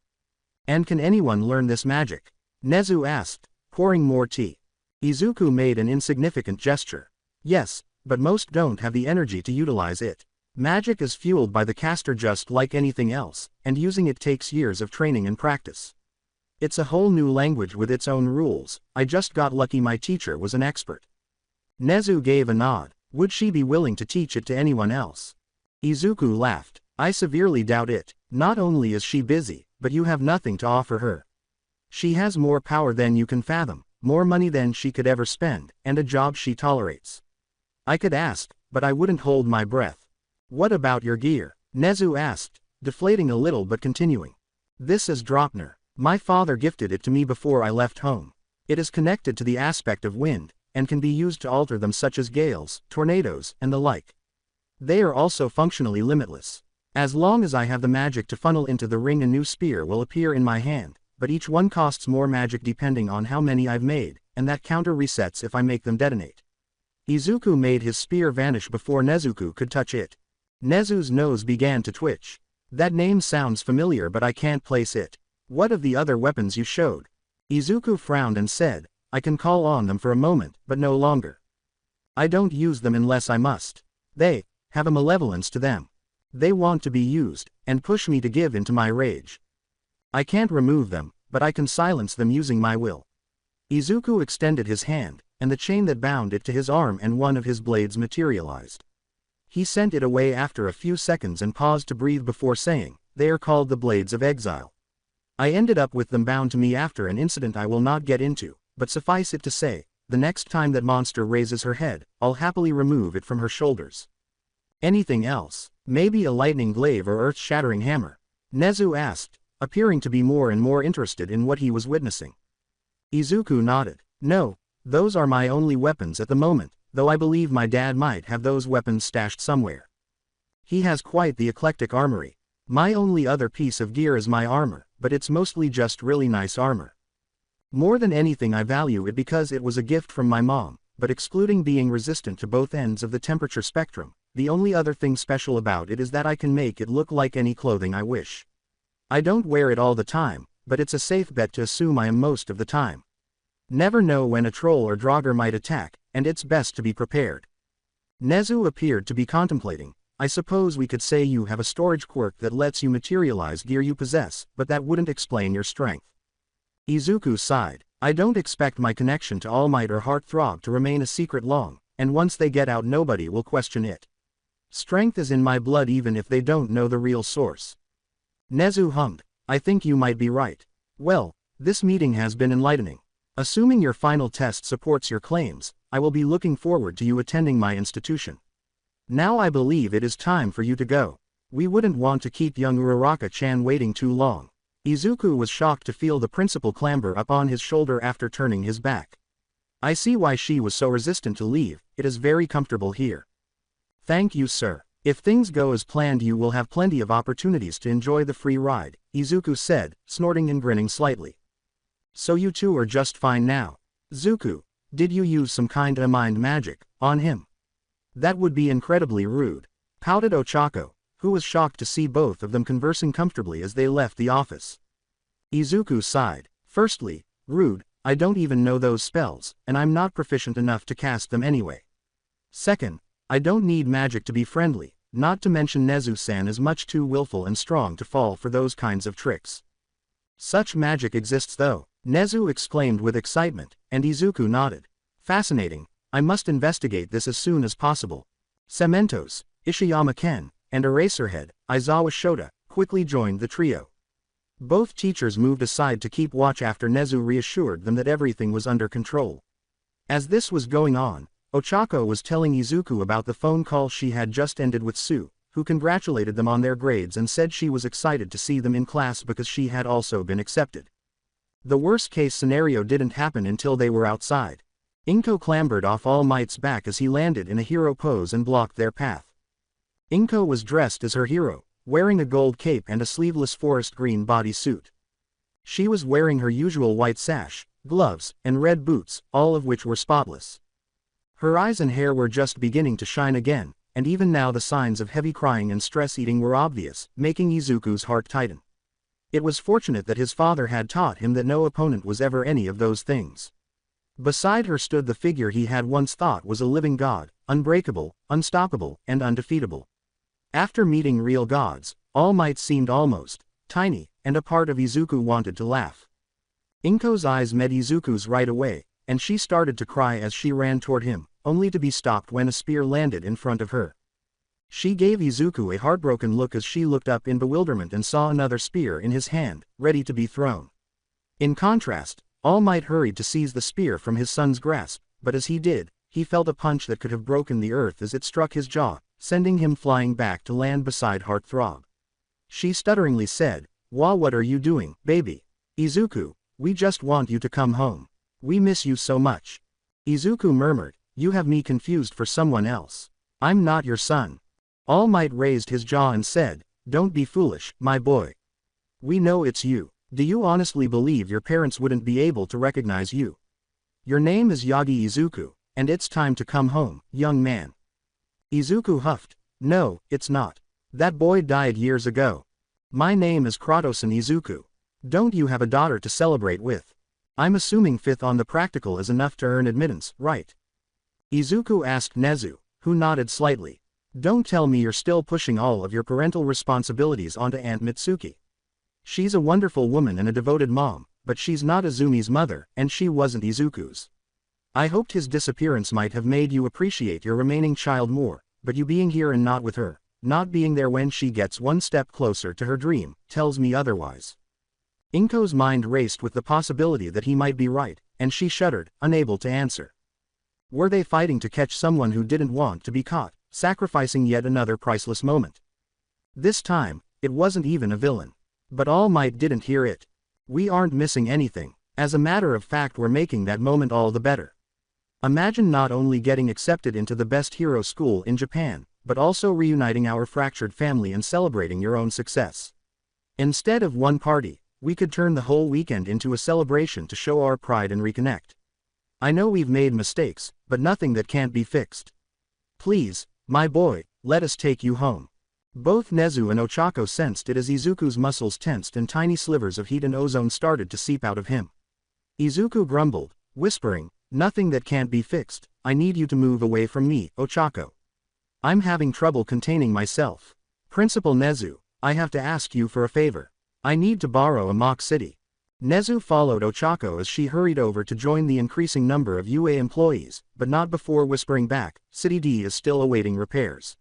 And can anyone learn this magic? Nezu asked, pouring more tea. Izuku made an insignificant gesture. Yes, but most don't have the energy to utilize it. Magic is fueled by the caster just like anything else, and using it takes years of training and practice. It's a whole new language with its own rules. I just got lucky my teacher was an expert. Nezu gave a nod. Would she be willing to teach it to anyone else? Izuku laughed. I severely doubt it. Not only is she busy, but you have nothing to offer her. She has more power than you can fathom, more money than she could ever spend, and a job she tolerates. I could ask, but I wouldn't hold my breath. What about your gear? Nezu asked, deflating a little but continuing. This is Dropner. My father gifted it to me before I left home. It is connected to the aspect of wind, and can be used to alter them such as gales, tornadoes, and the like. They are also functionally limitless. As long as I have the magic to funnel into the ring, a new spear will appear in my hand, but each one costs more magic depending on how many I've made, and that counter resets if I make them detonate. Izuku made his spear vanish before Nezuko could touch it. Nezu's nose began to twitch. That name sounds familiar but I can't place it. What of the other weapons you showed? Izuku frowned and said, I can call on them for a moment, but no longer. I don't use them unless I must. They have a malevolence to them. They want to be used, and push me to give in to my rage. I can't remove them, but I can silence them using my will. Izuku extended his hand, and the chain that bound it to his arm and one of his blades materialized. He sent it away after a few seconds and paused to breathe before saying, they are called the Blades of Exile. I ended up with them bound to me after an incident I will not get into, but suffice it to say, the next time that monster raises her head, I'll happily remove it from her shoulders. Anything else? Maybe a lightning glaive or earth-shattering hammer? Nezu asked, appearing to be more and more interested in what he was witnessing. Izuku nodded. No, those are my only weapons at the moment, though I believe my dad might have those weapons stashed somewhere. He has quite the eclectic armory. My only other piece of gear is my armor, but it's mostly just really nice armor. More than anything I value it because it was a gift from my mom, but excluding being resistant to both ends of the temperature spectrum, the only other thing special about it is that I can make it look like any clothing I wish. I don't wear it all the time, but it's a safe bet to assume I am most of the time. Never know when a troll or Draugr might attack, and it's best to be prepared. Nezu appeared to be contemplating. I suppose we could say you have a storage quirk that lets you materialize gear you possess, but that wouldn't explain your strength. Izuku sighed. I don't expect my connection to All Might or Heartthrob to remain a secret long, and once they get out nobody will question it. Strength is in my blood even if they don't know the real source. Nezu hummed. I think you might be right. Well, this meeting has been enlightening. Assuming your final test supports your claims, I will be looking forward to you attending my institution. Now I believe it is time for you to go. We wouldn't want to keep young Uraraka-chan waiting too long. Izuku was shocked to feel the principal clamber up on his shoulder after turning his back. I see why she was so resistant to leave, it is very comfortable here. Thank you, sir. If things go as planned you will have plenty of opportunities to enjoy the free ride, Izuku said, snorting and grinning slightly. So you two are just fine now. Zuku, did you use some kind of mind magic on him? That would be incredibly rude, pouted Ochako, who was shocked to see both of them conversing comfortably as they left the office. Izuku sighed. Firstly, rude, I don't even know those spells, and I'm not proficient enough to cast them anyway. Second, I don't need magic to be friendly, not to mention Nezu-san is much too willful and strong to fall for those kinds of tricks. Such magic exists though, Nezu exclaimed with excitement, and Izuku nodded. Fascinating, I must investigate this as soon as possible. Cementos, Ishiyama Ken, and Eraserhead, Aizawa Shota, quickly joined the trio. Both teachers moved aside to keep watch after Nezu reassured them that everything was under control. As this was going on, Ochako was telling Izuku about the phone call she had just ended with Sue, who congratulated them on their grades and said she was excited to see them in class because she had also been accepted. The worst-case scenario didn't happen until they were outside. Inko clambered off All Might's back as he landed in a hero pose and blocked their path. Inko was dressed as her hero, wearing a gold cape and a sleeveless forest green bodysuit. She was wearing her usual white sash, gloves, and red boots, all of which were spotless. Her eyes and hair were just beginning to shine again, and even now the signs of heavy crying and stress-eating were obvious, making Izuku's heart tighten. It was fortunate that his father had taught him that no opponent was ever any of those things. Beside her stood the figure he had once thought was a living god, unbreakable, unstoppable, and undefeatable. After meeting real gods, All Might seemed almost tiny, and a part of Izuku wanted to laugh. Inko's eyes met Izuku's right away, and she started to cry as she ran toward him, only to be stopped when a spear landed in front of her. She gave Izuku a heartbroken look as she looked up in bewilderment and saw another spear in his hand, ready to be thrown. In contrast, All Might hurried to seize the spear from his son's grasp, but as he did, he felt a punch that could have broken the earth as it struck his jaw, sending him flying back to land beside Heartthrob. She stutteringly said, What are you doing, baby? Izuku, we just want you to come home. We miss you so much. Izuku murmured, You have me confused for someone else. I'm not your son. All Might raised his jaw and said, Don't be foolish, my boy. We know it's you. Do you honestly believe your parents wouldn't be able to recognize you? Your name is Yagi Izuku, and it's time to come home, young man. Izuku huffed. No, it's not. That boy died years ago. My name is Kratos and Izuku. Don't you have a daughter to celebrate with? I'm assuming fifth on the practical is enough to earn admittance, right? Izuku asked Nezu, who nodded slightly. Don't tell me you're still pushing all of your parental responsibilities onto Aunt Mitsuki. She's a wonderful woman and a devoted mom, but she's not Azumi's mother, and she wasn't Izuku's. I hoped his disappearance might have made you appreciate your remaining child more, but you being here and not with her, not being there when she gets one step closer to her dream, tells me otherwise. Inko's mind raced with the possibility that he might be right, and she shuddered, unable to answer. Were they fighting to catch someone who didn't want to be caught, sacrificing yet another priceless moment? This time, it wasn't even a villain. But All Might didn't hear it. We aren't missing anything. As a matter of fact, we're making that moment all the better. Imagine not only getting accepted into the best hero school in Japan, but also reuniting our fractured family and celebrating your own success. Instead of one party, we could turn the whole weekend into a celebration to show our pride and reconnect. I know we've made mistakes, but nothing that can't be fixed. Please, my boy, let us take you home. Both Nezu and Ochako sensed it as Izuku's muscles tensed and tiny slivers of heat and ozone started to seep out of him. Izuku grumbled, whispering, nothing that can't be fixed. I need you to move away from me, Ochako. I'm having trouble containing myself. Principal Nezu, I have to ask you for a favor. I need to borrow a mock city. Nezu followed Ochako as she hurried over to join the increasing number of UA employees, but not before whispering back, City D is still awaiting repairs.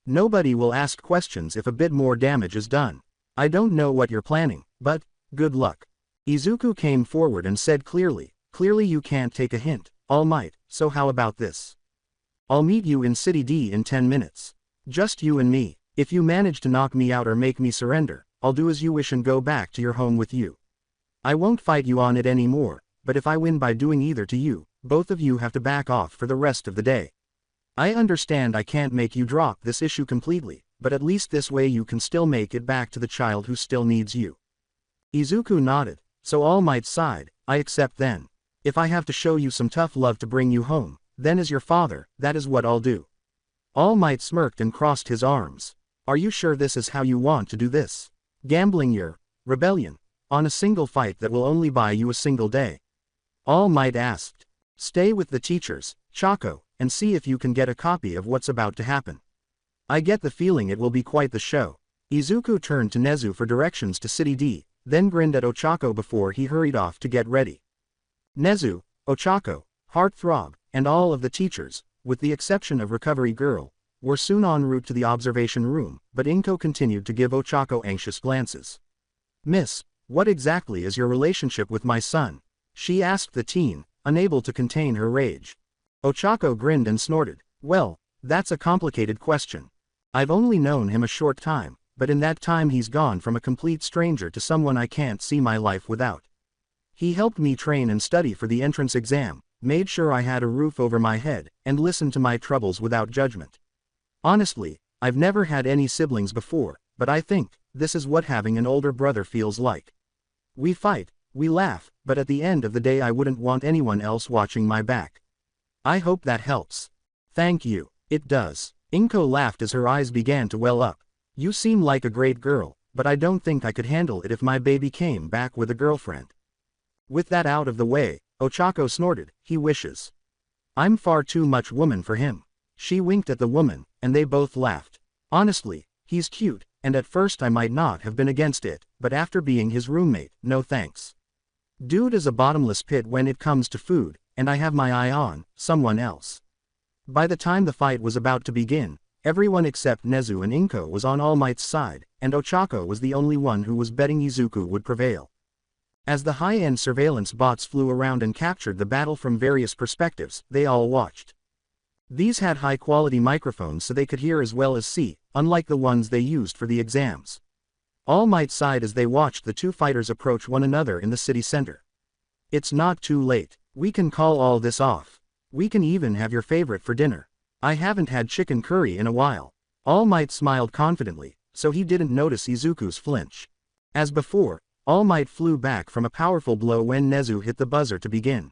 Nobody will ask questions if a bit more damage is done. I don't know what you're planning, but, good luck. Izuku came forward and said clearly you can't take a hint, All Might, so how about this? I'll meet you in City D in 10 minutes. Just you and me. If you manage to knock me out or make me surrender, I'll do as you wish and go back to your home with you. I won't fight you on it anymore, but if I win by doing either to you, both of you have to back off for the rest of the day. I understand I can't make you drop this issue completely, but at least this way you can still make it back to the child who still needs you. Izuku nodded, so All Might sighed, I accept then. If I have to show you some tough love to bring you home, then as your father, that is what I'll do. All Might smirked and crossed his arms. Are you sure this is how you want to do this? Gambling your rebellion on a single fight that will only buy you a single day? All Might asked. Stay with the teachers, Chako, and see if you can get a copy of what's about to happen. I get the feeling it will be quite the show. Izuku turned to Nezu for directions to City D, then grinned at Ochako before he hurried off to get ready. Nezu, Ochako, Heartthrob, and all of the teachers, with the exception of Recovery Girl, were soon en route to the observation room, but Inko continued to give Ochako anxious glances. Miss, what exactly is your relationship with my son? She asked the teen, unable to contain her rage. Ochako grinned and snorted. Well, that's a complicated question. I've only known him a short time, but in that time he's gone from a complete stranger to someone I can't see my life without. He helped me train and study for the entrance exam, made sure I had a roof over my head, and listened to my troubles without judgment. Honestly, I've never had any siblings before, but I think this is what having an older brother feels like. We fight, we laugh, but at the end of the day I wouldn't want anyone else watching my back. I hope that helps. Thank you. It does. Inko laughed as her eyes began to well up. You seem like a great girl, but I don't think I could handle it if my baby came back with a girlfriend. With that out of the way, Ochako snorted, he wishes. I'm far too much woman for him. She winked at the woman, and they both laughed. Honestly, he's cute, and at first I might not have been against it, but after being his roommate, no thanks. Dude is a bottomless pit when it comes to food, and I have my eye on someone else. By the time the fight was about to begin, everyone except Nezu and Inko was on All Might's side, and Ochako was the only one who was betting Izuku would prevail. As the high-end surveillance bots flew around and captured the battle from various perspectives, they all watched. These had high-quality microphones so they could hear as well as see, unlike the ones they used for the exams. All Might sighed as they watched the two fighters approach one another in the city center. It's not too late. We can call all this off. We can even have your favorite for dinner. I haven't had chicken curry in a while. All Might smiled confidently, so he didn't notice Izuku's flinch. As before, All Might flew back from a powerful blow when Nezu hit the buzzer to begin.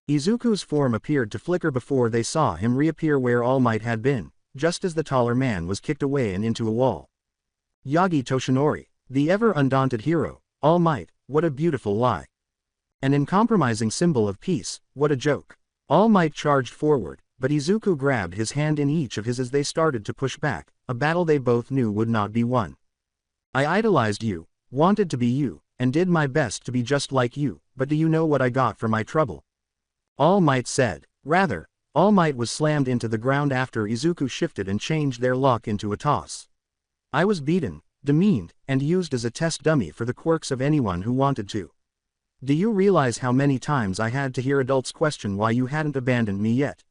Izuku's form appeared to flicker before they saw him reappear where All Might had been, just as the taller man was kicked away and into a wall. Yagi Toshinori, the ever undaunted hero, All Might, what a beautiful lie. An uncompromising symbol of peace, what a joke. All Might charged forward, but Izuku grabbed his hand in each of his as they started to push back, a battle they both knew would not be won. I idolized you, wanted to be you, and did my best to be just like you, but do you know what I got for my trouble? All Might said. Rather, All Might was slammed into the ground after Izuku shifted and changed their lock into a toss. I was beaten, demeaned, and used as a test dummy for the quirks of anyone who wanted to. Do you realize how many times I had to hear adults question why you hadn't abandoned me yet?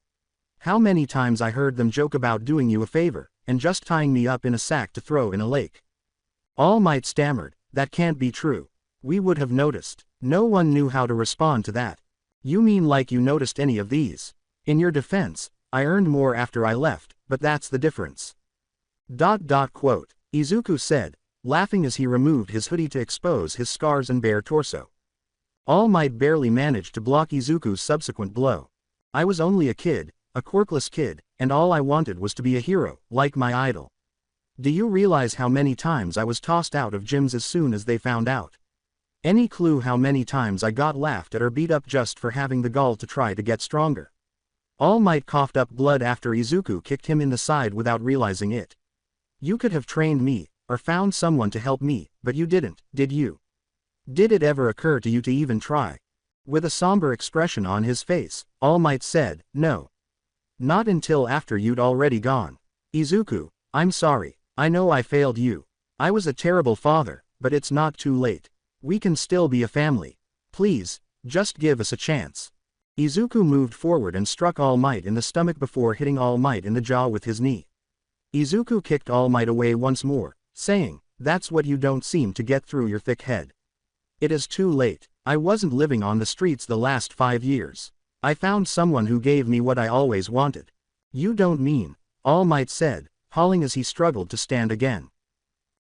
How many times I heard them joke about doing you a favor, and just tying me up in a sack to throw in a lake? All Might stammered, that can't be true. We would have noticed. No one knew how to respond to that. You mean like you noticed any of these? In your defense, I earned more after I left, but that's the difference. Quote, Izuku said, laughing as he removed his hoodie to expose his scars and bare torso. All Might barely managed to block Izuku's subsequent blow. I was only a kid, a quirkless kid, and all I wanted was to be a hero, like my idol. Do you realize how many times I was tossed out of gyms as soon as they found out? Any clue how many times I got laughed at or beat up just for having the gall to try to get stronger? All Might coughed up blood after Izuku kicked him in the side without realizing it. You could have trained me, or found someone to help me, but you didn't, did you? Did it ever occur to you to even try? With a somber expression on his face, All Might said, no. Not until after you'd already gone. Izuku, I'm sorry, I know I failed you. I was a terrible father, but it's not too late. We can still be a family. Please, just give us a chance. Izuku moved forward and struck All Might in the stomach before hitting All Might in the jaw with his knee. Izuku kicked All Might away once more, saying, that's what you don't seem to get through your thick head. It is too late. I wasn't living on the streets the last 5 years. I found someone who gave me what I always wanted. You don't mean, All Might said, hauling as he struggled to stand again.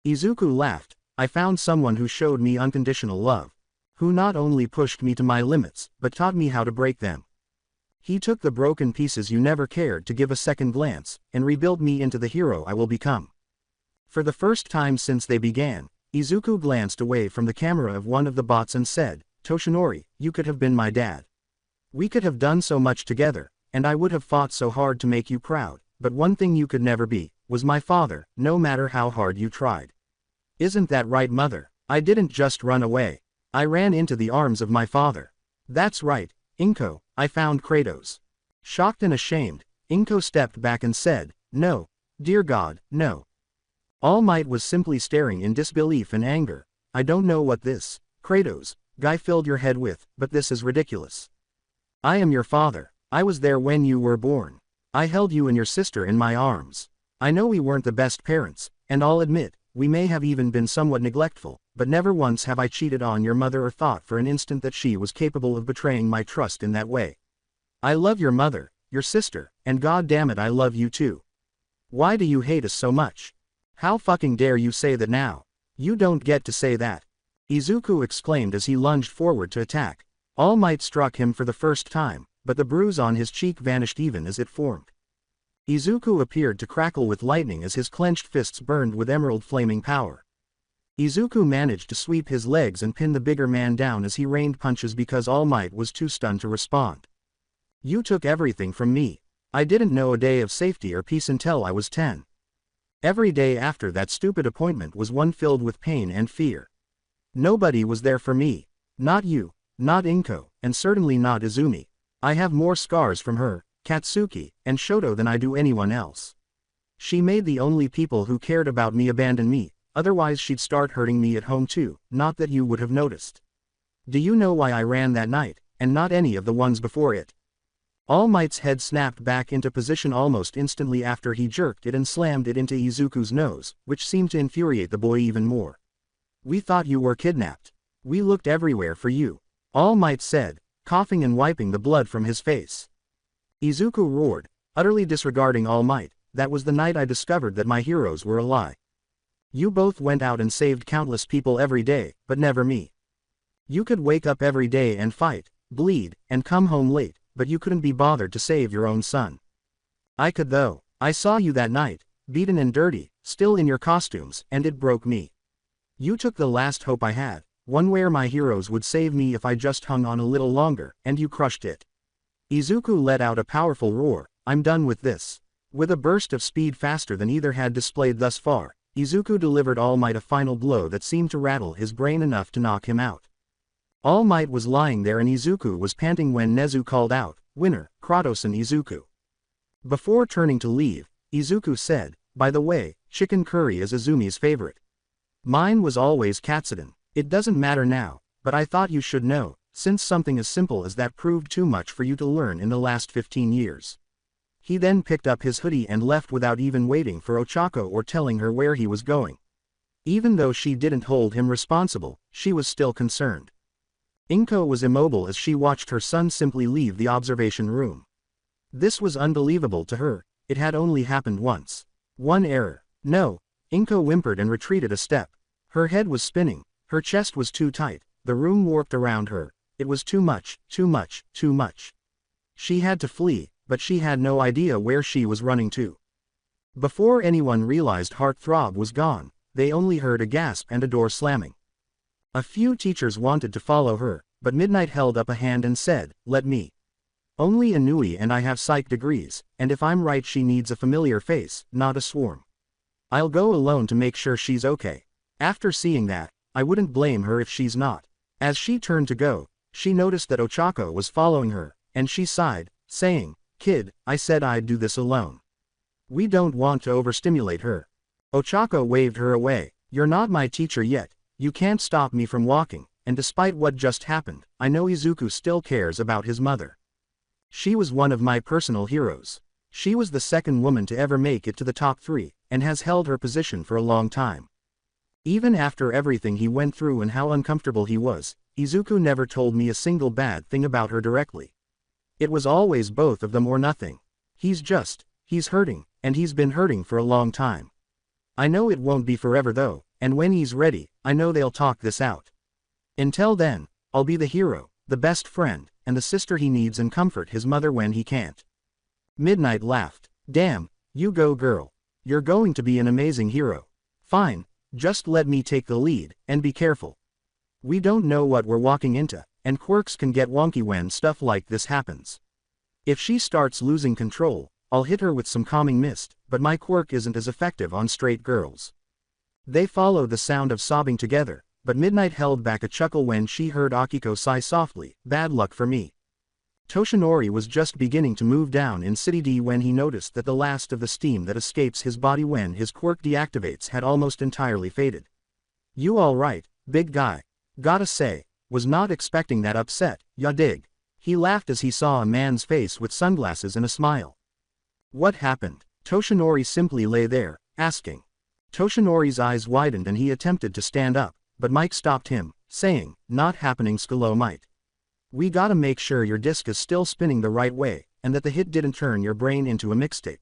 Izuku laughed. I found someone who showed me unconditional love. Who not only pushed me to my limits, but taught me how to break them. He took the broken pieces you never cared to give a second glance, and rebuilt me into the hero I will become. For the first time since they began, Izuku glanced away from the camera of one of the bots and said, Toshinori, you could have been my dad. We could have done so much together, and I would have fought so hard to make you proud, but one thing you could never be, was my father, no matter how hard you tried. Isn't that right, mother? I didn't just run away. I ran into the arms of my father. That's right, Inko, I found Kratos. Shocked and ashamed, Inko stepped back and said, no, dear God, no. All Might was simply staring in disbelief and anger. I don't know what this, Kratos, guy filled your head with, but this is ridiculous. I am your father. I was there when you were born. I held you and your sister in my arms. I know we weren't the best parents, and I'll admit, we may have even been somewhat neglectful, but never once have I cheated on your mother or thought for an instant that she was capable of betraying my trust in that way. I love your mother, your sister, and god damn it I love you too. Why do you hate us so much? How fucking dare you say that now? You don't get to say that. Izuku exclaimed as he lunged forward to attack. All Might struck him for the first time, but the bruise on his cheek vanished even as it formed. Izuku appeared to crackle with lightning as his clenched fists burned with emerald flaming power. Izuku managed to sweep his legs and pin the bigger man down as he rained punches because All Might was too stunned to respond. You took everything from me. I didn't know a day of safety or peace until I was 10. Every day after that stupid appointment was one filled with pain and fear. Nobody was there for me. Not you, not Inko, and certainly not Izumi. I have more scars from her, Katsuki, and Shoto than I do anyone else. She made the only people who cared about me abandon me, otherwise she'd start hurting me at home too, not that you would have noticed. Do you know why I ran that night, and not any of the ones before it? All Might's head snapped back into position almost instantly after he jerked it and slammed it into Izuku's nose, which seemed to infuriate the boy even more. We thought you were kidnapped. We looked everywhere for you. All Might said, coughing and wiping the blood from his face. Izuku roared, utterly disregarding All Might, that was the night I discovered that my heroes were a lie. You both went out and saved countless people every day, but never me. You could wake up every day and fight, bleed, and come home late, but you couldn't be bothered to save your own son. I could though. I saw you that night, beaten and dirty, still in your costumes, and it broke me. You took the last hope I had, one where my heroes would save me if I just hung on a little longer, and you crushed it. Izuku let out a powerful roar. I'm done with this. With a burst of speed faster than either had displayed thus far, Izuku delivered All Might a final blow that seemed to rattle his brain enough to knock him out. All Might was lying there and Izuku was panting when Nezu called out, "Winner, Kratos and Izuku." Before turning to leave, Izuku said, "By the way, chicken curry is Azumi's favorite. Mine was always Katsudon. It doesn't matter now, but I thought you should know, since something as simple as that proved too much for you to learn in the last 15 years. He then picked up his hoodie and left without even waiting for Ochako or telling her where he was going. Even though she didn't hold him responsible, she was still concerned. Inko was immobile as she watched her son simply leave the observation room. This was unbelievable to her. It had only happened once. One error. No. Inko whimpered and retreated a step. Her head was spinning. Her chest was too tight. The room warped around her. It was too much, too much, too much. She had to flee, but she had no idea where she was running to. Before anyone realized Heartthrob was gone, they only heard a gasp and a door slamming. A few teachers wanted to follow her, but Midnight held up a hand and said, "Let me. Only Inui and I have psych degrees, and if I'm right she needs a familiar face, not a swarm. I'll go alone to make sure she's okay." After seeing that, I wouldn't blame her if she's not. As she turned to go, she noticed that Ochako was following her, and she sighed, saying, "Kid, I said I'd do this alone. We don't want to overstimulate her." Ochako waved her away. "You're not my teacher yet, you can't stop me from walking, and despite what just happened, I know Izuku still cares about his mother. She was one of my personal heroes. She was the second woman to ever make it to the top 3, and has held her position for a long time. Even after everything he went through and how uncomfortable he was, Izuku never told me a single bad thing about her directly. It was always both of them or nothing. He's hurting, and he's been hurting for a long time. I know it won't be forever though, and when he's ready, I know they'll talk this out. Until then, I'll be the hero, the best friend, and the sister he needs and comfort his mother when he can't." Midnight laughed. "Damn, you go girl. You're going to be an amazing hero. Fine, just let me take the lead, and be careful. We don't know what we're walking into, and quirks can get wonky when stuff like this happens. If she starts losing control, I'll hit her with some calming mist, but my quirk isn't as effective on straight girls." They followed the sound of sobbing together, but Midnight held back a chuckle when she heard Akiko sigh softly, "Bad luck for me." Toshinori was just beginning to move down in City D when he noticed that the last of the steam that escapes his body when his quirk deactivates had almost entirely faded. "You alright, big guy? Gotta say, was not expecting that upset, ya dig?" He laughed as he saw a man's face with sunglasses and a smile. "What happened?" Toshinori simply lay there, asking. Toshinori's eyes widened and he attempted to stand up, but Mike stopped him, saying, "Not happening Skalomite. We gotta make sure your disc is still spinning the right way, and that the hit didn't turn your brain into a mixtape."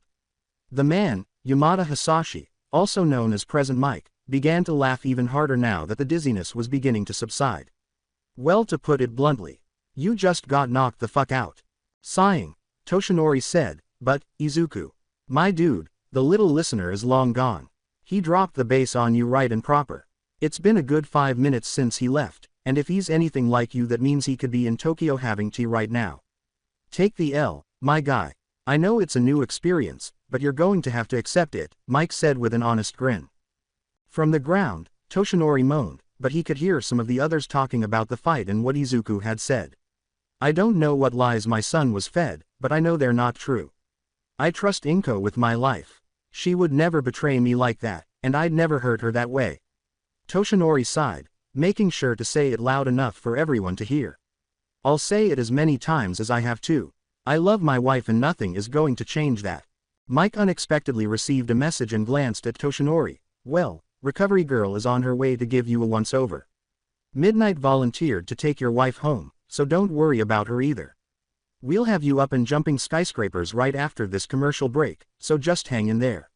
The man, Yamada Hisashi, also known as Present Mike, began to laugh even harder now that the dizziness was beginning to subside. "Well, to put it bluntly, you just got knocked the fuck out." Sighing, Toshinori said, "But, Izuku, my dude, the little listener is long gone. He dropped the bass on you right and proper. It's been a good 5 minutes since he left, and if he's anything like you that means he could be in Tokyo having tea right now. Take the L, my guy. I know it's a new experience, but you're going to have to accept it," Mike said with an honest grin. From the ground, Toshinori moaned, but he could hear some of the others talking about the fight and what Izuku had said. "I don't know what lies my son was fed, but I know they're not true. I trust Inko with my life. She would never betray me like that, and I'd never hurt her that way." Toshinori sighed, making sure to say it loud enough for everyone to hear. "I'll say it as many times as I have to. I love my wife and nothing is going to change that." Mike unexpectedly received a message and glanced at Toshinori. "Well, Recovery Girl is on her way to give you a once-over. Midnight volunteered to take your wife home, so don't worry about her either. We'll have you up and jumping skyscrapers right after this commercial break, so just hang in there."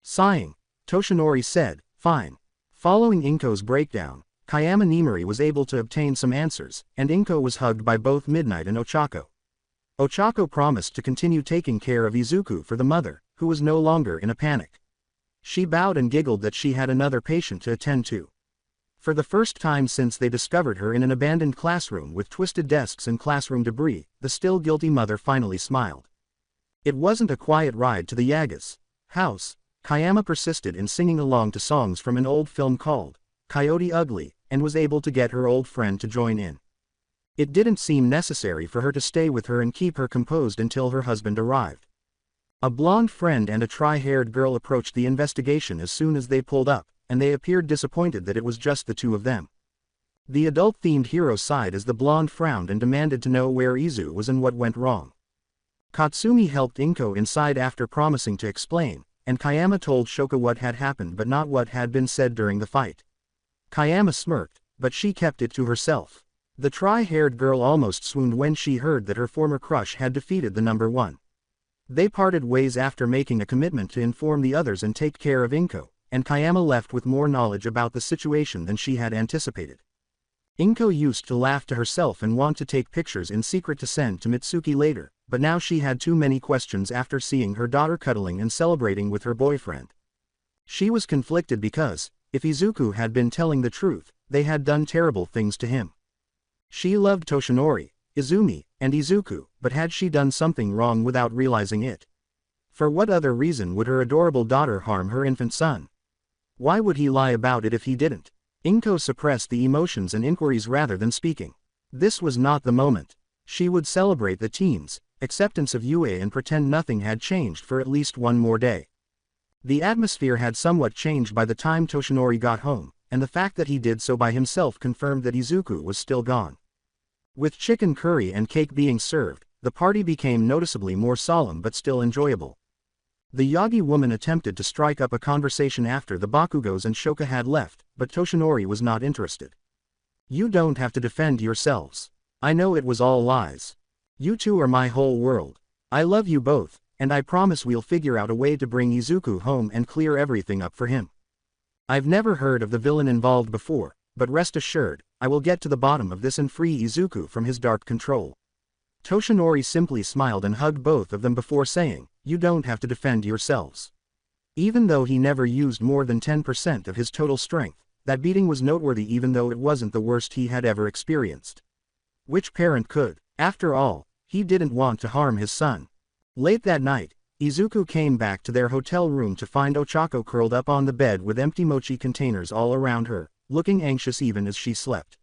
Sighing, Toshinori said, "Fine." Following Inko's breakdown, Kayama Nimori was able to obtain some answers, and Inko was hugged by both Midnight and Ochako. Ochako promised to continue taking care of Izuku for the mother, who was no longer in a panic. She bowed and giggled that she had another patient to attend to. For the first time since they discovered her in an abandoned classroom with twisted desks and classroom debris, the still guilty mother finally smiled. It wasn't a quiet ride to the Yaga's house. Kayama persisted in singing along to songs from an old film called Coyote Ugly, and was able to get her old friend to join in. It didn't seem necessary for her to stay with her and keep her composed until her husband arrived. A blonde friend and a tri-haired girl approached the investigation as soon as they pulled up, and they appeared disappointed that it was just the two of them. The adult-themed hero sighed as the blonde frowned and demanded to know where Izu was and what went wrong. Katsumi helped Inko inside after promising to explain, and Kayama told Shoka what had happened but not what had been said during the fight. Kayama smirked, but she kept it to herself. The tri-haired girl almost swooned when she heard that her former crush had defeated the number one. They parted ways after making a commitment to inform the others and take care of Inko, and Kayama left with more knowledge about the situation than she had anticipated. Inko used to laugh to herself and want to take pictures in secret to send to Mitsuki later, but now she had too many questions after seeing her daughter cuddling and celebrating with her boyfriend. She was conflicted because, if Izuku had been telling the truth, they had done terrible things to him. She loved Toshinori, Izumi, and Izuku, but had she done something wrong without realizing it? For what other reason would her adorable daughter harm her infant son? Why would he lie about it if he didn't? Inko suppressed the emotions and inquiries rather than speaking. This was not the moment. She would celebrate the team's acceptance of Yue and pretend nothing had changed for at least one more day. The atmosphere had somewhat changed by the time Toshinori got home, and the fact that he did so by himself confirmed that Izuku was still gone. With chicken curry and cake being served, the party became noticeably more solemn but still enjoyable. The Yagi woman attempted to strike up a conversation after the Bakugos and Shoka had left, but Toshinori was not interested. You don't have to defend yourselves. I know it was all lies. You two are my whole world. I love you both, and I promise we'll figure out a way to bring Izuku home and clear everything up for him. I've never heard of the villain involved before, but rest assured, I will get to the bottom of this and free Izuku from his dark control. Toshinori simply smiled and hugged both of them before saying, you don't have to defend yourselves. Even though he never used more than 10% of his total strength, that beating was noteworthy even though it wasn't the worst he had ever experienced. Which parent could? After all, he didn't want to harm his son. Late that night, Izuku came back to their hotel room to find Ochako curled up on the bed with empty mochi containers all around her, looking anxious even as she slept.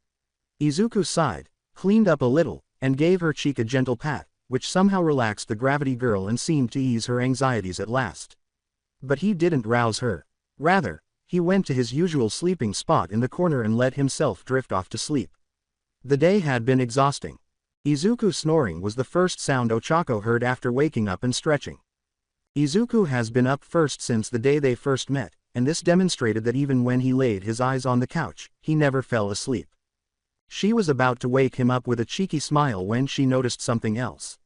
Izuku sighed, cleaned up a little, and gave her cheek a gentle pat, which somehow relaxed the gravity girl and seemed to ease her anxieties at last. But he didn't rouse her. Rather, he went to his usual sleeping spot in the corner and let himself drift off to sleep. The day had been exhausting. Izuku snoring was the first sound Ochako heard after waking up and stretching. Izuku has been up first since the day they first met, and this demonstrated that even when he laid his eyes on the couch, he never fell asleep. She was about to wake him up with a cheeky smile when she noticed something else.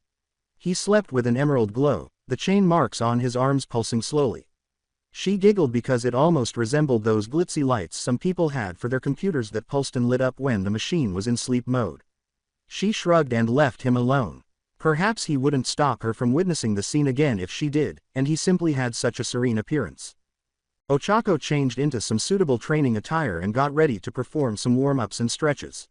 He slept with an emerald glow, the chain marks on his arms pulsing slowly. She giggled because it almost resembled those glitzy lights some people had for their computers that pulsed and lit up when the machine was in sleep mode. She shrugged and left him alone. Perhaps he wouldn't stop her from witnessing the scene again if she did, and he simply had such a serene appearance. Ochako changed into some suitable training attire and got ready to perform some warm-ups and stretches.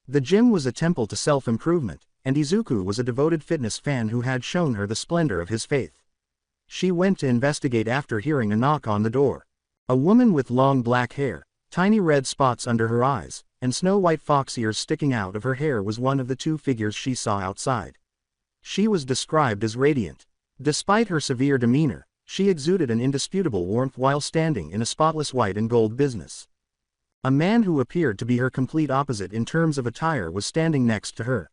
The gym was a temple to self-improvement, and Izuku was a devoted fitness fan who had shown her the splendor of his faith. She went to investigate after hearing a knock on the door. A woman with long black hair, tiny red spots under her eyes, and snow-white fox ears sticking out of her hair was one of the two figures she saw outside. She was described as radiant. Despite her severe demeanor, she exuded an indisputable warmth while standing in a spotless white and gold business. A man who appeared to be her complete opposite in terms of attire was standing next to her.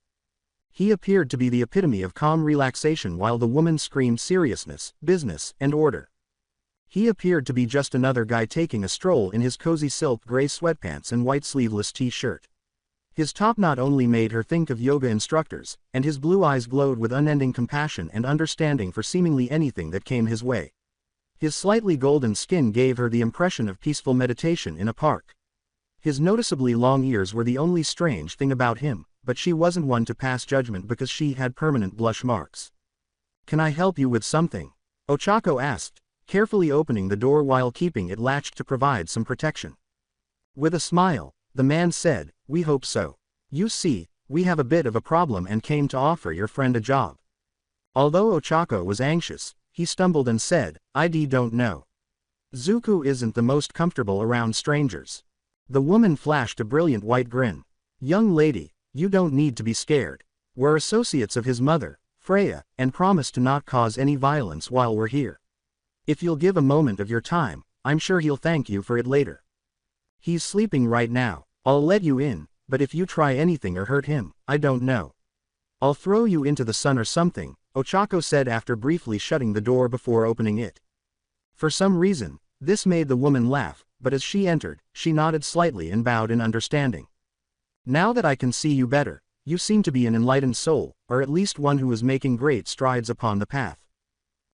He appeared to be the epitome of calm relaxation while the woman screamed seriousness, business, and order. He appeared to be just another guy taking a stroll in his cozy silk gray sweatpants and white sleeveless t-shirt. His top not only made her think of yoga instructors, and his blue eyes glowed with unending compassion and understanding for seemingly anything that came his way. His slightly golden skin gave her the impression of peaceful meditation in a park. His noticeably long ears were the only strange thing about him, but she wasn't one to pass judgment because she had permanent blush marks. "Can I help you with something?" Ochako asked, carefully opening the door while keeping it latched to provide some protection. With a smile, the man said, "We hope so. You see, we have a bit of a problem and came to offer your friend a job." Although Ochako was anxious, he stumbled and said, "I don't know. Zuko isn't the most comfortable around strangers." The woman flashed a brilliant white grin. "Young lady, you don't need to be scared. We're associates of his mother, Freya, and promise to not cause any violence while we're here. If you'll give a moment of your time, I'm sure he'll thank you for it later. He's sleeping right now. I'll let you in, but if you try anything or hurt him, I don't know. I'll throw you into the sun or something," Ochako said after briefly shutting the door before opening it. For some reason, this made the woman laugh, but as she entered, she nodded slightly and bowed in understanding. "Now that I can see you better, you seem to be an enlightened soul, or at least one who is making great strides upon the path.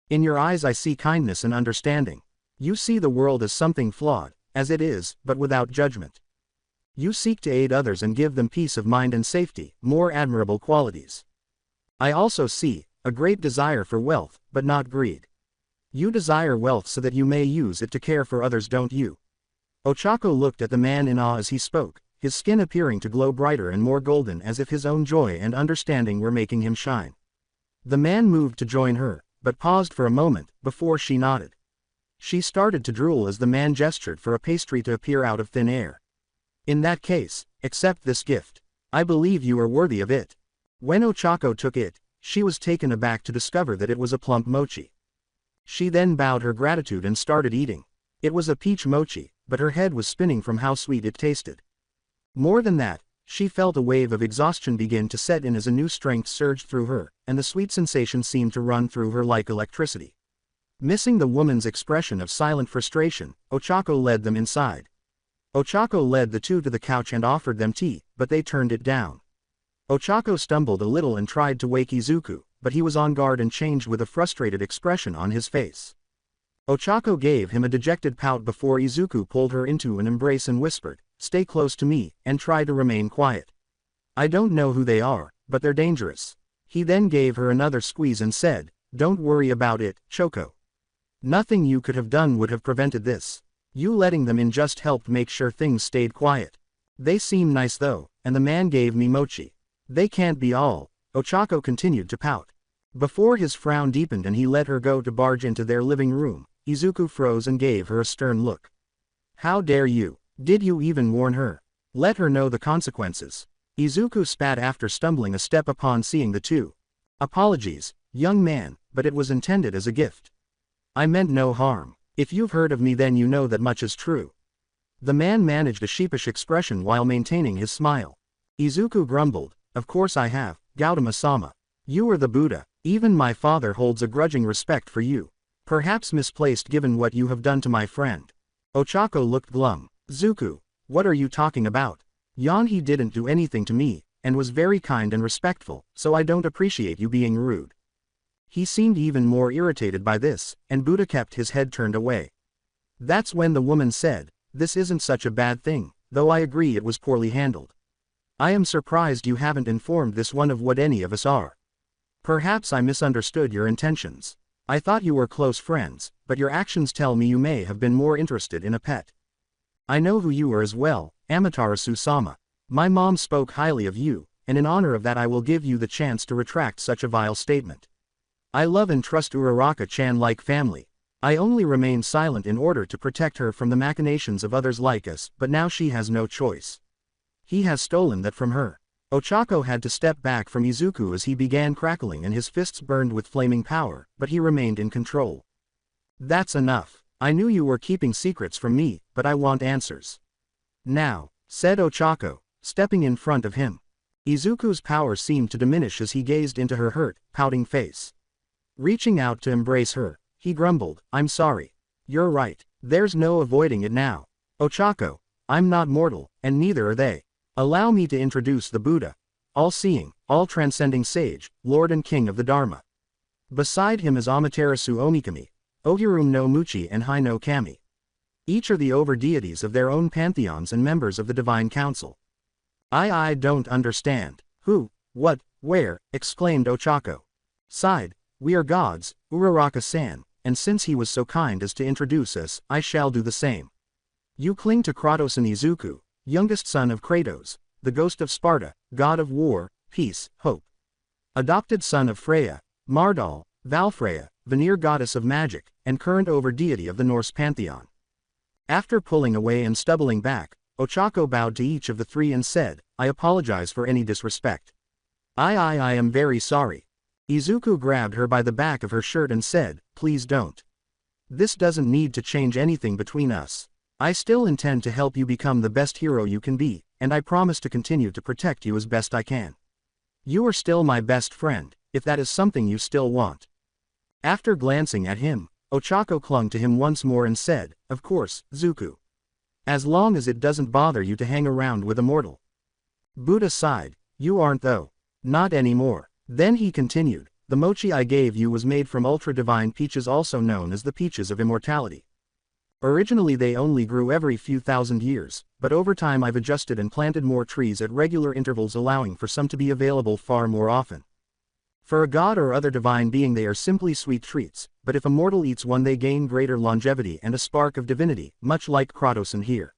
In your eyes I see kindness and understanding. You see the world as something flawed, as it is, but without judgment. You seek to aid others and give them peace of mind and safety, more admirable qualities. I also see a great desire for wealth, but not greed. You desire wealth so that you may use it to care for others, don't you?" Ochako looked at the man in awe as he spoke, his skin appearing to glow brighter and more golden as if his own joy and understanding were making him shine. The man moved to join her, but paused for a moment, before she nodded. She started to drool as the man gestured for a pastry to appear out of thin air. "In that case, accept this gift. I believe you are worthy of it." When Ochako took it, she was taken aback to discover that it was a plump mochi. She then bowed her gratitude and started eating. It was a peach mochi, but her head was spinning from how sweet it tasted. More than that, she felt a wave of exhaustion begin to set in as a new strength surged through her, and the sweet sensation seemed to run through her like electricity. Missing the woman's expression of silent frustration, Ochako led them inside. Ochako led the two to the couch and offered them tea, but they turned it down. Ochako stumbled a little and tried to wake Izuku, but he was on guard and changed with a frustrated expression on his face. Ochako gave him a dejected pout before Izuku pulled her into an embrace and whispered, "Stay close to me, and try to remain quiet. I don't know who they are, but they're dangerous." He then gave her another squeeze and said, "Don't worry about it, Choco. Nothing you could have done would have prevented this. You letting them in just helped make sure things stayed quiet. They seem nice though, and the man gave me mochi. They can't be all." Ochako continued to pout. Before his frown deepened and he let her go to barge into their living room, Izuku froze and gave her a stern look. "How dare you? Did you even warn her? Let her know the consequences." Izuku spat after stumbling a step upon seeing the two. "Apologies, young man, but it was intended as a gift. I meant no harm. If you've heard of me then you know that much is true." The man managed a sheepish expression while maintaining his smile. Izuku grumbled, "Of course I have, Gautama-sama. You are the Buddha. Even my father holds a grudging respect for you. Perhaps misplaced given what you have done to my friend." Ochako looked glum. "Zuku, what are you talking about? He didn't do anything to me, and was very kind and respectful, so I don't appreciate you being rude." He seemed even more irritated by this, and Buddha kept his head turned away. That's when the woman said, "This isn't such a bad thing, though I agree it was poorly handled. I am surprised you haven't informed this one of what any of us are. Perhaps I misunderstood your intentions. I thought you were close friends, but your actions tell me you may have been more interested in a pet. I know who you are as well, Amaterasu-sama. My mom spoke highly of you, and in honor of that I will give you the chance to retract such a vile statement. I love and trust Uraraka-chan like family. I only remain silent in order to protect her from the machinations of others like us, but now she has no choice. He has stolen that from her." Ochako had to step back from Izuku as he began crackling and his fists burned with flaming power, but he remained in control. "That's enough. I knew you were keeping secrets from me, but I want answers. Now," said Ochako, stepping in front of him. Izuku's power seemed to diminish as he gazed into her hurt, pouting face. Reaching out to embrace her, he grumbled, "I'm sorry. You're right. There's no avoiding it now. Ochako, I'm not mortal, and neither are they. Allow me to introduce the Buddha, all-seeing, all-transcending sage, Lord and King of the Dharma. Beside him is Amaterasu Omikami, Ohirum no Muchi and Hai no Kami. Each are the over-deities of their own pantheons and members of the Divine Council." I don't understand. Who, what, where, exclaimed Ochako. Sighed, we are gods, Uraraka-san, and since he was so kind as to introduce us, I shall do the same. You cling to Kratos and Izuku, youngest son of Kratos, the ghost of Sparta, god of war, peace, hope. Adopted son of Freya, Mardal, Valfreya, Vanir goddess of magic, and current over-deity of the Norse pantheon. After pulling away and stumbling back, Ochako bowed to each of the three and said, I apologize for any disrespect. I am very sorry. Izuku grabbed her by the back of her shirt and said, please don't. This doesn't need to change anything between us. I still intend to help you become the best hero you can be, and I promise to continue to protect you as best I can. You are still my best friend, if that is something you still want. After glancing at him, Ochako clung to him once more and said, of course, Zuku. As long as it doesn't bother you to hang around with a mortal. Buddha sighed, you aren't though. Not anymore. Then he continued, the mochi I gave you was made from ultra-divine peaches also known as the peaches of immortality. Originally they only grew every few thousand years, but over time I've adjusted and planted more trees at regular intervals allowing for some to be available far more often. For a god or other divine being they are simply sweet treats, but if a mortal eats one they gain greater longevity and a spark of divinity, much like Kratos in here.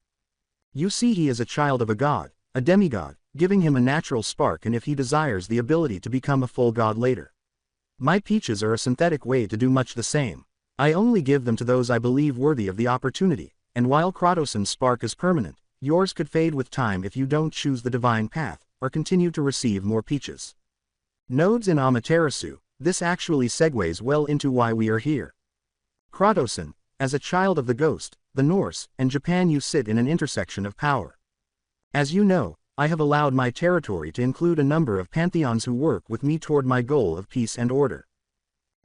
You see he is a child of a god, a demigod, giving him a natural spark and if he desires the ability to become a full god later. My peaches are a synthetic way to do much the same. I only give them to those I believe worthy of the opportunity, and while Kratos's spark is permanent, yours could fade with time if you don't choose the divine path, or continue to receive more peaches. Nodes in Amaterasu, this actually segues well into why we are here. Kratosan, as a child of the ghost, the Norse, and Japan you sit in an intersection of power. As you know, I have allowed my territory to include a number of pantheons who work with me toward my goal of peace and order.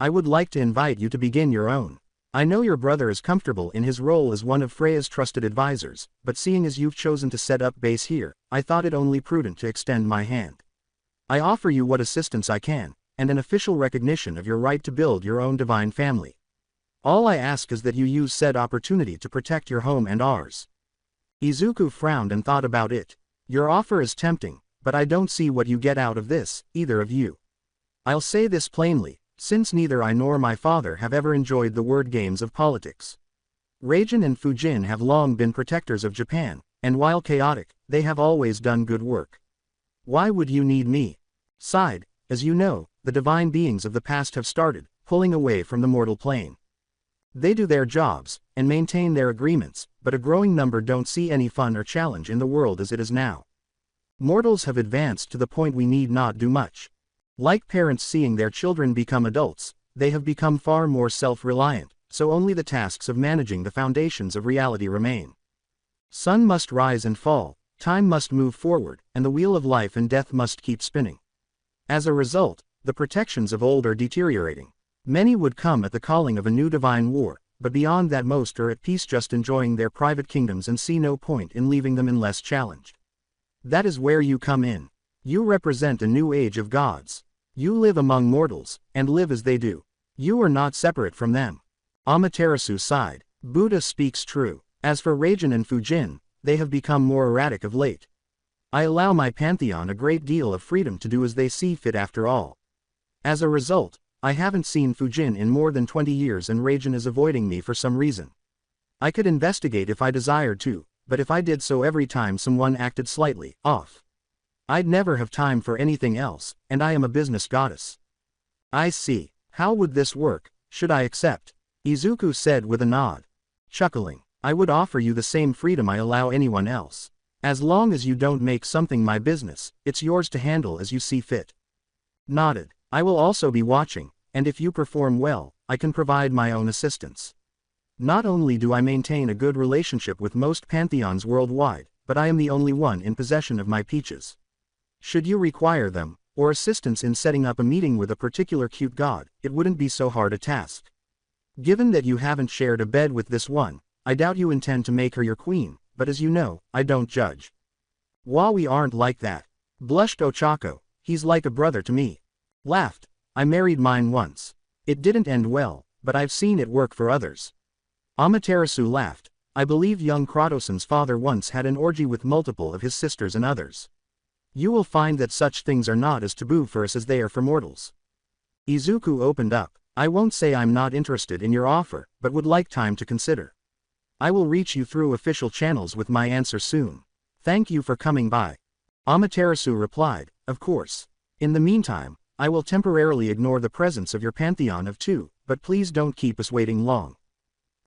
I would like to invite you to begin your own. I know your brother is comfortable in his role as one of Freya's trusted advisors, but seeing as you've chosen to set up base here, I thought it only prudent to extend my hand. I offer you what assistance I can, and an official recognition of your right to build your own divine family. All I ask is that you use said opportunity to protect your home and ours. Izuku frowned and thought about it. Your offer is tempting, but I don't see what you get out of this, either of you. I'll say this plainly, since neither I nor my father have ever enjoyed the word games of politics. Raijin and Fujin have long been protectors of Japan, and while chaotic, they have always done good work. Why would you need me? Sighed, as you know, the divine beings of the past have started, pulling away from the mortal plane. They do their jobs, and maintain their agreements, but a growing number don't see any fun or challenge in the world as it is now. Mortals have advanced to the point we need not do much. Like parents seeing their children become adults, they have become far more self-reliant, so only the tasks of managing the foundations of reality remain. Sun must rise and fall, time must move forward, and the wheel of life and death must keep spinning. As a result, the protections of old are deteriorating. Many would come at the calling of a new divine war, but beyond that most are at peace just enjoying their private kingdoms and see no point in leaving them unless challenged. That is where you come in. You represent a new age of gods. You live among mortals, and live as they do. You are not separate from them. Amaterasu sighed. Buddha speaks true. As for Raijin and Fujin, they have become more erratic of late. I allow my pantheon a great deal of freedom to do as they see fit after all. As a result, I haven't seen Fujin in more than 20 years and Raijin is avoiding me for some reason. I could investigate if I desired to, but if I did so every time someone acted slightly off, I'd never have time for anything else, and I am a business goddess. I see. How would this work? Should I accept? Izuku said with a nod. Chuckling, I would offer you the same freedom I allow anyone else. As long as you don't make something my business, it's yours to handle as you see fit. Nodded. I will also be watching, and if you perform well, I can provide my own assistance. Not only do I maintain a good relationship with most pantheons worldwide, but I am the only one in possession of my peaches. Should you require them, or assistance in setting up a meeting with a particular cute god, it wouldn't be so hard a task. Given that you haven't shared a bed with this one, I doubt you intend to make her your queen, but as you know, I don't judge. We aren't like that. Blushed Ochako, he's like a brother to me. Laughed, I married mine once. It didn't end well, but I've seen it work for others. Amaterasu laughed, I believe young Kratosan's father once had an orgy with multiple of his sisters and others. You will find that such things are not as taboo for us as they are for mortals. Izuku opened up. I won't say I'm not interested in your offer, but would like time to consider. I will reach you through official channels with my answer soon. Thank you for coming by. Amaterasu replied, of course. In the meantime, I will temporarily ignore the presence of your pantheon of two, but please don't keep us waiting long.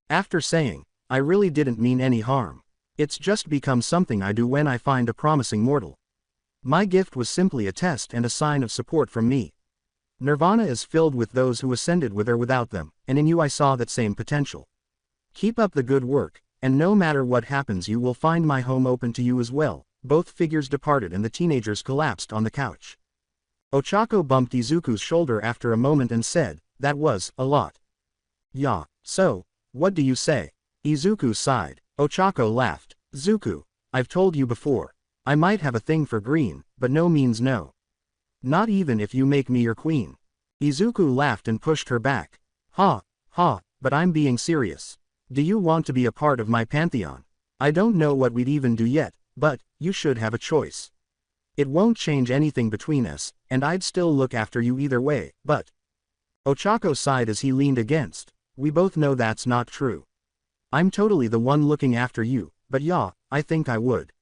After saying, I really didn't mean any harm. It's just become something I do when I find a promising mortal. My gift was simply a test and a sign of support from me. Nirvana is filled with those who ascended with or without them, and in you I saw that same potential. Keep up the good work, and no matter what happens you will find my home open to you as well. Both figures departed and the teenagers collapsed on the couch. Ochako bumped Izuku's shoulder after a moment and said, that was a lot. Yeah, so, what do you say? Izuku sighed. Ochako laughed. Zuku, I've told you before. I might have a thing for green, but no means no. Not even if you make me your queen. Izuku laughed and pushed her back. Ha, ha, but I'm being serious. Do you want to be a part of my pantheon? I don't know what we'd even do yet, but you should have a choice. It won't change anything between us, and I'd still look after you either way, but... Ochako sighed as he leaned against. We both know that's not true. I'm totally the one looking after you, but yeah, I think I would.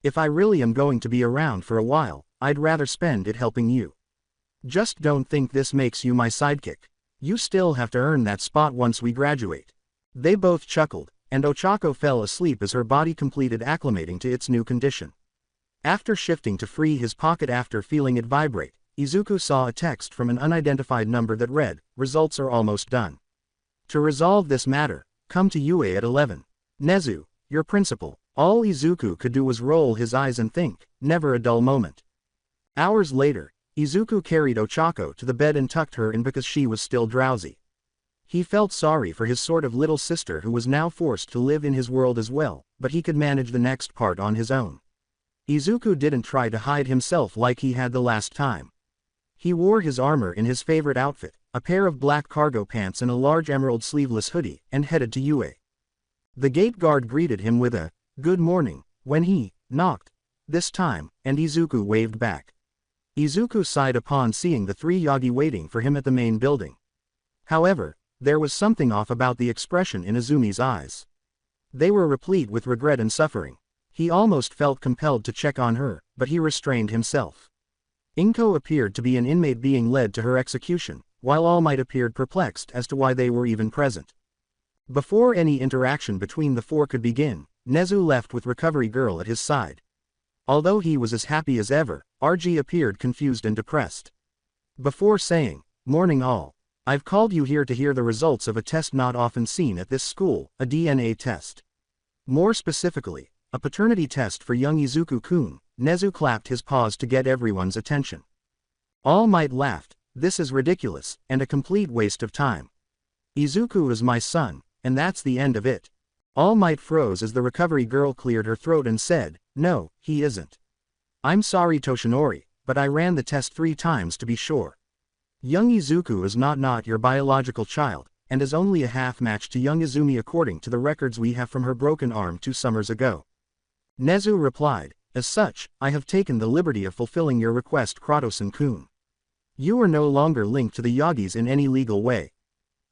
If I really am going to be around for a while, I'd rather spend it helping you. Just don't think this makes you my sidekick. You still have to earn that spot once we graduate. They both chuckled, and Ochako fell asleep as her body completed acclimating to its new condition. After shifting to free his pocket after feeling it vibrate, Izuku saw a text from an unidentified number that read, results are almost done. To resolve this matter, come to UA at 11. Nezu, your principal. All Izuku could do was roll his eyes and think, never a dull moment. Hours later, Izuku carried Ochako to the bed and tucked her in because she was still drowsy. He felt sorry for his sort of little sister who was now forced to live in his world as well, but he could manage the next part on his own. Izuku didn't try to hide himself like he had the last time. He wore his armor in his favorite outfit, a pair of black cargo pants and a large emerald sleeveless hoodie, and headed to UA. The gate guard greeted him with a, good morning, when he knocked. This time, and Izuku waved back. Izuku sighed upon seeing the three Yagi waiting for him at the main building. However, there was something off about the expression in Izumi's eyes. They were replete with regret and suffering. He almost felt compelled to check on her, but he restrained himself. Inko appeared to be an inmate being led to her execution, while All Might appeared perplexed as to why they were even present. Before any interaction between the four could begin, Nezu left with Recovery Girl at his side. Although he was as happy as ever, RG appeared confused and depressed. Before saying, morning all, I've called you here to hear the results of a test not often seen at this school, a DNA test. More specifically, a paternity test for young Izuku-kun. Nezu clapped his paws to get everyone's attention. All Might laughed, this is ridiculous, and a complete waste of time. Izuku is my son, and that's the end of it. All Might froze as the Recovery Girl cleared her throat and said, no, he isn't. I'm sorry Toshinori, but I ran the test 3 times to be sure. Young Izuku is not your biological child, and is only a half-match to young Izumi according to the records we have from her broken arm 2 summers ago. Nezu replied, as such, I have taken the liberty of fulfilling your request Kratos-kun. You are no longer linked to the Yagis in any legal way.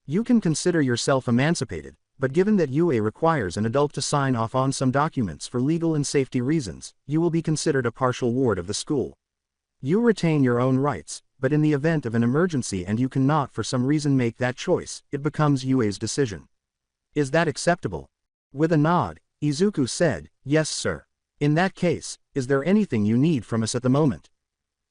You can consider yourself emancipated, but given that UA requires an adult to sign off on some documents for legal and safety reasons, you will be considered a partial ward of the school. You retain your own rights, but in the event of an emergency and you cannot for some reason make that choice, it becomes UA's decision. Is that acceptable? With a nod, Izuku said, yes sir. In that case, is there anything you need from us at the moment?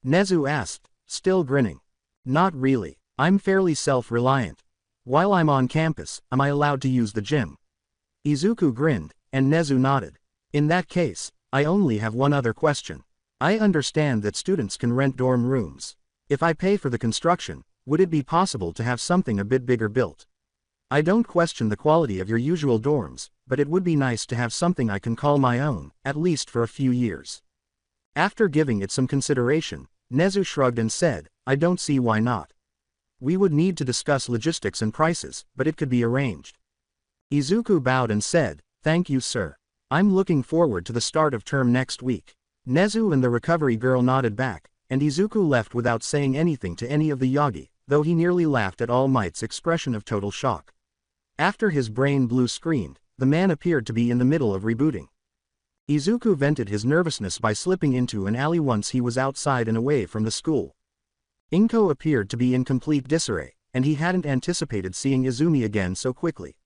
Nezu asked, still grinning. Not really, I'm fairly self-reliant. While I'm on campus, am I allowed to use the gym? Izuku grinned, and Nezu nodded. In that case, I only have one other question. I understand that students can rent dorm rooms. If I pay for the construction, would it be possible to have something a bit bigger built? I don't question the quality of your usual dorms, but it would be nice to have something I can call my own, at least for a few years. After giving it some consideration, Nezu shrugged and said, I don't see why not. We would need to discuss logistics and prices, but it could be arranged. Izuku bowed and said, thank you sir. I'm looking forward to the start of term next week. Nezu and the recovery girl nodded back, and Izuku left without saying anything to any of the Yagi, though he nearly laughed at All Might's expression of total shock. After his brain blue screened, the man appeared to be in the middle of rebooting. Izuku vented his nervousness by slipping into an alley once he was outside and away from the school. Inko appeared to be in complete disarray, and he hadn't anticipated seeing Izumi again so quickly.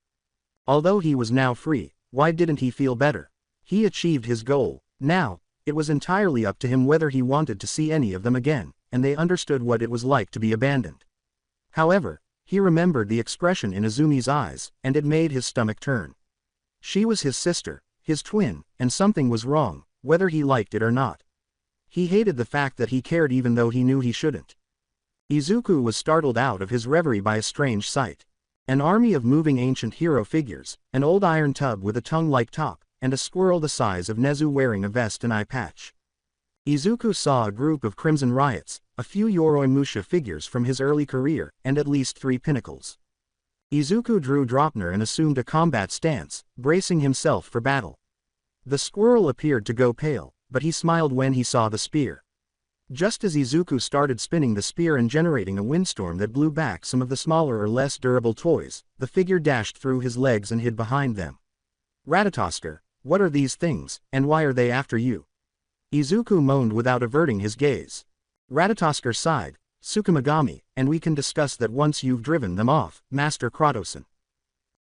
Although he was now free, why didn't he feel better? He achieved his goal. Now, it was entirely up to him whether he wanted to see any of them again, and they understood what it was like to be abandoned. However, he remembered the expression in Izumi's eyes, and it made his stomach turn. She was his sister, his twin, and something was wrong, whether he liked it or not. He hated the fact that he cared even though he knew he shouldn't. Izuku was startled out of his reverie by a strange sight. An army of moving ancient hero figures, an old iron tub with a tongue-like top, and a squirrel the size of Nezu wearing a vest and eye patch. Izuku saw a group of Crimson Riots, a few Yoroi Musha figures from his early career, and at least 3 pinnacles. Izuku drew Draupner and assumed a combat stance, bracing himself for battle. The squirrel appeared to go pale, but he smiled when he saw the spear. Just as Izuku started spinning the spear and generating a windstorm that blew back some of the smaller or less durable toys, the figure dashed through his legs and hid behind them. Ratatosker, what are these things, and why are they after you? Izuku moaned without averting his gaze. Ratatosker sighed, Tsukumagami, and we can discuss that once you've driven them off, Master Kratosen.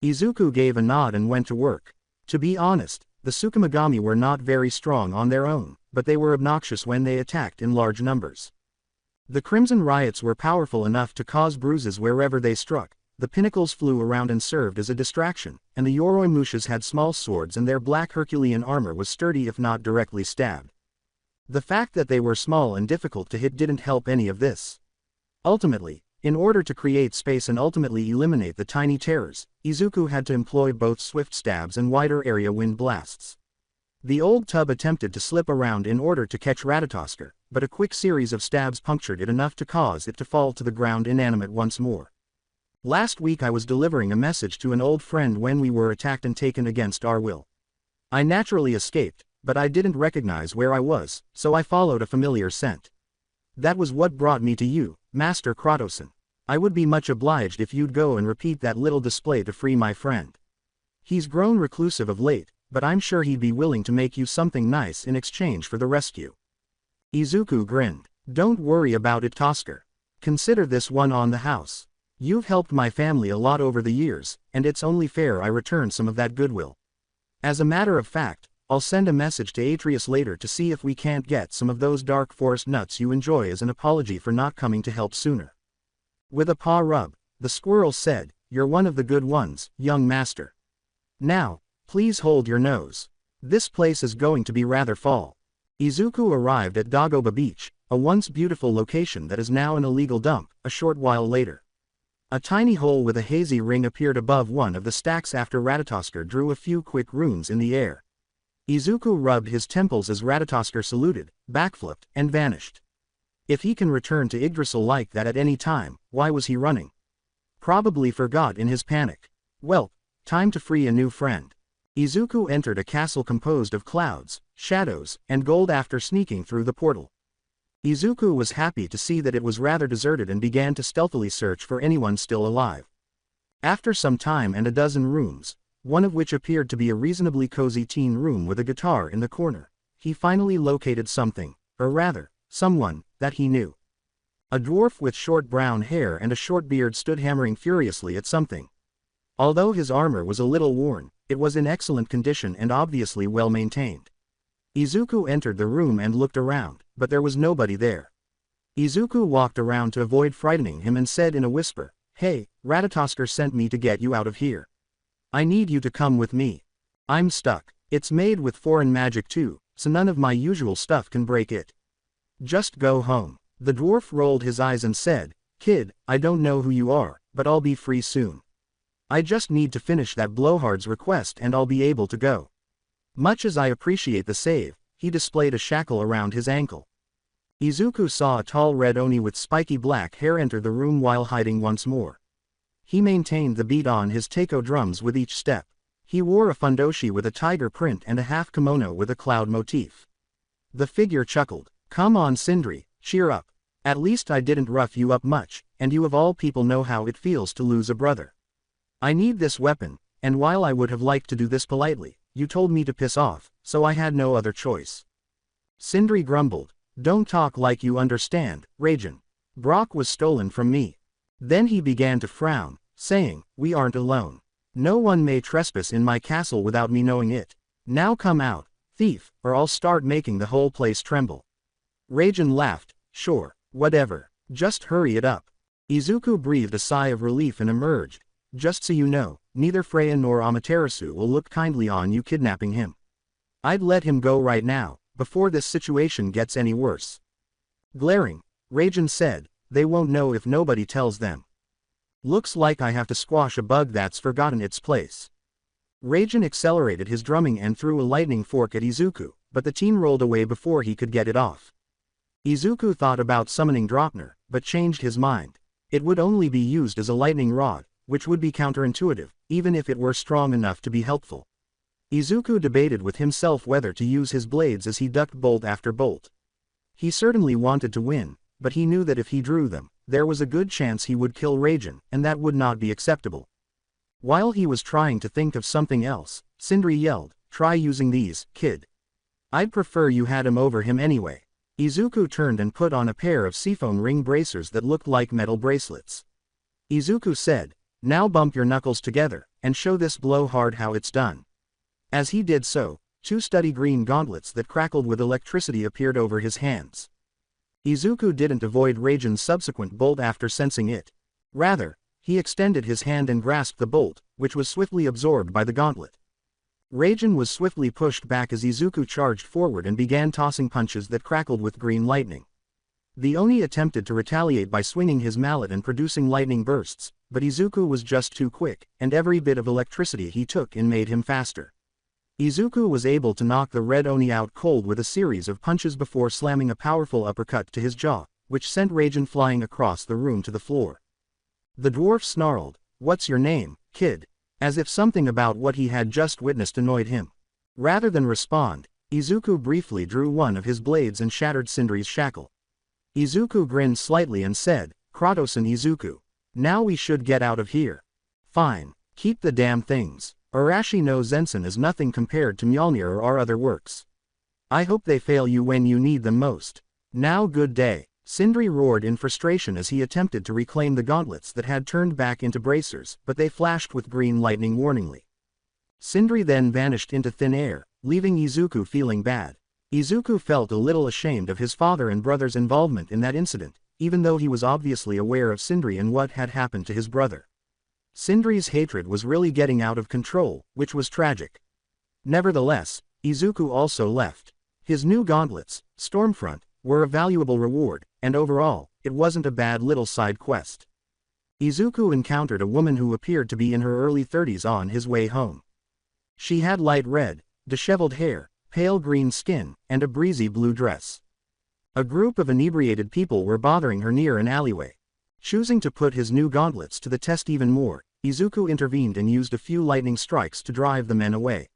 Izuku gave a nod and went to work. To be honest, the Tsukumagami were not very strong on their own, but they were obnoxious when they attacked in large numbers. The Crimson Riots were powerful enough to cause bruises wherever they struck, the pinnacles flew around and served as a distraction, and the Yoroi Mushas had small swords and their black Herculean armor was sturdy if not directly stabbed. The fact that they were small and difficult to hit didn't help any of this. Ultimately, in order to create space and ultimately eliminate the tiny terrors, Izuku had to employ both swift stabs and wider area wind blasts. The old tub attempted to slip around in order to catch Ratatosker, but a quick series of stabs punctured it enough to cause it to fall to the ground inanimate once more. Last week I was delivering a message to an old friend when we were attacked and taken against our will. I naturally escaped, but I didn't recognize where I was, so I followed a familiar scent. That was what brought me to you, Master Kratosen. I would be much obliged if you'd go and repeat that little display to free my friend. He's grown reclusive of late, but I'm sure he'd be willing to make you something nice in exchange for the rescue. Izuku grinned. Don't worry about it, Tosker. Consider this one on the house. You've helped my family a lot over the years, and it's only fair I return some of that goodwill. As a matter of fact, I'll send a message to Atreus later to see if we can't get some of those dark forest nuts you enjoy as an apology for not coming to help sooner. With a paw rub, the squirrel said, You're one of the good ones, young master. Now, please hold your nose. This place is going to be rather fall. Izuku arrived at Dagoba Beach, a once beautiful location that is now an illegal dump, a short while later. A tiny hole with a hazy ring appeared above one of the stacks after Ratatosker drew a few quick runes in the air. Izuku rubbed his temples as Ratatosker saluted, backflipped, and vanished. If he can return to Yggdrasil like that at any time, why was he running? Probably forgot in his panic. Well, time to free a new friend. Izuku entered a castle composed of clouds, shadows, and gold after sneaking through the portal. Izuku was happy to see that it was rather deserted and began to stealthily search for anyone still alive. After some time and a dozen rooms, one of which appeared to be a reasonably cozy teen room with a guitar in the corner, he finally located something, or rather, someone, that he knew. A dwarf with short brown hair and a short beard stood hammering furiously at something. Although his armor was a little worn, it was in excellent condition and obviously well maintained. Izuku entered the room and looked around, but there was nobody there. Izuku walked around to avoid frightening him and said in a whisper, Hey, Ratatosker sent me to get you out of here. I need you to come with me. I'm stuck. It's made with foreign magic too, so none of my usual stuff can break it. Just go home. The dwarf rolled his eyes and said, Kid, I don't know who you are, but I'll be free soon. I just need to finish that blowhard's request and I'll be able to go. Much as I appreciate the save, he displayed a shackle around his ankle. Izuku saw a tall red Oni with spiky black hair enter the room while hiding once more. He maintained the beat on his taiko drums with each step. He wore a fundoshi with a tiger print and a half kimono with a cloud motif. The figure chuckled. Come on Sindri, cheer up. At least I didn't rough you up much, and you of all people know how it feels to lose a brother. I need this weapon, and while I would have liked to do this politely, you told me to piss off, so I had no other choice. Sindri grumbled. Don't talk like you understand, Rajan. Brock was stolen from me. Then he began to frown, saying, we aren't alone. No one may trespass in my castle without me knowing it. Now come out, thief, or I'll start making the whole place tremble. Rajan laughed, sure, whatever, just hurry it up. Izuku breathed a sigh of relief and emerged. Just so you know, neither Freya nor Amaterasu will look kindly on you kidnapping him. I'd let him go right now, before this situation gets any worse. Glaring, Rajan said, they won't know if nobody tells them. Looks like I have to squash a bug that's forgotten its place. Rajan accelerated his drumming and threw a lightning fork at Izuku, but the teen rolled away before he could get it off. Izuku thought about summoning Draupnir, but changed his mind. It would only be used as a lightning rod, which would be counterintuitive, even if it were strong enough to be helpful. Izuku debated with himself whether to use his blades as he ducked bolt after bolt. He certainly wanted to win, but he knew that if he drew them, there was a good chance he would kill Rajan, and that would not be acceptable. While he was trying to think of something else, Sindri yelled, try using these, kid. I'd prefer you had him over him anyway. Izuku turned and put on a pair of seafoam ring bracers that looked like metal bracelets. Izuku said, now bump your knuckles together, and show this blowhard how it's done. As he did so, 2 steady green gauntlets that crackled with electricity appeared over his hands. Izuku didn't avoid Rajan's subsequent bolt after sensing it. Rather, he extended his hand and grasped the bolt, which was swiftly absorbed by the gauntlet. Rajan was swiftly pushed back as Izuku charged forward and began tossing punches that crackled with green lightning. The Oni attempted to retaliate by swinging his mallet and producing lightning bursts, but Izuku was just too quick, and every bit of electricity he took in made him faster. Izuku was able to knock the red Oni out cold with a series of punches before slamming a powerful uppercut to his jaw, which sent Rajan flying across the room to the floor. The dwarf snarled, what's your name, kid? As if something about what he had just witnessed annoyed him. Rather than respond, Izuku briefly drew one of his blades and shattered Sindri's shackle. Izuku grinned slightly and said, Kratos and Izuku. Now we should get out of here. Fine, keep the damn things. Arashi no Zensen is nothing compared to Mjolnir or our other works. I hope they fail you when you need them most. Now good day. Sindri roared in frustration as he attempted to reclaim the gauntlets that had turned back into bracers, but they flashed with green lightning warningly. Sindri then vanished into thin air, leaving Izuku feeling bad. Izuku felt a little ashamed of his father and brother's involvement in that incident, even though he was obviously aware of Sindri and what had happened to his brother. Sindri's hatred was really getting out of control, which was tragic. Nevertheless, Izuku also left. His new gauntlets, Stormfront, were a valuable reward, and overall, it wasn't a bad little side quest. Izuku encountered a woman who appeared to be in her early 30s on his way home. She had light red, disheveled hair, pale green skin, and a breezy blue dress. A group of inebriated people were bothering her near an alleyway. Choosing to put his new gauntlets to the test even more, Izuku intervened and used a few lightning strikes to drive the men away.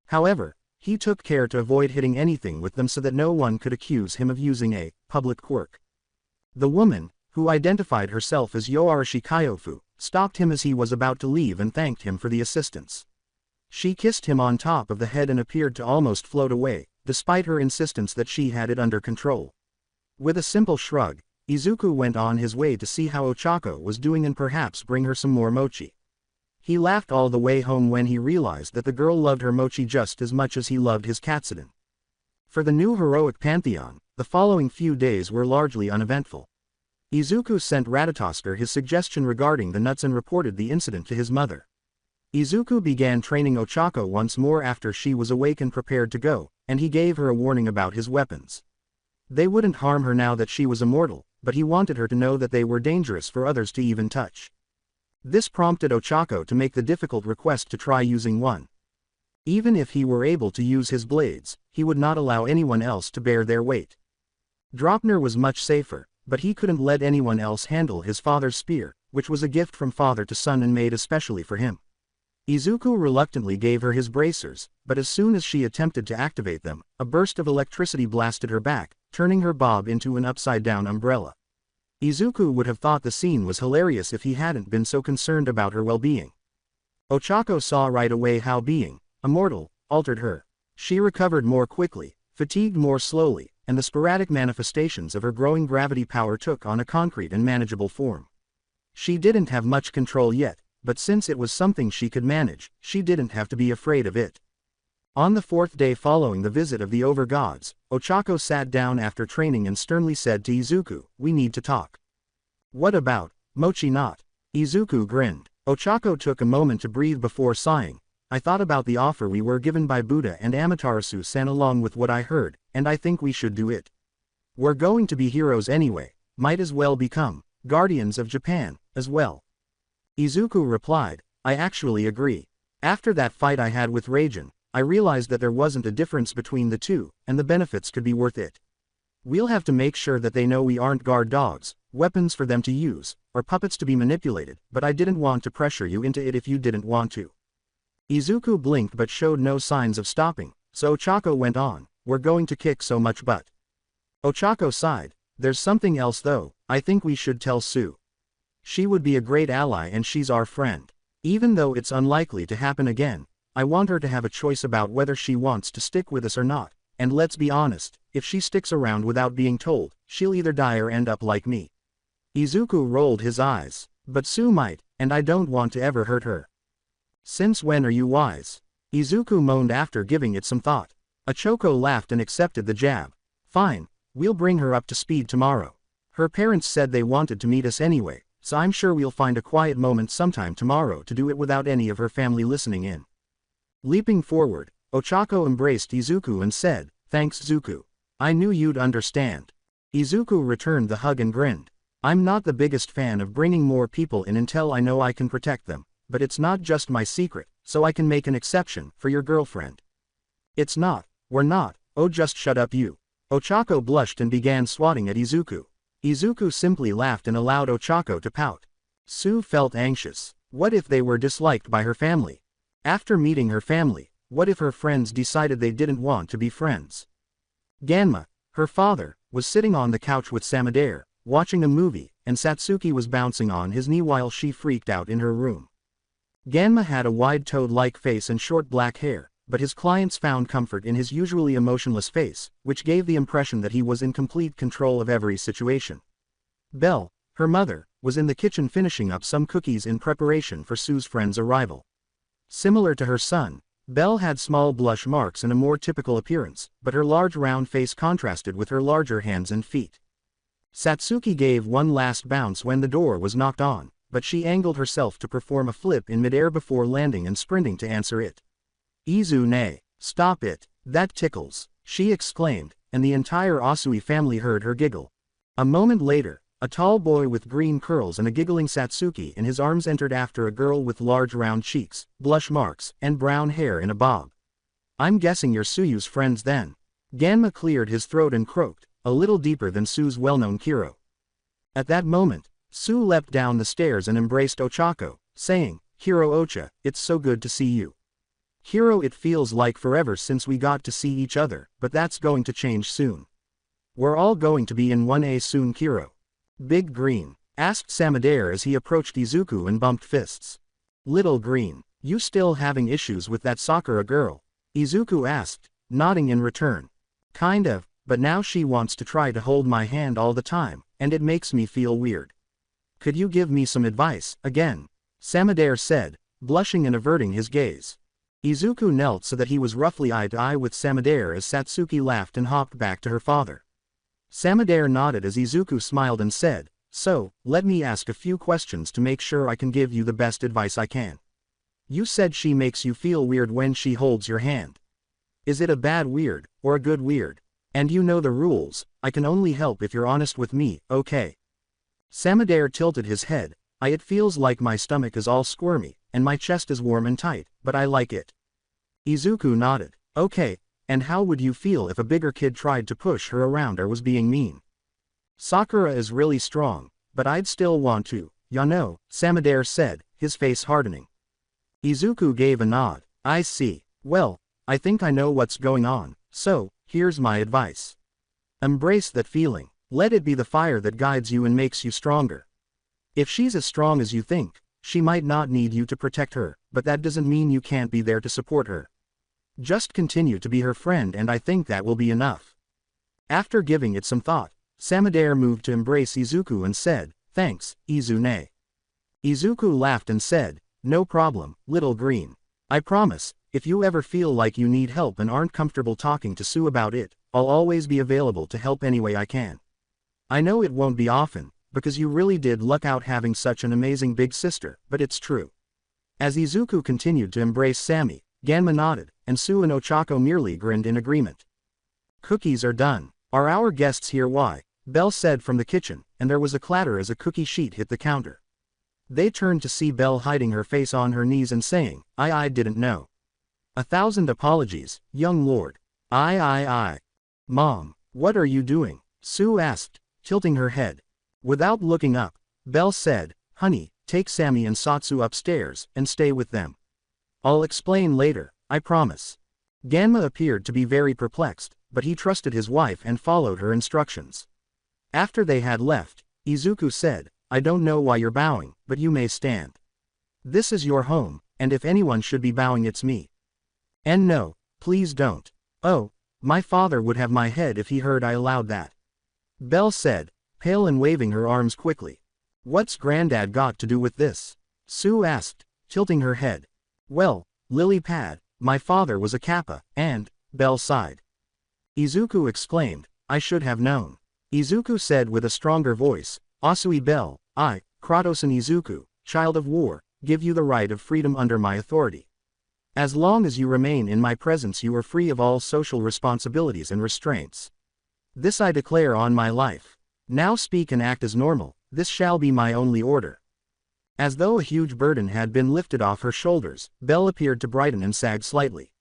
However, he took care to avoid hitting anything with them so that no one could accuse him of using a public quirk. The woman, who identified herself as Yoarashi Kyofu, stopped him as he was about to leave and thanked him for the assistance. She kissed him on top of the head and appeared to almost float away, despite her insistence that she had it under control. With a simple shrug, Izuku went on his way to see how Ochako was doing and perhaps bring her some more mochi. He laughed all the way home when he realized that the girl loved her mochi just as much as he loved his katsudon. For the new heroic pantheon, the following few days were largely uneventful. Izuku sent Ratatoskr his suggestion regarding the nuts and reported the incident to his mother. Izuku began training Ochako once more after she was awake and prepared to go, and he gave her a warning about his weapons. They wouldn't harm her now that she was immortal, but he wanted her to know that they were dangerous for others to even touch. This prompted Ochako to make the difficult request to try using one. Even if he were able to use his blades, he would not allow anyone else to bear their weight. Draupnir was much safer, but he couldn't let anyone else handle his father's spear, which was a gift from father to son and made especially for him. Izuku reluctantly gave her his bracers, but as soon as she attempted to activate them, a burst of electricity blasted her back, turning her bob into an upside-down umbrella. Izuku would have thought the scene was hilarious if he hadn't been so concerned about her well-being. Ochako saw right away how being immortal altered her. She recovered more quickly, fatigued more slowly, and the sporadic manifestations of her growing gravity power took on a concrete and manageable form. She didn't have much control yet, but since it was something she could manage, she didn't have to be afraid of it. On the fourth day following the visit of the over-gods, Ochako sat down after training and sternly said to Izuku, "We need to talk." "What about, Mochi not?" Izuku grinned. Ochako took a moment to breathe before sighing. "I thought about the offer we were given by Buddha and Amaterasu-san along with what I heard, and I think we should do it. We're going to be heroes anyway, might as well become guardians of Japan, as well." Izuku replied, "I actually agree. After that fight I had with Raijin, I realized that there wasn't a difference between the two, and the benefits could be worth it. We'll have to make sure that they know we aren't guard dogs, weapons for them to use, or puppets to be manipulated, but I didn't want to pressure you into it if you didn't want to." Izuku blinked but showed no signs of stopping, so Ochako went on, "We're going to kick so much butt." Ochako sighed, "There's something else though, I think we should tell Sue. She would be a great ally and she's our friend. Even though it's unlikely to happen again, I want her to have a choice about whether she wants to stick with us or not, and let's be honest, if she sticks around without being told, she'll either die or end up like me." Izuku rolled his eyes. "But Sue might, and I don't want to ever hurt her." "Since when are you wise?" Izuku moaned after giving it some thought. Ochako laughed and accepted the jab. "Fine, we'll bring her up to speed tomorrow. Her parents said they wanted to meet us anyway, so I'm sure we'll find a quiet moment sometime tomorrow to do it without any of her family listening in." Leaping forward, Ochako embraced Izuku and said, "Thanks Zuku. I knew you'd understand." Izuku returned the hug and grinned. "I'm not the biggest fan of bringing more people in until I know I can protect them, but it's not just my secret, so I can make an exception for your girlfriend." "It's not, we're not, oh just shut up you." Ochako blushed and began swatting at Izuku. Izuku simply laughed and allowed Ochako to pout. Sue felt anxious. What if they were disliked by her family? After meeting her family, what if her friends decided they didn't want to be friends? Ganma, her father, was sitting on the couch with Samadare, watching a movie, and Satsuki was bouncing on his knee while she freaked out in her room. Ganma had a wide toad-like face and short black hair, but his clients found comfort in his usually emotionless face, which gave the impression that he was in complete control of every situation. Belle, her mother, was in the kitchen finishing up some cookies in preparation for Sue's friend's arrival. Similar to her son, Belle had small blush marks and a more typical appearance, but her large round face contrasted with her larger hands and feet. Satsuki gave one last bounce when the door was knocked on, but she angled herself to perform a flip in midair before landing and sprinting to answer it. "Izu ne, stop it, that tickles," she exclaimed, and the entire Asui family heard her giggle. A moment later, a tall boy with green curls and a giggling Satsuki in his arms entered after a girl with large round cheeks, blush marks, and brown hair in a bob. "I'm guessing you're Suyu's friends then." Ganma cleared his throat and croaked, a little deeper than Sue's well-known Kiro. At that moment, Sue leapt down the stairs and embraced Ochako, saying, "Hiro Ocha, it's so good to see you. Hiro, it feels like forever since we got to see each other, but that's going to change soon. We're all going to be in 1A soon, Kiro." "Big Green?" asked Samadare as he approached Izuku and bumped fists. "Little Green, you still having issues with that Sakura girl?" Izuku asked, nodding in return. "Kind of, but now she wants to try to hold my hand all the time, and it makes me feel weird. Could you give me some advice, again?" Samadare said, blushing and averting his gaze. Izuku knelt so that he was roughly eye to eye with Samadare as Satsuki laughed and hopped back to her father. Samadare nodded as Izuku smiled and said, "So, let me ask a few questions to make sure I can give you the best advice I can. You said she makes you feel weird when she holds your hand. Is it a bad weird, or a good weird? And you know the rules, I can only help if you're honest with me, okay?" Samadare tilted his head. It feels like my stomach is all squirmy, and my chest is warm and tight, but I like it." Izuku nodded. "Okay, and how would you feel if a bigger kid tried to push her around or was being mean?" "Sakura is really strong, but I'd still want to, ya know," Samadare said, his face hardening. Izuku gave a nod. I see. Well, I think I know what's going on, so, here's my advice. Embrace that feeling. Let it be the fire that guides you and makes you stronger. If she's as strong as you think, she might not need you to protect her, but that doesn't mean you can't be there to support her. Just continue to be her friend and I think that will be enough. After giving it some thought, Samadare moved to embrace Izuku and said, "Thanks, Izune." Izuku laughed and said, "No problem, little green. I promise, if you ever feel like you need help and aren't comfortable talking to Sue about it, I'll always be available to help any way I can. I know it won't be often, because you really did luck out having such an amazing big sister, but it's true." As Izuku continued to embrace Sammy, Ganma nodded, and Sue and Ochako merely grinned in agreement. "Cookies are done. Are our guests here?" "Why?" Belle said from the kitchen, and there was a clatter as a cookie sheet hit the counter. They turned to see Belle hiding her face on her knees and saying, I didn't know." "1,000 apologies, young lord." I. "Mom, what are you doing?" Sue asked, tilting her head. Without looking up, Belle said, "Honey, take Sammy and Satsu upstairs, and stay with them. I'll explain later, I promise." Ganma appeared to be very perplexed, but he trusted his wife and followed her instructions. After they had left, Izuku said, "I don't know why you're bowing, but you may stand. This is your home, and if anyone should be bowing it's me. And no, please don't. Oh, my father would have my head if he heard I allowed that." Belle said, pale and waving her arms quickly. "What's Granddad got to do with this?" Sue asked, tilting her head. "Well, lily pad, my father was a kappa, and," Belle sighed. Izuku exclaimed, "I should have known." Izuku said with a stronger voice, "Asui Belle, I, Kratos and Izuku, child of war, give you the right of freedom under my authority. As long as you remain in my presence you are free of all social responsibilities and restraints. This I declare on my life. Now speak and act as normal, this shall be my only order." As though a huge burden had been lifted off her shoulders, Belle appeared to brighten and sag slightly.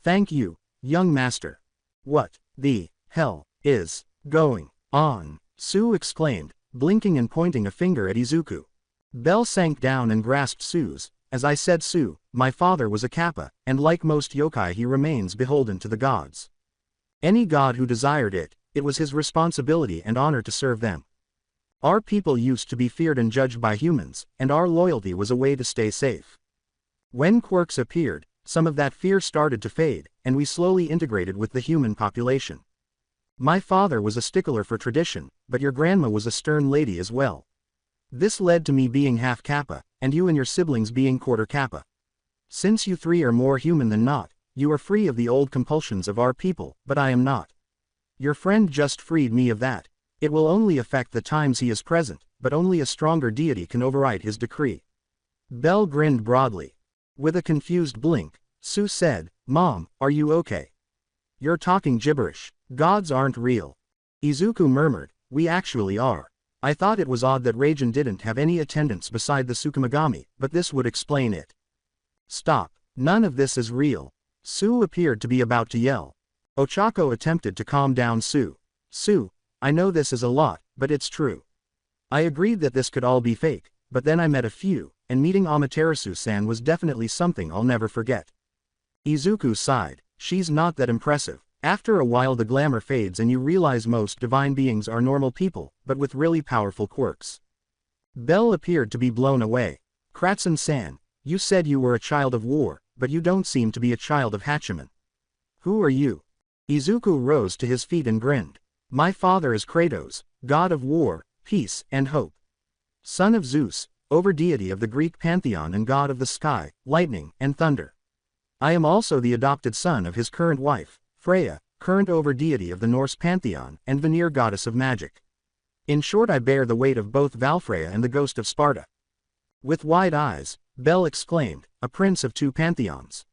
"Thank you, young master." "What the hell is going on?" Sue exclaimed, blinking and pointing a finger at Izuku. Belle sank down and grasped Sue's. "As I said, Sue, my father was a kappa, and like most yokai he remains beholden to the gods. Any god who desired it, it was his responsibility and honor to serve them. Our people used to be feared and judged by humans, and our loyalty was a way to stay safe. When quirks appeared, some of that fear started to fade, and we slowly integrated with the human population. My father was a stickler for tradition, but your grandma was a stern lady as well. This led to me being half kappa, and you and your siblings being quarter kappa. Since you three are more human than not, you are free of the old compulsions of our people, but I am not. Your friend just freed me of that. It will only affect the times he is present, but only a stronger deity can override his decree." Belle grinned broadly. With a confused blink, Sue said, "Mom, are you okay? You're talking gibberish. Gods aren't real." Izuku murmured, "We actually are. I thought it was odd that Raijin didn't have any attendants beside the Tsukumagami, but this would explain it." "Stop. None of this is real." Sue appeared to be about to yell. Ochako attempted to calm down Sue. "Sue, I know this is a lot, but it's true. I agreed that this could all be fake, but then I met a few, and meeting Amaterasu-san was definitely something I'll never forget." Izuku sighed. "She's not that impressive. After a while the glamour fades and you realize most divine beings are normal people, but with really powerful quirks." Belle appeared to be blown away. "Kratson-san, you said you were a child of war, but you don't seem to be a child of Hachiman. Who are you?" Izuku rose to his feet and grinned. "My father is Kratos, god of war, peace, and hope. Son of Zeus, overdeity of the Greek pantheon and god of the sky, lightning, and thunder. I am also the adopted son of his current wife, Freya, current overdeity of the Norse pantheon and Vanir goddess of magic. In short I bear the weight of both Valfreya and the ghost of Sparta." With wide eyes, Belle exclaimed, "A prince of two pantheons."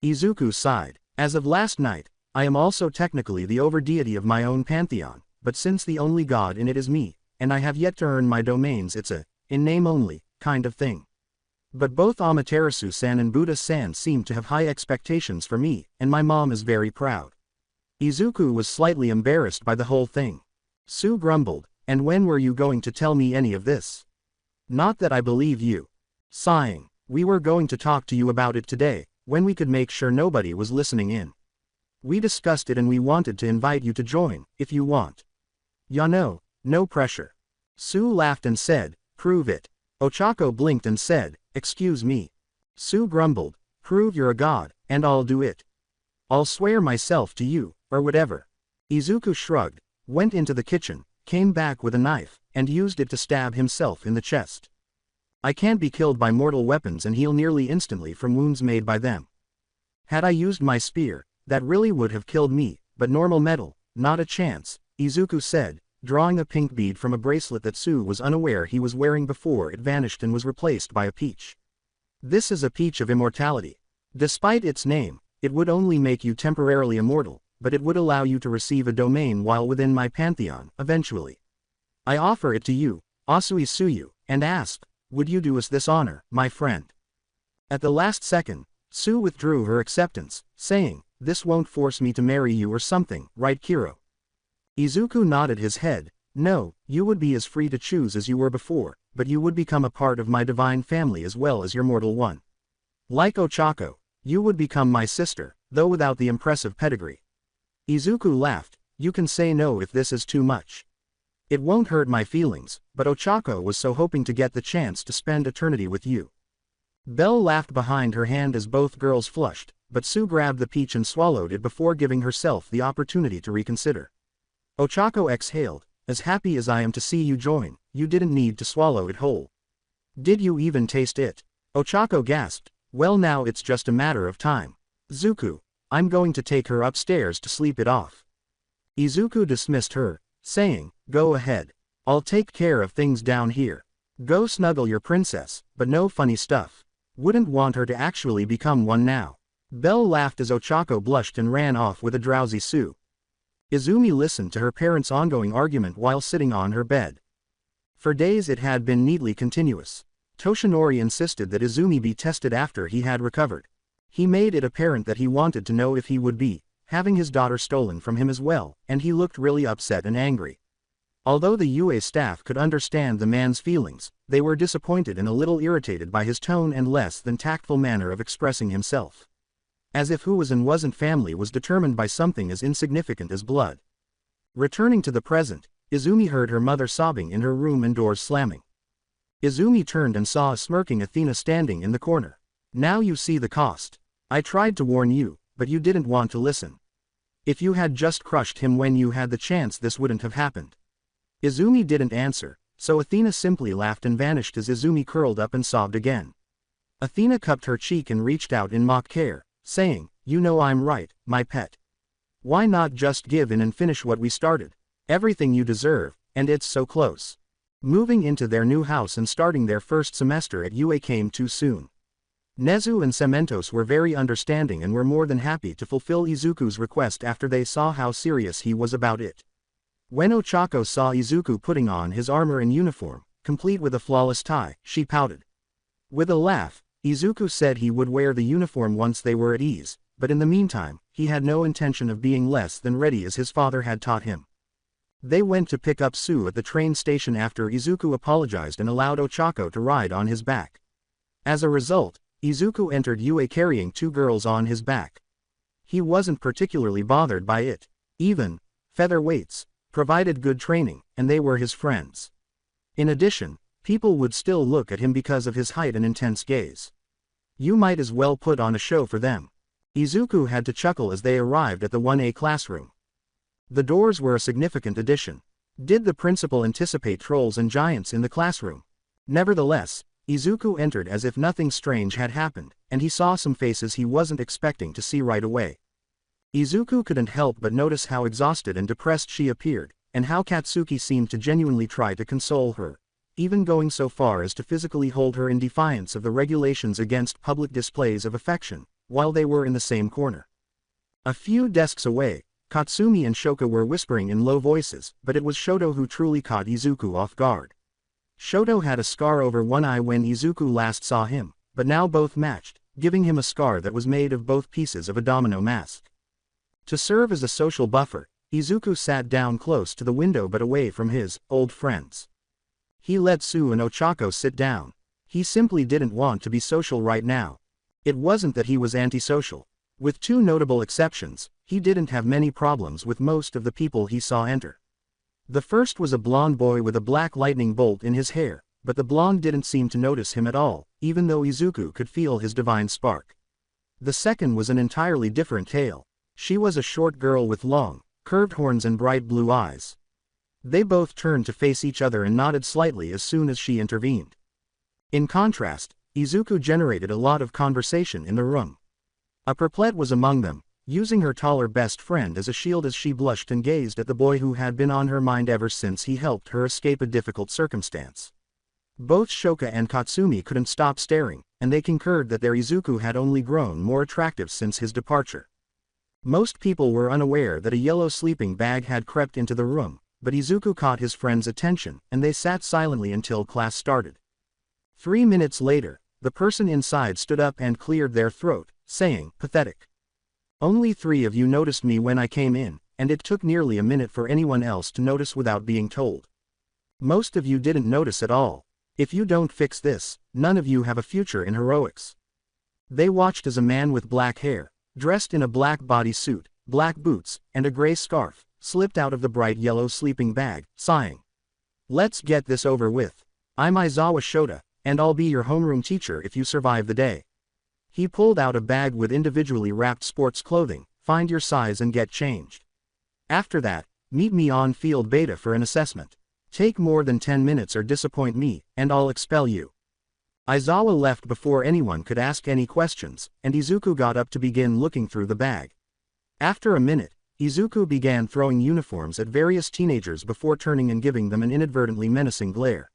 Izuku sighed. "As of last night, I am also technically the overdeity of my own pantheon, but since the only god in it is me, and I have yet to earn my domains it's a, in name only, kind of thing. But both Amaterasu-san and Buddha-san seem to have high expectations for me, and my mom is very proud." Izuku was slightly embarrassed by the whole thing. Sue grumbled, "And when were you going to tell me any of this? Not that I believe you." Sighing, We were going to talk to you about it today, when we could make sure nobody was listening in. We discussed it and we wanted to invite you to join, if you want. Ya know, no pressure. Sue laughed and said, prove it. Ochako blinked and said, excuse me. Sue grumbled, prove you're a god, and I'll do it. I'll swear myself to you, or whatever. Izuku shrugged, went into the kitchen, came back with a knife, and used it to stab himself in the chest. I can't be killed by mortal weapons and heal nearly instantly from wounds made by them. Had I used my spear, that really would have killed me, but normal metal, not a chance, Izuku said, drawing a pink bead from a bracelet that Sue was unaware he was wearing before it vanished and was replaced by a peach. This is a peach of immortality. Despite its name, it would only make you temporarily immortal, but it would allow you to receive a domain while within my pantheon, eventually. I offer it to you, Asui Suyu, and ask, would you do us this honor, my friend? At the last second, Sue withdrew her acceptance, saying, this won't force me to marry you or something, right Kiro? Izuku nodded his head, no, you would be as free to choose as you were before, but you would become a part of my divine family as well as your mortal one. Like Ochako, you would become my sister, though without the impressive pedigree. Izuku laughed, you can say no if this is too much. It won't hurt my feelings, but Ochako was so hoping to get the chance to spend eternity with you. Belle laughed behind her hand as both girls flushed, but Sue grabbed the peach and swallowed it before giving herself the opportunity to reconsider. Ochako exhaled, as happy as I am to see you join, you didn't need to swallow it whole. Did you even taste it? Ochako gasped, well now it's just a matter of time. Zuku, I'm going to take her upstairs to sleep it off. Izuku dismissed her, saying, go ahead. I'll take care of things down here. Go snuggle your princess, but no funny stuff. Wouldn't want her to actually become one now. Belle laughed as Ochako blushed and ran off with a drowsy Sue. Izumi listened to her parents' ongoing argument while sitting on her bed. For days it had been neatly continuous. Toshinori insisted that Izumi be tested after he had recovered. He made it apparent that he wanted to know if he would be having his daughter stolen from him as well, and he looked really upset and angry. Although the UA staff could understand the man's feelings, they were disappointed and a little irritated by his tone and less than tactful manner of expressing himself. As if who was and wasn't family was determined by something as insignificant as blood. Returning to the present, Izumi heard her mother sobbing in her room and doors slamming. Izumi turned and saw a smirking Athena standing in the corner. Now you see the cost. I tried to warn you, but you didn't want to listen. If you had just crushed him when you had the chance, this wouldn't have happened. Izumi didn't answer, so Athena simply laughed and vanished as Izumi curled up and sobbed again. Athena cupped her cheek and reached out in mock care, saying, you know I'm right, my pet. Why not just give in and finish what we started? Everything you deserve, and it's so close. Moving into their new house and starting their first semester at UA came too soon. Nezu and Cementos were very understanding and were more than happy to fulfill Izuku's request after they saw how serious he was about it. When Ochako saw Izuku putting on his armor and uniform, complete with a flawless tie, she pouted. With a laugh, Izuku said he would wear the uniform once they were at ease, but in the meantime, he had no intention of being less than ready as his father had taught him. They went to pick up Sue at the train station after Izuku apologized and allowed Ochako to ride on his back. As a result, Izuku entered UA carrying two girls on his back. He wasn't particularly bothered by it. Even featherweights provided good training, and they were his friends. In addition, people would still look at him because of his height and intense gaze. You might as well put on a show for them. Izuku had to chuckle as they arrived at the 1A classroom. The doors were a significant addition. Did the principal anticipate trolls and giants in the classroom? Nevertheless, Izuku entered as if nothing strange had happened, and he saw some faces he wasn't expecting to see right away. Izuku couldn't help but notice how exhausted and depressed she appeared, and how Katsuki seemed to genuinely try to console her, even going so far as to physically hold her in defiance of the regulations against public displays of affection, while they were in the same corner. A few desks away, Katsumi and Shoka were whispering in low voices, but it was Shoto who truly caught Izuku off guard. Shoto had a scar over one eye when Izuku last saw him, but now both matched, giving him a scar that was made of both pieces of a domino mask. To serve as a social buffer, Izuku sat down close to the window but away from his old friends. He let Sue and Ochako sit down. He simply didn't want to be social right now. It wasn't that he was antisocial. With two notable exceptions, he didn't have many problems with most of the people he saw enter. The first was a blonde boy with a black lightning bolt in his hair, but the blonde didn't seem to notice him at all, even though Izuku could feel his divine spark. The second was an entirely different tale. She was a short girl with long, curved horns and bright blue eyes. They both turned to face each other and nodded slightly as soon as she intervened. In contrast, Izuku generated a lot of conversation in the room. A Perplet was among them, using her taller best friend as a shield as she blushed and gazed at the boy who had been on her mind ever since he helped her escape a difficult circumstance. Both Shoka and Katsumi couldn't stop staring, and they concurred that their Izuku had only grown more attractive since his departure. Most people were unaware that a yellow sleeping bag had crept into the room, but Izuku caught his friend's attention, and they sat silently until class started. 3 minutes later, the person inside stood up and cleared their throat, saying, "Pathetic. Only 3 of you noticed me when I came in, and it took nearly a minute for anyone else to notice without being told. Most of you didn't notice at all. If you don't fix this, none of you have a future in heroics." They watched as a man with black hair, dressed in a black bodysuit, black boots, and a gray scarf, slipped out of the bright yellow sleeping bag, sighing. "Let's get this over with. I'm Aizawa Shota, and I'll be your homeroom teacher if you survive the day." He pulled out a bag with individually wrapped sports clothing. "Find your size and get changed. After that, meet me on field beta for an assessment. Take more than 10 minutes or disappoint me, and I'll expel you." Aizawa left before anyone could ask any questions, and Izuku got up to begin looking through the bag. After a minute, Izuku began throwing uniforms at various teenagers before turning and giving them an inadvertently menacing glare.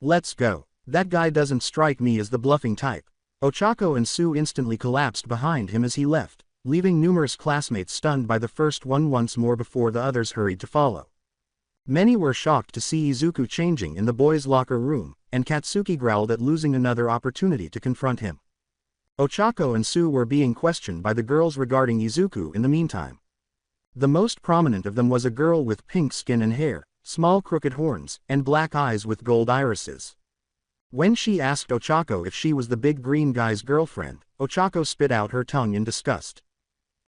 "Let's go. That guy doesn't strike me as the bluffing type." Ochako and Sue instantly collapsed behind him as he left, leaving numerous classmates stunned by the first one once more before the others hurried to follow. Many were shocked to see Izuku changing in the boys' locker room, and Katsuki growled at losing another opportunity to confront him. Ochako and Sue were being questioned by the girls regarding Izuku in the meantime. The most prominent of them was a girl with pink skin and hair, small crooked horns, and black eyes with gold irises. When she asked Ochako if she was the big green guy's girlfriend, Ochako spit out her tongue in disgust.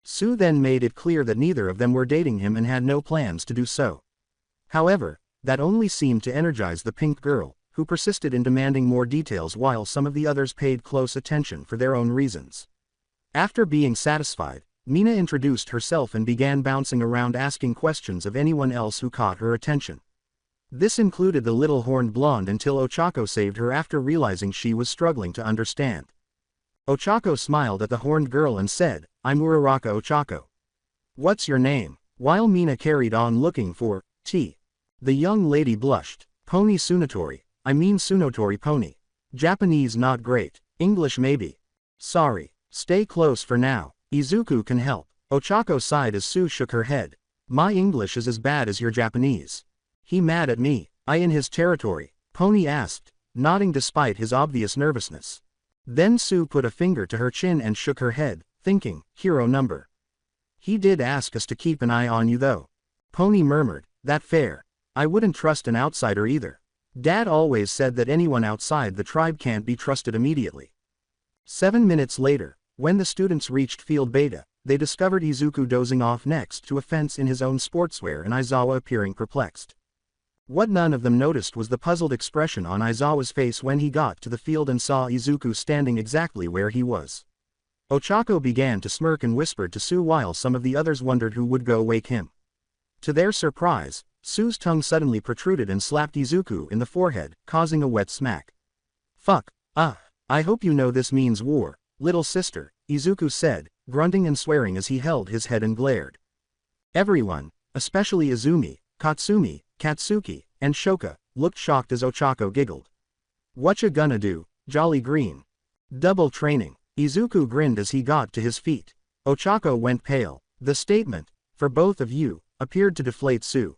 Sue then made it clear that neither of them were dating him and had no plans to do so. However, that only seemed to energize the pink girl, who persisted in demanding more details while some of the others paid close attention for their own reasons. After being satisfied, Mina introduced herself and began bouncing around asking questions of anyone else who caught her attention. This included the little horned blonde until Ochako saved her after realizing she was struggling to understand. Ochako smiled at the horned girl and said, "I'm Uraraka Ochako. What's your name?" While Mina carried on looking for T. The young lady blushed. "Pony Tsunotori. I mean Tsunotori Pony. Japanese not great. English maybe. Sorry. Stay close for now. Izuku can help." Ochako sighed as Sue shook her head. "My English is as bad as your Japanese." "He mad at me? I in his territory?" Pony asked, nodding despite his obvious nervousness. Then Sue put a finger to her chin and shook her head, thinking, "Hero number. He did ask us to keep an eye on you though." Pony murmured, "That fair. I wouldn't trust an outsider either. Dad always said that anyone outside the tribe can't be trusted immediately." 7 minutes later, when the students reached field beta, they discovered Izuku dozing off next to a fence in his own sportswear and Aizawa appearing perplexed. What none of them noticed was the puzzled expression on Aizawa's face when he got to the field and saw Izuku standing exactly where he was. Ochako began to smirk and whispered to Sue while some of the others wondered who would go wake him. To their surprise, Sue's tongue suddenly protruded and slapped Izuku in the forehead, causing a wet smack. "Fuck, I hope you know this means war, little sister," Izuku said, grunting and swearing as he held his head and glared. Everyone, especially Izumi, Katsumi, Katsuki, and Shoka, looked shocked as Ochako giggled. "Whatcha gonna do, Jolly Green? Double training." Izuku grinned as he got to his feet. Ochako went pale. The statement, "for both of you," appeared to deflate Sue.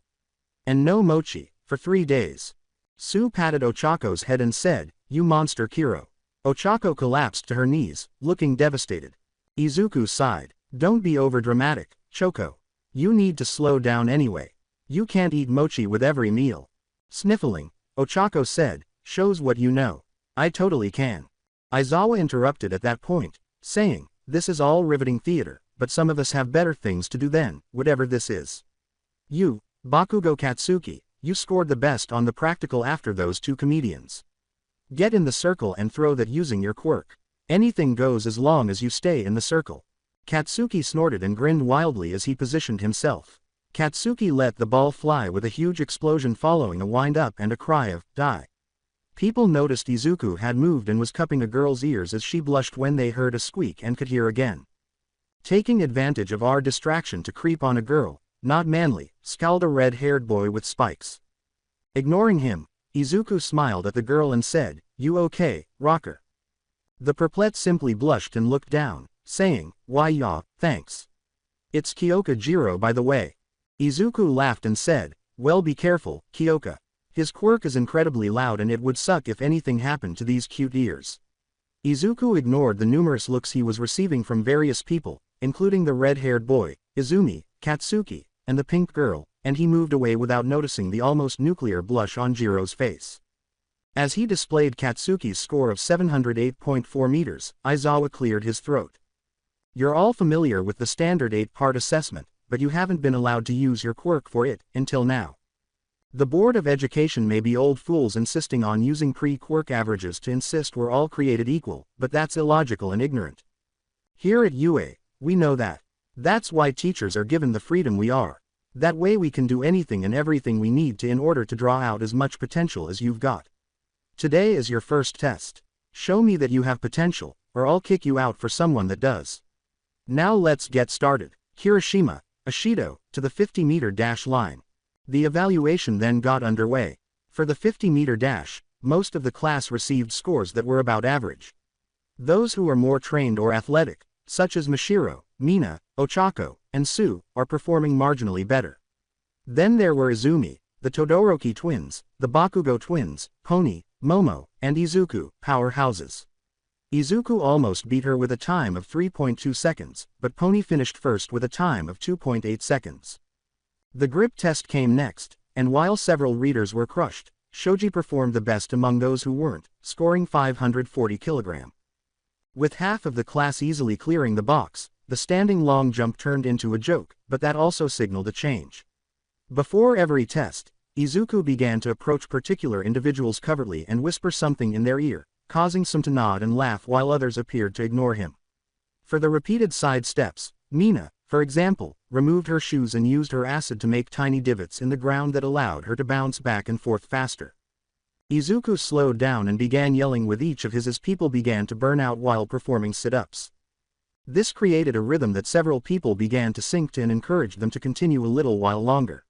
"And no mochi, for 3 days." Sue patted Ochako's head and said, "You monster Kiro." Ochako collapsed to her knees, looking devastated. Izuku sighed. "Don't be overdramatic, Choko. You need to slow down anyway. You can't eat mochi with every meal." Sniffling, Ochako said, "Shows what you know. I totally can. Aizawa interrupted at that point, saying, this is all riveting theater, but some of us have better things to do than, whatever this is. You, Bakugo Katsuki, you scored the best on the practical after those two comedians. Get in the circle and throw that using your quirk. Anything goes as long as you stay in the circle. Katsuki snorted and grinned wildly as he positioned himself. Katsuki let the ball fly with a huge explosion following a wind-up and a cry of, die. People noticed Izuku had moved and was cupping a girl's ears as she blushed when they heard a squeak and could hear again. Taking advantage of our distraction to creep on a girl, not manly, scowled a red-haired boy with spikes. Ignoring him, Izuku smiled at the girl and said, you okay, rocker? The perplexed simply blushed and looked down, saying, why yaw, thanks. It's Kyoka Jiro by the way. Izuku laughed and said, well be careful, Kyoka. His quirk is incredibly loud and it would suck if anything happened to these cute ears. Izuku ignored the numerous looks he was receiving from various people, including the red-haired boy, Izumi, Katsuki, and the pink girl, and he moved away without noticing the almost nuclear blush on Jiro's face. As he displayed Katsuki's score of 708.4 meters, Aizawa cleared his throat. You're all familiar with the standard 8-part assessment, but you haven't been allowed to use your quirk for it, until now. The Board of Education may be old fools insisting on using pre-quirk averages to insist we're all created equal, but that's illogical and ignorant. Here at UA, we know that. That's why teachers are given the freedom we are. That way we can do anything and everything we need to in order to draw out as much potential as you've got. Today is your first test. Show me that you have potential, or I'll kick you out for someone that does. Now let's get started. Kirishima, Ashido, to the 50-meter dash line. The evaluation then got underway. For the 50-meter dash, most of the class received scores that were about average. Those who are more trained or athletic, such as Mashiro, Mina, Ochako, and Su, are performing marginally better. Then there were Izumi, the Todoroki twins, the Bakugo twins, Pony, Momo, and Izuku, powerhouses. Izuku almost beat her with a time of 3.2 seconds, but Pony finished first with a time of 2.8 seconds. The grip test came next, and while several readers were crushed, Shoji performed the best among those who weren't, scoring 540 kg. With half of the class easily clearing the box, the standing long jump turned into a joke, but that also signaled a change. Before every test, Izuku began to approach particular individuals covertly and whisper something in their ear, causing some to nod and laugh while others appeared to ignore him. For the repeated side steps, Mina, for example, removed her shoes and used her acid to make tiny divots in the ground that allowed her to bounce back and forth faster. Izuku slowed down and began yelling with each of his as people began to burn out while performing sit-ups. This created a rhythm that several people began to sync to and encouraged them to continue a little while longer.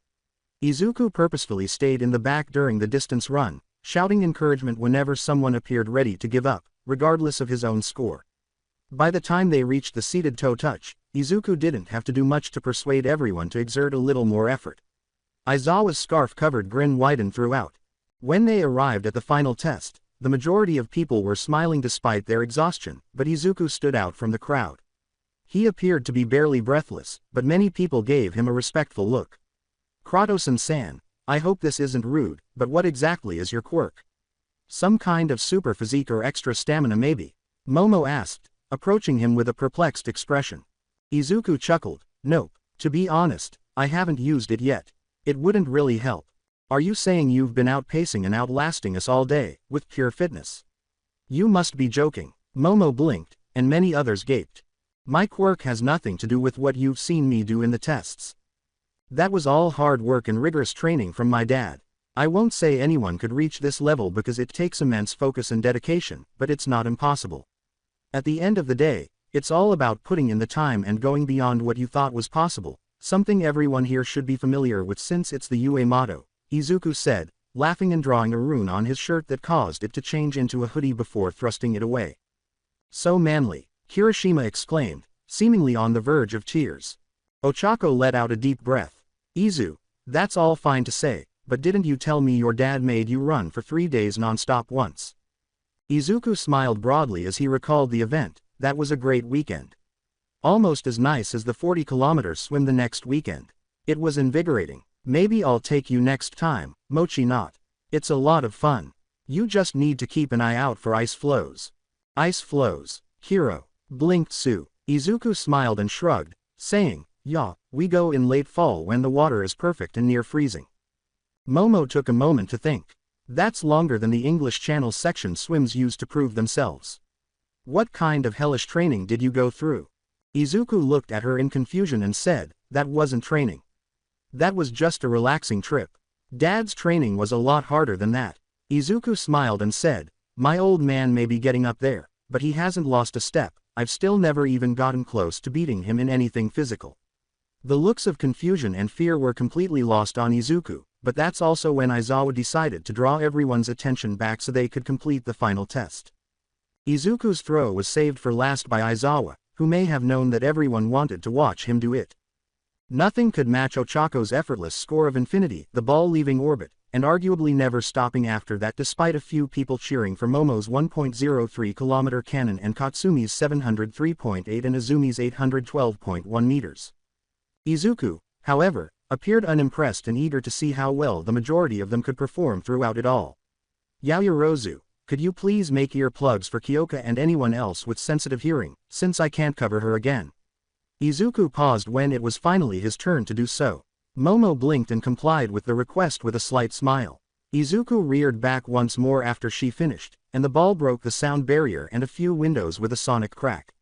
Izuku purposefully stayed in the back during the distance run, shouting encouragement whenever someone appeared ready to give up, regardless of his own score. By the time they reached the seated toe touch, Izuku didn't have to do much to persuade everyone to exert a little more effort. Aizawa's scarf-covered grin widened throughout. When they arrived at the final test, the majority of people were smiling despite their exhaustion, but Izuku stood out from the crowd. He appeared to be barely breathless, but many people gave him a respectful look. Kratos and San, I hope this isn't rude, but what exactly is your quirk? Some kind of super physique or extra stamina maybe? Momo asked, approaching him with a perplexed expression. Izuku chuckled, nope, to be honest, I haven't used it yet. It wouldn't really help. Are you saying you've been outpacing and outlasting us all day, with pure fitness? You must be joking. Momo blinked, and many others gaped. My quirk has nothing to do with what you've seen me do in the tests. That was all hard work and rigorous training from my dad. I won't say anyone could reach this level because it takes immense focus and dedication, but it's not impossible. At the end of the day, it's all about putting in the time and going beyond what you thought was possible, something everyone here should be familiar with since it's the UA motto, Izuku said, laughing and drawing a rune on his shirt that caused it to change into a hoodie before thrusting it away. So manly, Kirishima exclaimed, seemingly on the verge of tears. Ochako let out a deep breath. Izu, that's all fine to say, but didn't you tell me your dad made you run for 3 days non-stop once? Izuku smiled broadly as he recalled the event. That was a great weekend. Almost as nice as the 40-kilometer swim the next weekend. It was invigorating. Maybe I'll take you next time, Mochi not. It's a lot of fun. You just need to keep an eye out for ice flows. Ice flows. Hiro. Blinked Sue. Izuku smiled and shrugged, saying, "Yeah, we go in late fall when the water is perfect and near freezing." Momo took a moment to think. That's longer than the English Channel section swims used to prove themselves. What kind of hellish training did you go through? Izuku looked at her in confusion and said, "That wasn't training. That was just a relaxing trip. Dad's training was a lot harder than that." Izuku smiled and said, "My old man may be getting up there, but he hasn't lost a step. I've still never even gotten close to beating him in anything physical." The looks of confusion and fear were completely lost on Izuku, but that's also when Aizawa decided to draw everyone's attention back so they could complete the final test. Izuku's throw was saved for last by Aizawa, who may have known that everyone wanted to watch him do it. Nothing could match Ochako's effortless score of infinity, the ball leaving orbit, and arguably never stopping after that despite a few people cheering for Momo's 1.03 km cannon and Katsumi's 703.8 and Azumi's 812.1 meters. Izuku, however, appeared unimpressed and eager to see how well the majority of them could perform throughout it all. "Yaoyorozu, could you please make earplugs for Kyoka and anyone else with sensitive hearing, since I can't cover her again?" Izuku paused when it was finally his turn to do so. Momo blinked and complied with the request with a slight smile. Izuku reared back once more after she finished, and the ball broke the sound barrier and a few windows with a sonic crack.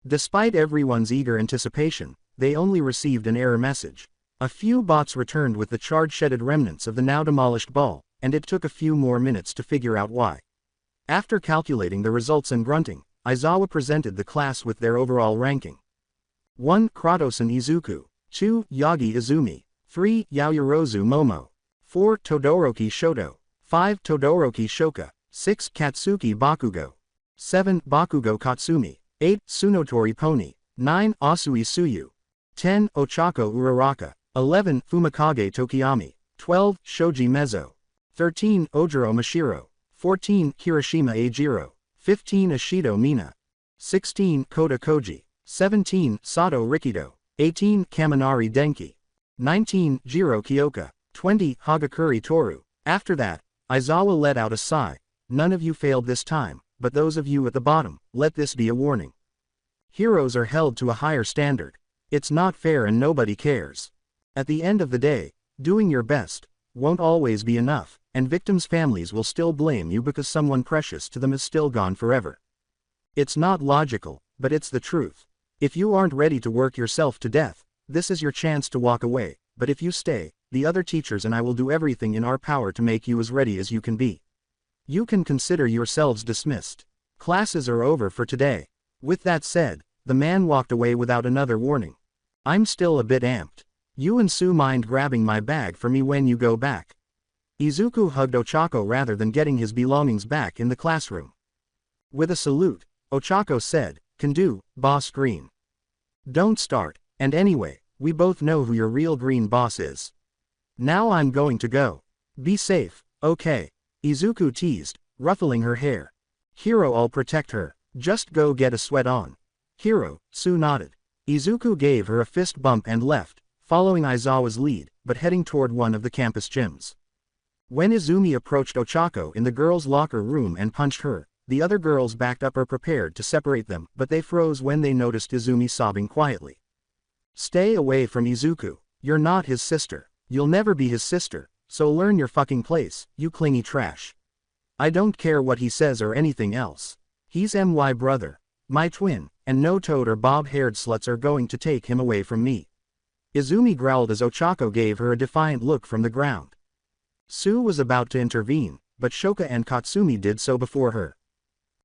Despite everyone's eager anticipation, they only received an error message. A few bots returned with the charred-shedded remnants of the now demolished ball, and it took a few more minutes to figure out why. After calculating the results and grunting, Aizawa presented the class with their overall ranking. 1. Kratos and Izuku. 2. Yagi Izumi. 3. Yaoyorozu Momo. 4. Todoroki Shoto. 5. Todoroki Shoka. 6. Katsuki Bakugo. 7. Bakugo Katsumi. 8. Tsunotori Pony. 9. Asui Suyu. 10. Ochako Uraraka. 11. Fumikage Tokiyami. 12. Shoji Mezzo. 13. Ojiro Mashiro. 14. Kirishima Eijiro. 15. Ashido Mina. 16. Kota Koji. 17. Sato Rikido. 18. Kaminari Denki. 19. Jiro Kyoka. 20. Hagakure Toru. After that, Aizawa let out a sigh. "None of you failed this time, but those of you at the bottom, let this be a warning. Heroes are held to a higher standard. It's not fair and nobody cares. At the end of the day, doing your best won't always be enough, and victims' families will still blame you because someone precious to them is still gone forever. It's not logical, but it's the truth. If you aren't ready to work yourself to death, this is your chance to walk away, but if you stay, the other teachers and I will do everything in our power to make you as ready as you can be. You can consider yourselves dismissed. Classes are over for today." With that said, the man walked away without another warning. "I'm still a bit amped. You and Sue mind grabbing my bag for me when you go back?" Izuku hugged Ochako rather than getting his belongings back in the classroom. With a salute, Ochako said, "Can do, Boss Green." "Don't start, and anyway, we both know who your real green boss is. Now I'm going to go. Be safe, okay?" Izuku teased, ruffling her hair. "Hiro, I'll protect her. Just go get a sweat on." "Hiro," Sue nodded. Izuku gave her a fist bump and left, following Aizawa's lead, but heading toward one of the campus gyms. When Izumi approached Ochako in the girls' locker room and punched her, the other girls backed up or prepared to separate them, but they froze when they noticed Izumi sobbing quietly. "Stay away from Izuku. You're not his sister. You'll never be his sister, so learn your fucking place, you clingy trash. I don't care what he says or anything else. He's my brother, my twin, and no toad or bob-haired sluts are going to take him away from me." Izumi growled as Ochako gave her a defiant look from the ground. Sue was about to intervene, but Shoka and Katsumi did so before her.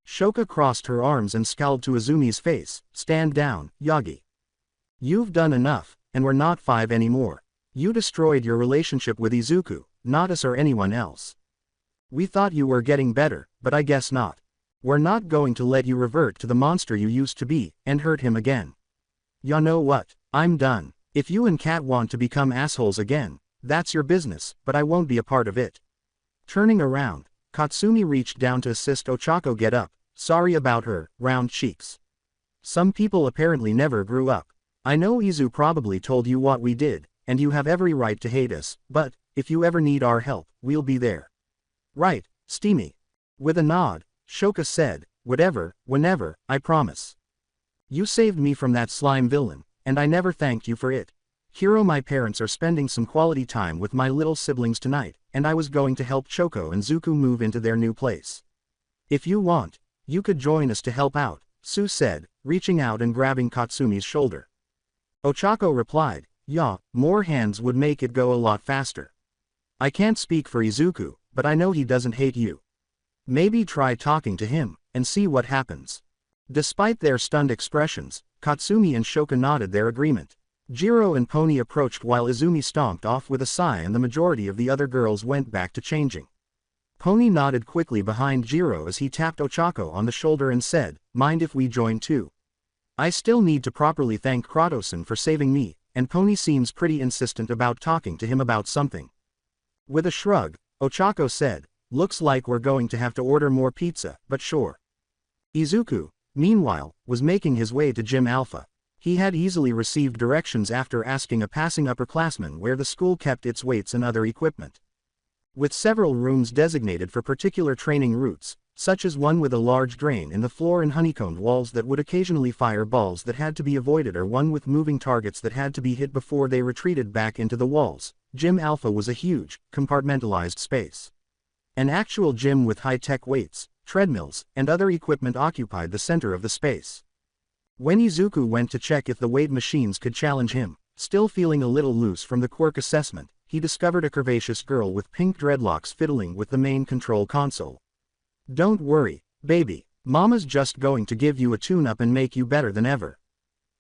Shoka crossed her arms and scowled to Izumi's face. "Stand down, Yagi. You've done enough, and we're not 5 anymore. You destroyed your relationship with Izuku, not us or anyone else. We thought you were getting better, but I guess not. We're not going to let you revert to the monster you used to be, and hurt him again. Ya know what, I'm done. If you and Kat want to become assholes again, that's your business, but I won't be a part of it." Turning around, Katsumi reached down to assist Ochako get up. "Sorry about her, round cheeks. Some people apparently never grew up. I know Izu probably told you what we did, and you have every right to hate us, but, if you ever need our help, we'll be there." "Right," Steamy. With a nod, Shoka said, whatever, whenever, I promise. You saved me from that slime villain, and I never thanked you for it. Hiro, my parents are spending some quality time with my little siblings tonight, and I was going to help Choco and Zuko move into their new place. If you want, you could join us to help out, Sue said, reaching out and grabbing Katsumi's shoulder. Ochako replied, yeah, more hands would make it go a lot faster. I can't speak for Izuku, but I know he doesn't hate you. Maybe try talking to him, and see what happens. Despite their stunned expressions, Katsumi and Shoka nodded their agreement. Jiro and Pony approached while Izumi stomped off with a sigh, and the majority of the other girls went back to changing. Pony nodded quickly behind Jiro as he tapped Ochako on the shoulder and said, mind if we join too? I still need to properly thank Kratosan for saving me, and Pony seems pretty insistent about talking to him about something. With a shrug, Ochako said, looks like we're going to have to order more pizza, but sure. Izuku, meanwhile, was making his way to Gym Alpha. He had easily received directions after asking a passing upperclassman where the school kept its weights and other equipment. With several rooms designated for particular training routes, such as one with a large drain in the floor and honeycombed walls that would occasionally fire balls that had to be avoided, or one with moving targets that had to be hit before they retreated back into the walls, Gym Alpha was a huge, compartmentalized space. An actual gym with high-tech weights, treadmills, and other equipment occupied the center of the space. When Izuku went to check if the weight machines could challenge him, still feeling a little loose from the quirk assessment, he discovered a curvaceous girl with pink dreadlocks fiddling with the main control console. Don't worry, baby, Mama's just going to give you a tune-up and make you better than ever.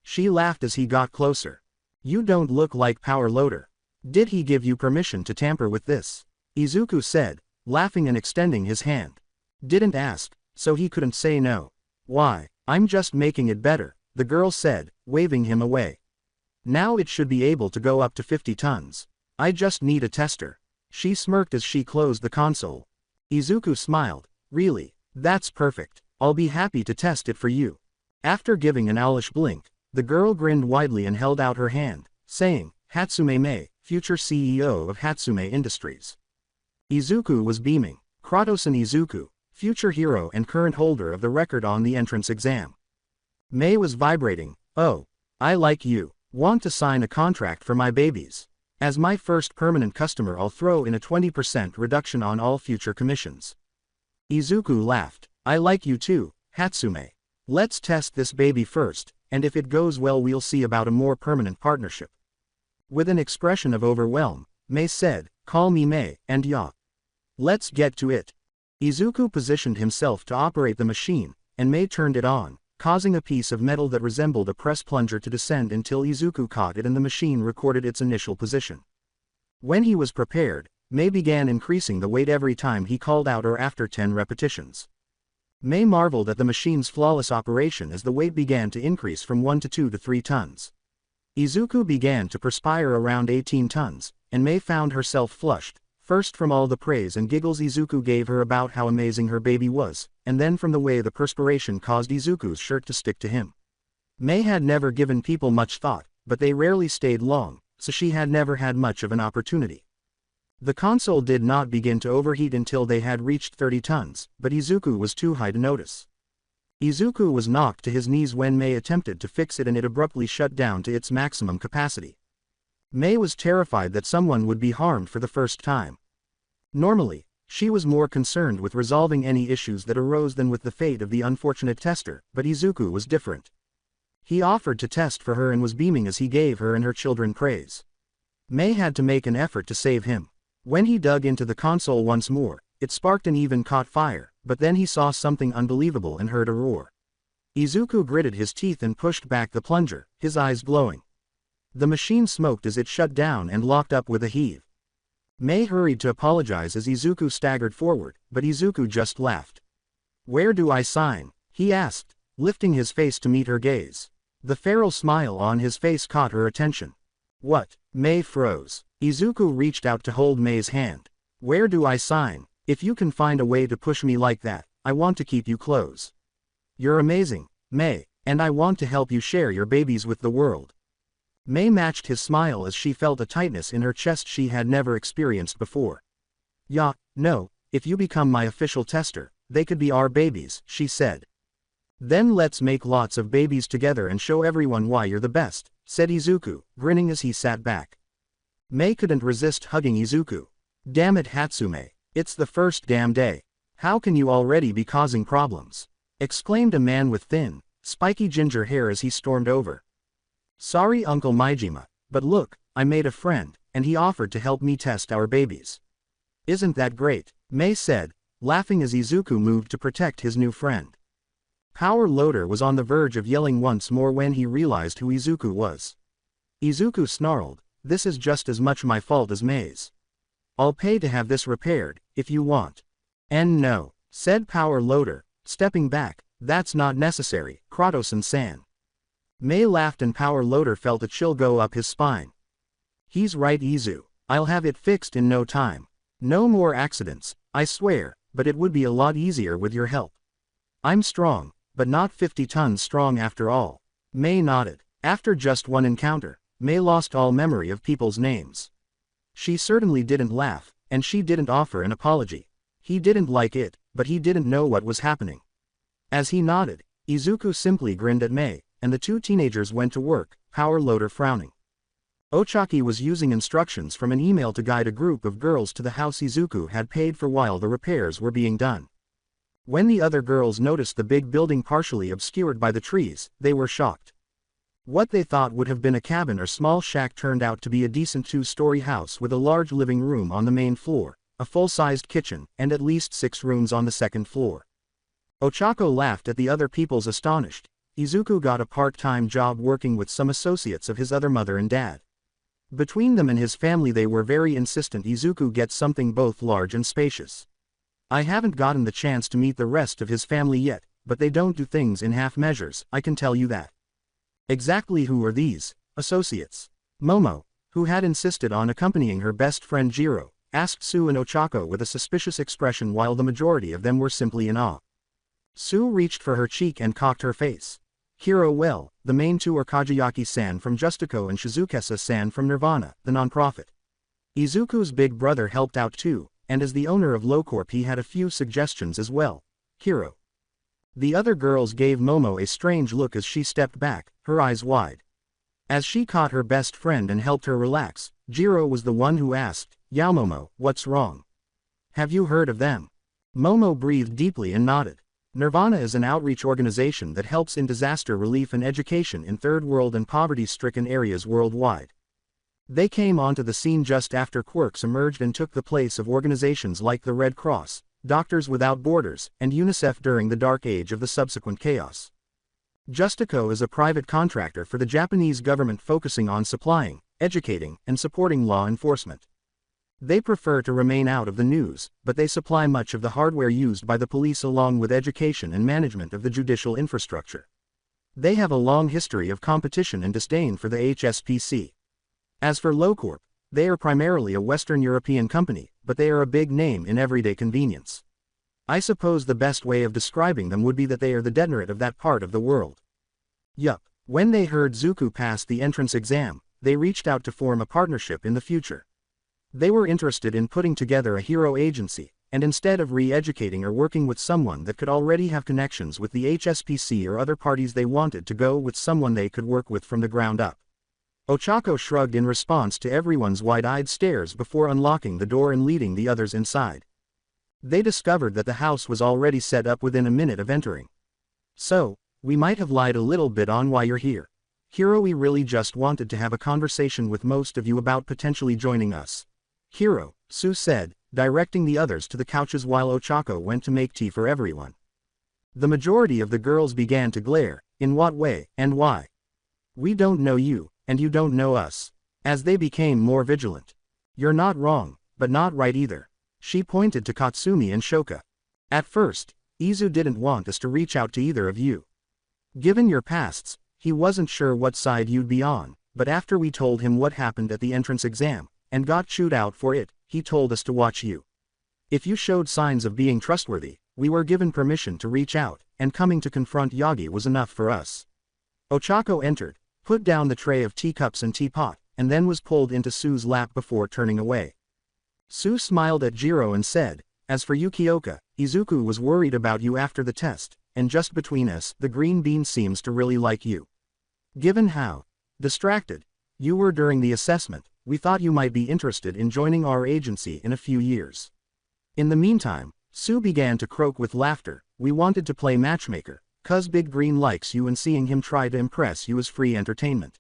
She laughed as he got closer. You don't look like Power Loader. Did he give you permission to tamper with this? Izuku said, laughing and extending his hand. Didn't ask, so he couldn't say no. Why, I'm just making it better, the girl said, waving him away. Now it should be able to go up to 50 tons. I just need a tester. She smirked as she closed the console. Izuku smiled. Really, that's perfect. I'll be happy to test it for you. After giving an owlish blink, the girl grinned widely and held out her hand, saying, Hatsume Mei, future CEO of Hatsume Industries. Izuku was beaming. Kratos and Izuku, future hero and current holder of the record on the entrance exam. Mei was vibrating. Oh, I like you. Want to sign a contract for my babies? As my first permanent customer, I'll throw in a 20% reduction on all future commissions. Izuku laughed. I like you too, Hatsume. Let's test this baby first, and if it goes well we'll see about a more permanent partnership. With an expression of overwhelm, Mei said, call me Mei, and yeah. Let's get to it. Izuku positioned himself to operate the machine, and Mei turned it on, causing a piece of metal that resembled a press plunger to descend until Izuku caught it and the machine recorded its initial position. When he was prepared, Mei began increasing the weight every time he called out or after 10 repetitions. Mei marveled at the machine's flawless operation as the weight began to increase from 1 to 2 to 3 tons. Izuku began to perspire around 18 tons, and Mei found herself flushed, first from all the praise and giggles Izuku gave her about how amazing her baby was, and then from the way the perspiration caused Izuku's shirt to stick to him. Mei had never given people much thought, but they rarely stayed long, so she had never had much of an opportunity. The console did not begin to overheat until they had reached 30 tons, but Izuku was too high to notice. Izuku was knocked to his knees when Mei attempted to fix it and it abruptly shut down to its maximum capacity. Mei was terrified that someone would be harmed for the first time. Normally, she was more concerned with resolving any issues that arose than with the fate of the unfortunate tester, but Izuku was different. He offered to test for her and was beaming as he gave her and her children praise. Mei had to make an effort to save him. When he dug into the console once more, it sparked and even caught fire, but then he saw something unbelievable and heard a roar. Izuku gritted his teeth and pushed back the plunger, his eyes glowing. The machine smoked as it shut down and locked up with a heave. Mei hurried to apologize as Izuku staggered forward, but Izuku just laughed. Where do I sign? He asked, lifting his face to meet her gaze. The feral smile on his face caught her attention. What? Mei froze. Izuku reached out to hold Mei's hand. Where do I sign? If you can find a way to push me like that, I want to keep you close. You're amazing, Mei, and I want to help you share your babies with the world. Mei matched his smile as she felt a tightness in her chest she had never experienced before. Yeah, no, If you become my official tester, they could be our babies, she said. Then let's make lots of babies together and show everyone why you're the best, said Izuku, grinning as he sat back. Mei couldn't resist hugging Izuku. Damn it, Hatsume. It's the first damn day. How can you already be causing problems? Exclaimed a man with thin, spiky ginger hair as he stormed over. Sorry, Uncle Maijima, but look, I made a friend, and he offered to help me test our babies. Isn't that great? Mei said, laughing as Izuku moved to protect his new friend. Power Loader was on the verge of yelling once more when he realized who Izuku was. Izuku snarled, this is just as much my fault as Mei's. I'll pay to have this repaired, if you want. And no, said Power Loader, stepping back, that's not necessary, Kratos-san. Mei laughed and Power Loader felt a chill go up his spine. He's right, Izu. I'll have it fixed in no time. No more accidents, I swear, but it would be a lot easier with your help. I'm strong, but not 50 tons strong after all. Mei nodded. After just one encounter, Mei lost all memory of people's names. She certainly didn't laugh, and she didn't offer an apology. He didn't like it, but he didn't know what was happening. As he nodded, Izuku simply grinned at Mei, and the two teenagers went to work, Power Loader frowning. Ochaki was using instructions from an email to guide a group of girls to the house Izuku had paid for while the repairs were being done. When the other girls noticed the big building partially obscured by the trees, they were shocked. What they thought would have been a cabin or small shack turned out to be a decent 2-story house with a large living room on the main floor, a full-sized kitchen, and at least 6 rooms on the second floor. Ochako laughed at the other people's astonished. Izuku got a part-time job working with some associates of his other mother and dad. Between them and his family they were very insistent Izuku get something both large and spacious. I haven't gotten the chance to meet the rest of his family yet, but they don't do things in half measures, I can tell you that. Exactly who are these associates? Momo, who had insisted on accompanying her best friend Jiro, asked Sue and Ochako with a suspicious expression while the majority of them were simply in awe. Sue reached for her cheek and cocked her face. Hiro, well, the main two are Kajiyaki-san from Justico and Shizukesa-san from Nirvana, the non-profit. Izuku's big brother helped out too, and as the owner of LowCorp he had a few suggestions as well. Hiro. The other girls gave Momo a strange look as she stepped back, her eyes wide. As she caught her best friend and helped her relax, Jiro was the one who asked, "Yao Momo, what's wrong? Have you heard of them?" Momo breathed deeply and nodded. Nirvana is an outreach organization that helps in disaster relief and education in third world and poverty-stricken areas worldwide. They came onto the scene just after quirks emerged and took the place of organizations like the Red Cross, Doctors Without Borders, and UNICEF during the dark age of the subsequent chaos. Justico is a private contractor for the Japanese government focusing on supplying, educating, and supporting law enforcement. They prefer to remain out of the news, but they supply much of the hardware used by the police along with education and management of the judicial infrastructure. They have a long history of competition and disdain for the HSPC. As for LowCorp, they are primarily a Western European company, but they are a big name in everyday convenience. I suppose the best way of describing them would be that they are the degenerate of that part of the world. Yup, when they heard Zuku passed the entrance exam, they reached out to form a partnership in the future. They were interested in putting together a hero agency, and instead of re-educating or working with someone that could already have connections with the HSPC or other parties they wanted to go with someone they could work with from the ground up. Ochako shrugged in response to everyone's wide-eyed stares before unlocking the door and leading the others inside. They discovered that the house was already set up within a minute of entering. So, we might have lied a little bit on why you're here. Hiro, we really just wanted to have a conversation with most of you about potentially joining us. Hiro, Sue said, directing the others to the couches while Ochako went to make tea for everyone. The majority of the girls began to glare. In what way, and why? We don't know you, and you don't know us. As they became more vigilant. You're not wrong, but not right either. She pointed to Katsumi and Shoka. At first, Izu didn't want us to reach out to either of you. Given your pasts, he wasn't sure what side you'd be on, but after we told him what happened at the entrance exam, and got chewed out for it, he told us to watch you. If you showed signs of being trustworthy, we were given permission to reach out, and coming to confront Yagi was enough for us. Ochako entered, put down the tray of teacups and teapot, and then was pulled into Sue's lap before turning away. Sue smiled at Jiro and said, As for Yukioka, Izuku was worried about you after the test, and just between us, the green bean seems to really like you. Given how distracted you were during the assessment, we thought you might be interested in joining our agency in a few years. In the meantime, Sue began to croak with laughter. We wanted to play matchmaker, 'cause Big Green likes you and seeing him try to impress you is free entertainment.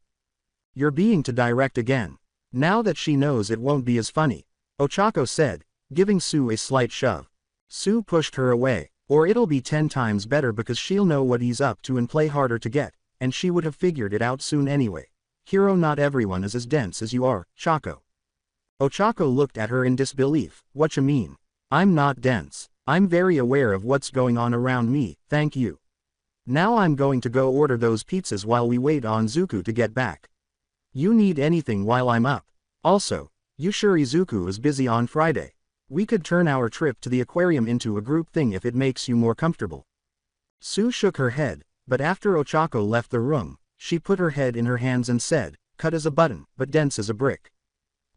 You're being to direct again. Now that she knows it won't be as funny, Ochako said, giving Sue a slight shove. Sue pushed her away, or it'll be 10 times better because she'll know what he's up to and play harder to get, and she would have figured it out soon anyway. Hiro, not everyone is as dense as you are, Chako. Ochako looked at her in disbelief. What you mean? I'm not dense. I'm very aware of what's going on around me, thank you. Now I'm going to go order those pizzas while we wait on Zuku to get back. You need anything while I'm up? Also, you sure Izuku is busy on Friday? We could turn our trip to the aquarium into a group thing if it makes you more comfortable. Sue shook her head, but after Ochako left the room, she put her head in her hands and said, cut as a button, but dense as a brick.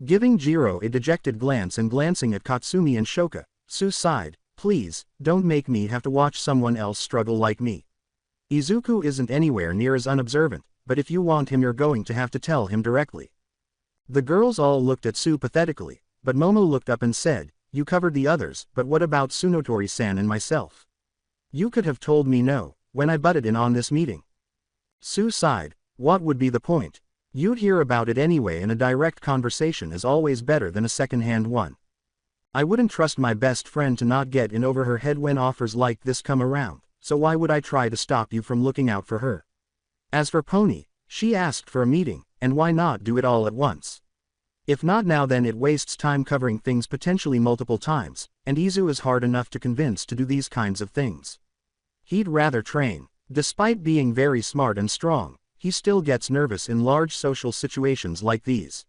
Giving Jiro a dejected glance and glancing at Katsumi and Shoka, Sue sighed, please, don't make me have to watch someone else struggle like me. Izuku isn't anywhere near as unobservant, but if you want him you're going to have to tell him directly. The girls all looked at Sue pathetically, but Momo looked up and said, you covered the others, but what about Tsunotori-san and myself? You could have told me no, when I butted in on this meeting. Sue sighed, what would be the point? You'd hear about it anyway, and a direct conversation is always better than a second-hand one. I wouldn't trust my best friend to not get in over her head when offers like this come around, so why would I try to stop you from looking out for her? As for Pony, she asked for a meeting, and why not do it all at once? If not now, then it wastes time covering things potentially multiple times, and Izu is hard enough to convince to do these kinds of things. He'd rather train. Despite being very smart and strong, he still gets nervous in large social situations like these.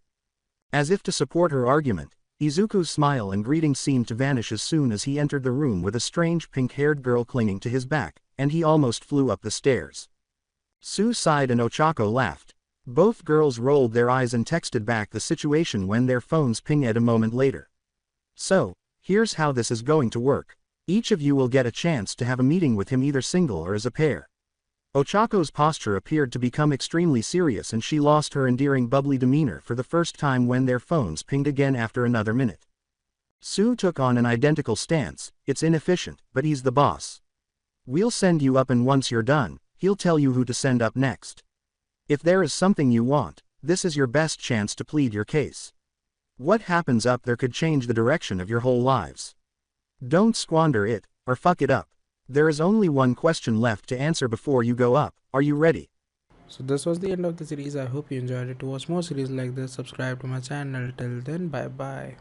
As if to support her argument, Izuku's smile and greeting seemed to vanish as soon as he entered the room with a strange pink-haired girl clinging to his back, and he almost flew up the stairs. Sue sighed and Ochako laughed. Both girls rolled their eyes and texted back the situation when their phones pinged a moment later. So, here's how this is going to work. Each of you will get a chance to have a meeting with him either single or as a pair. Ochako's posture appeared to become extremely serious and she lost her endearing bubbly demeanor for the first time when their phones pinged again after another minute. Sue took on an identical stance. It's inefficient, but he's the boss. We'll send you up and once you're done, he'll tell you who to send up next. If there is something you want, this is your best chance to plead your case. What happens up there could change the direction of your whole lives. Don't squander it, or fuck it up. There is only one question left to answer before you go up. Are you ready? So this was the end of the series. I hope you enjoyed it. To watch more series like this, subscribe to my channel. Till then, bye bye.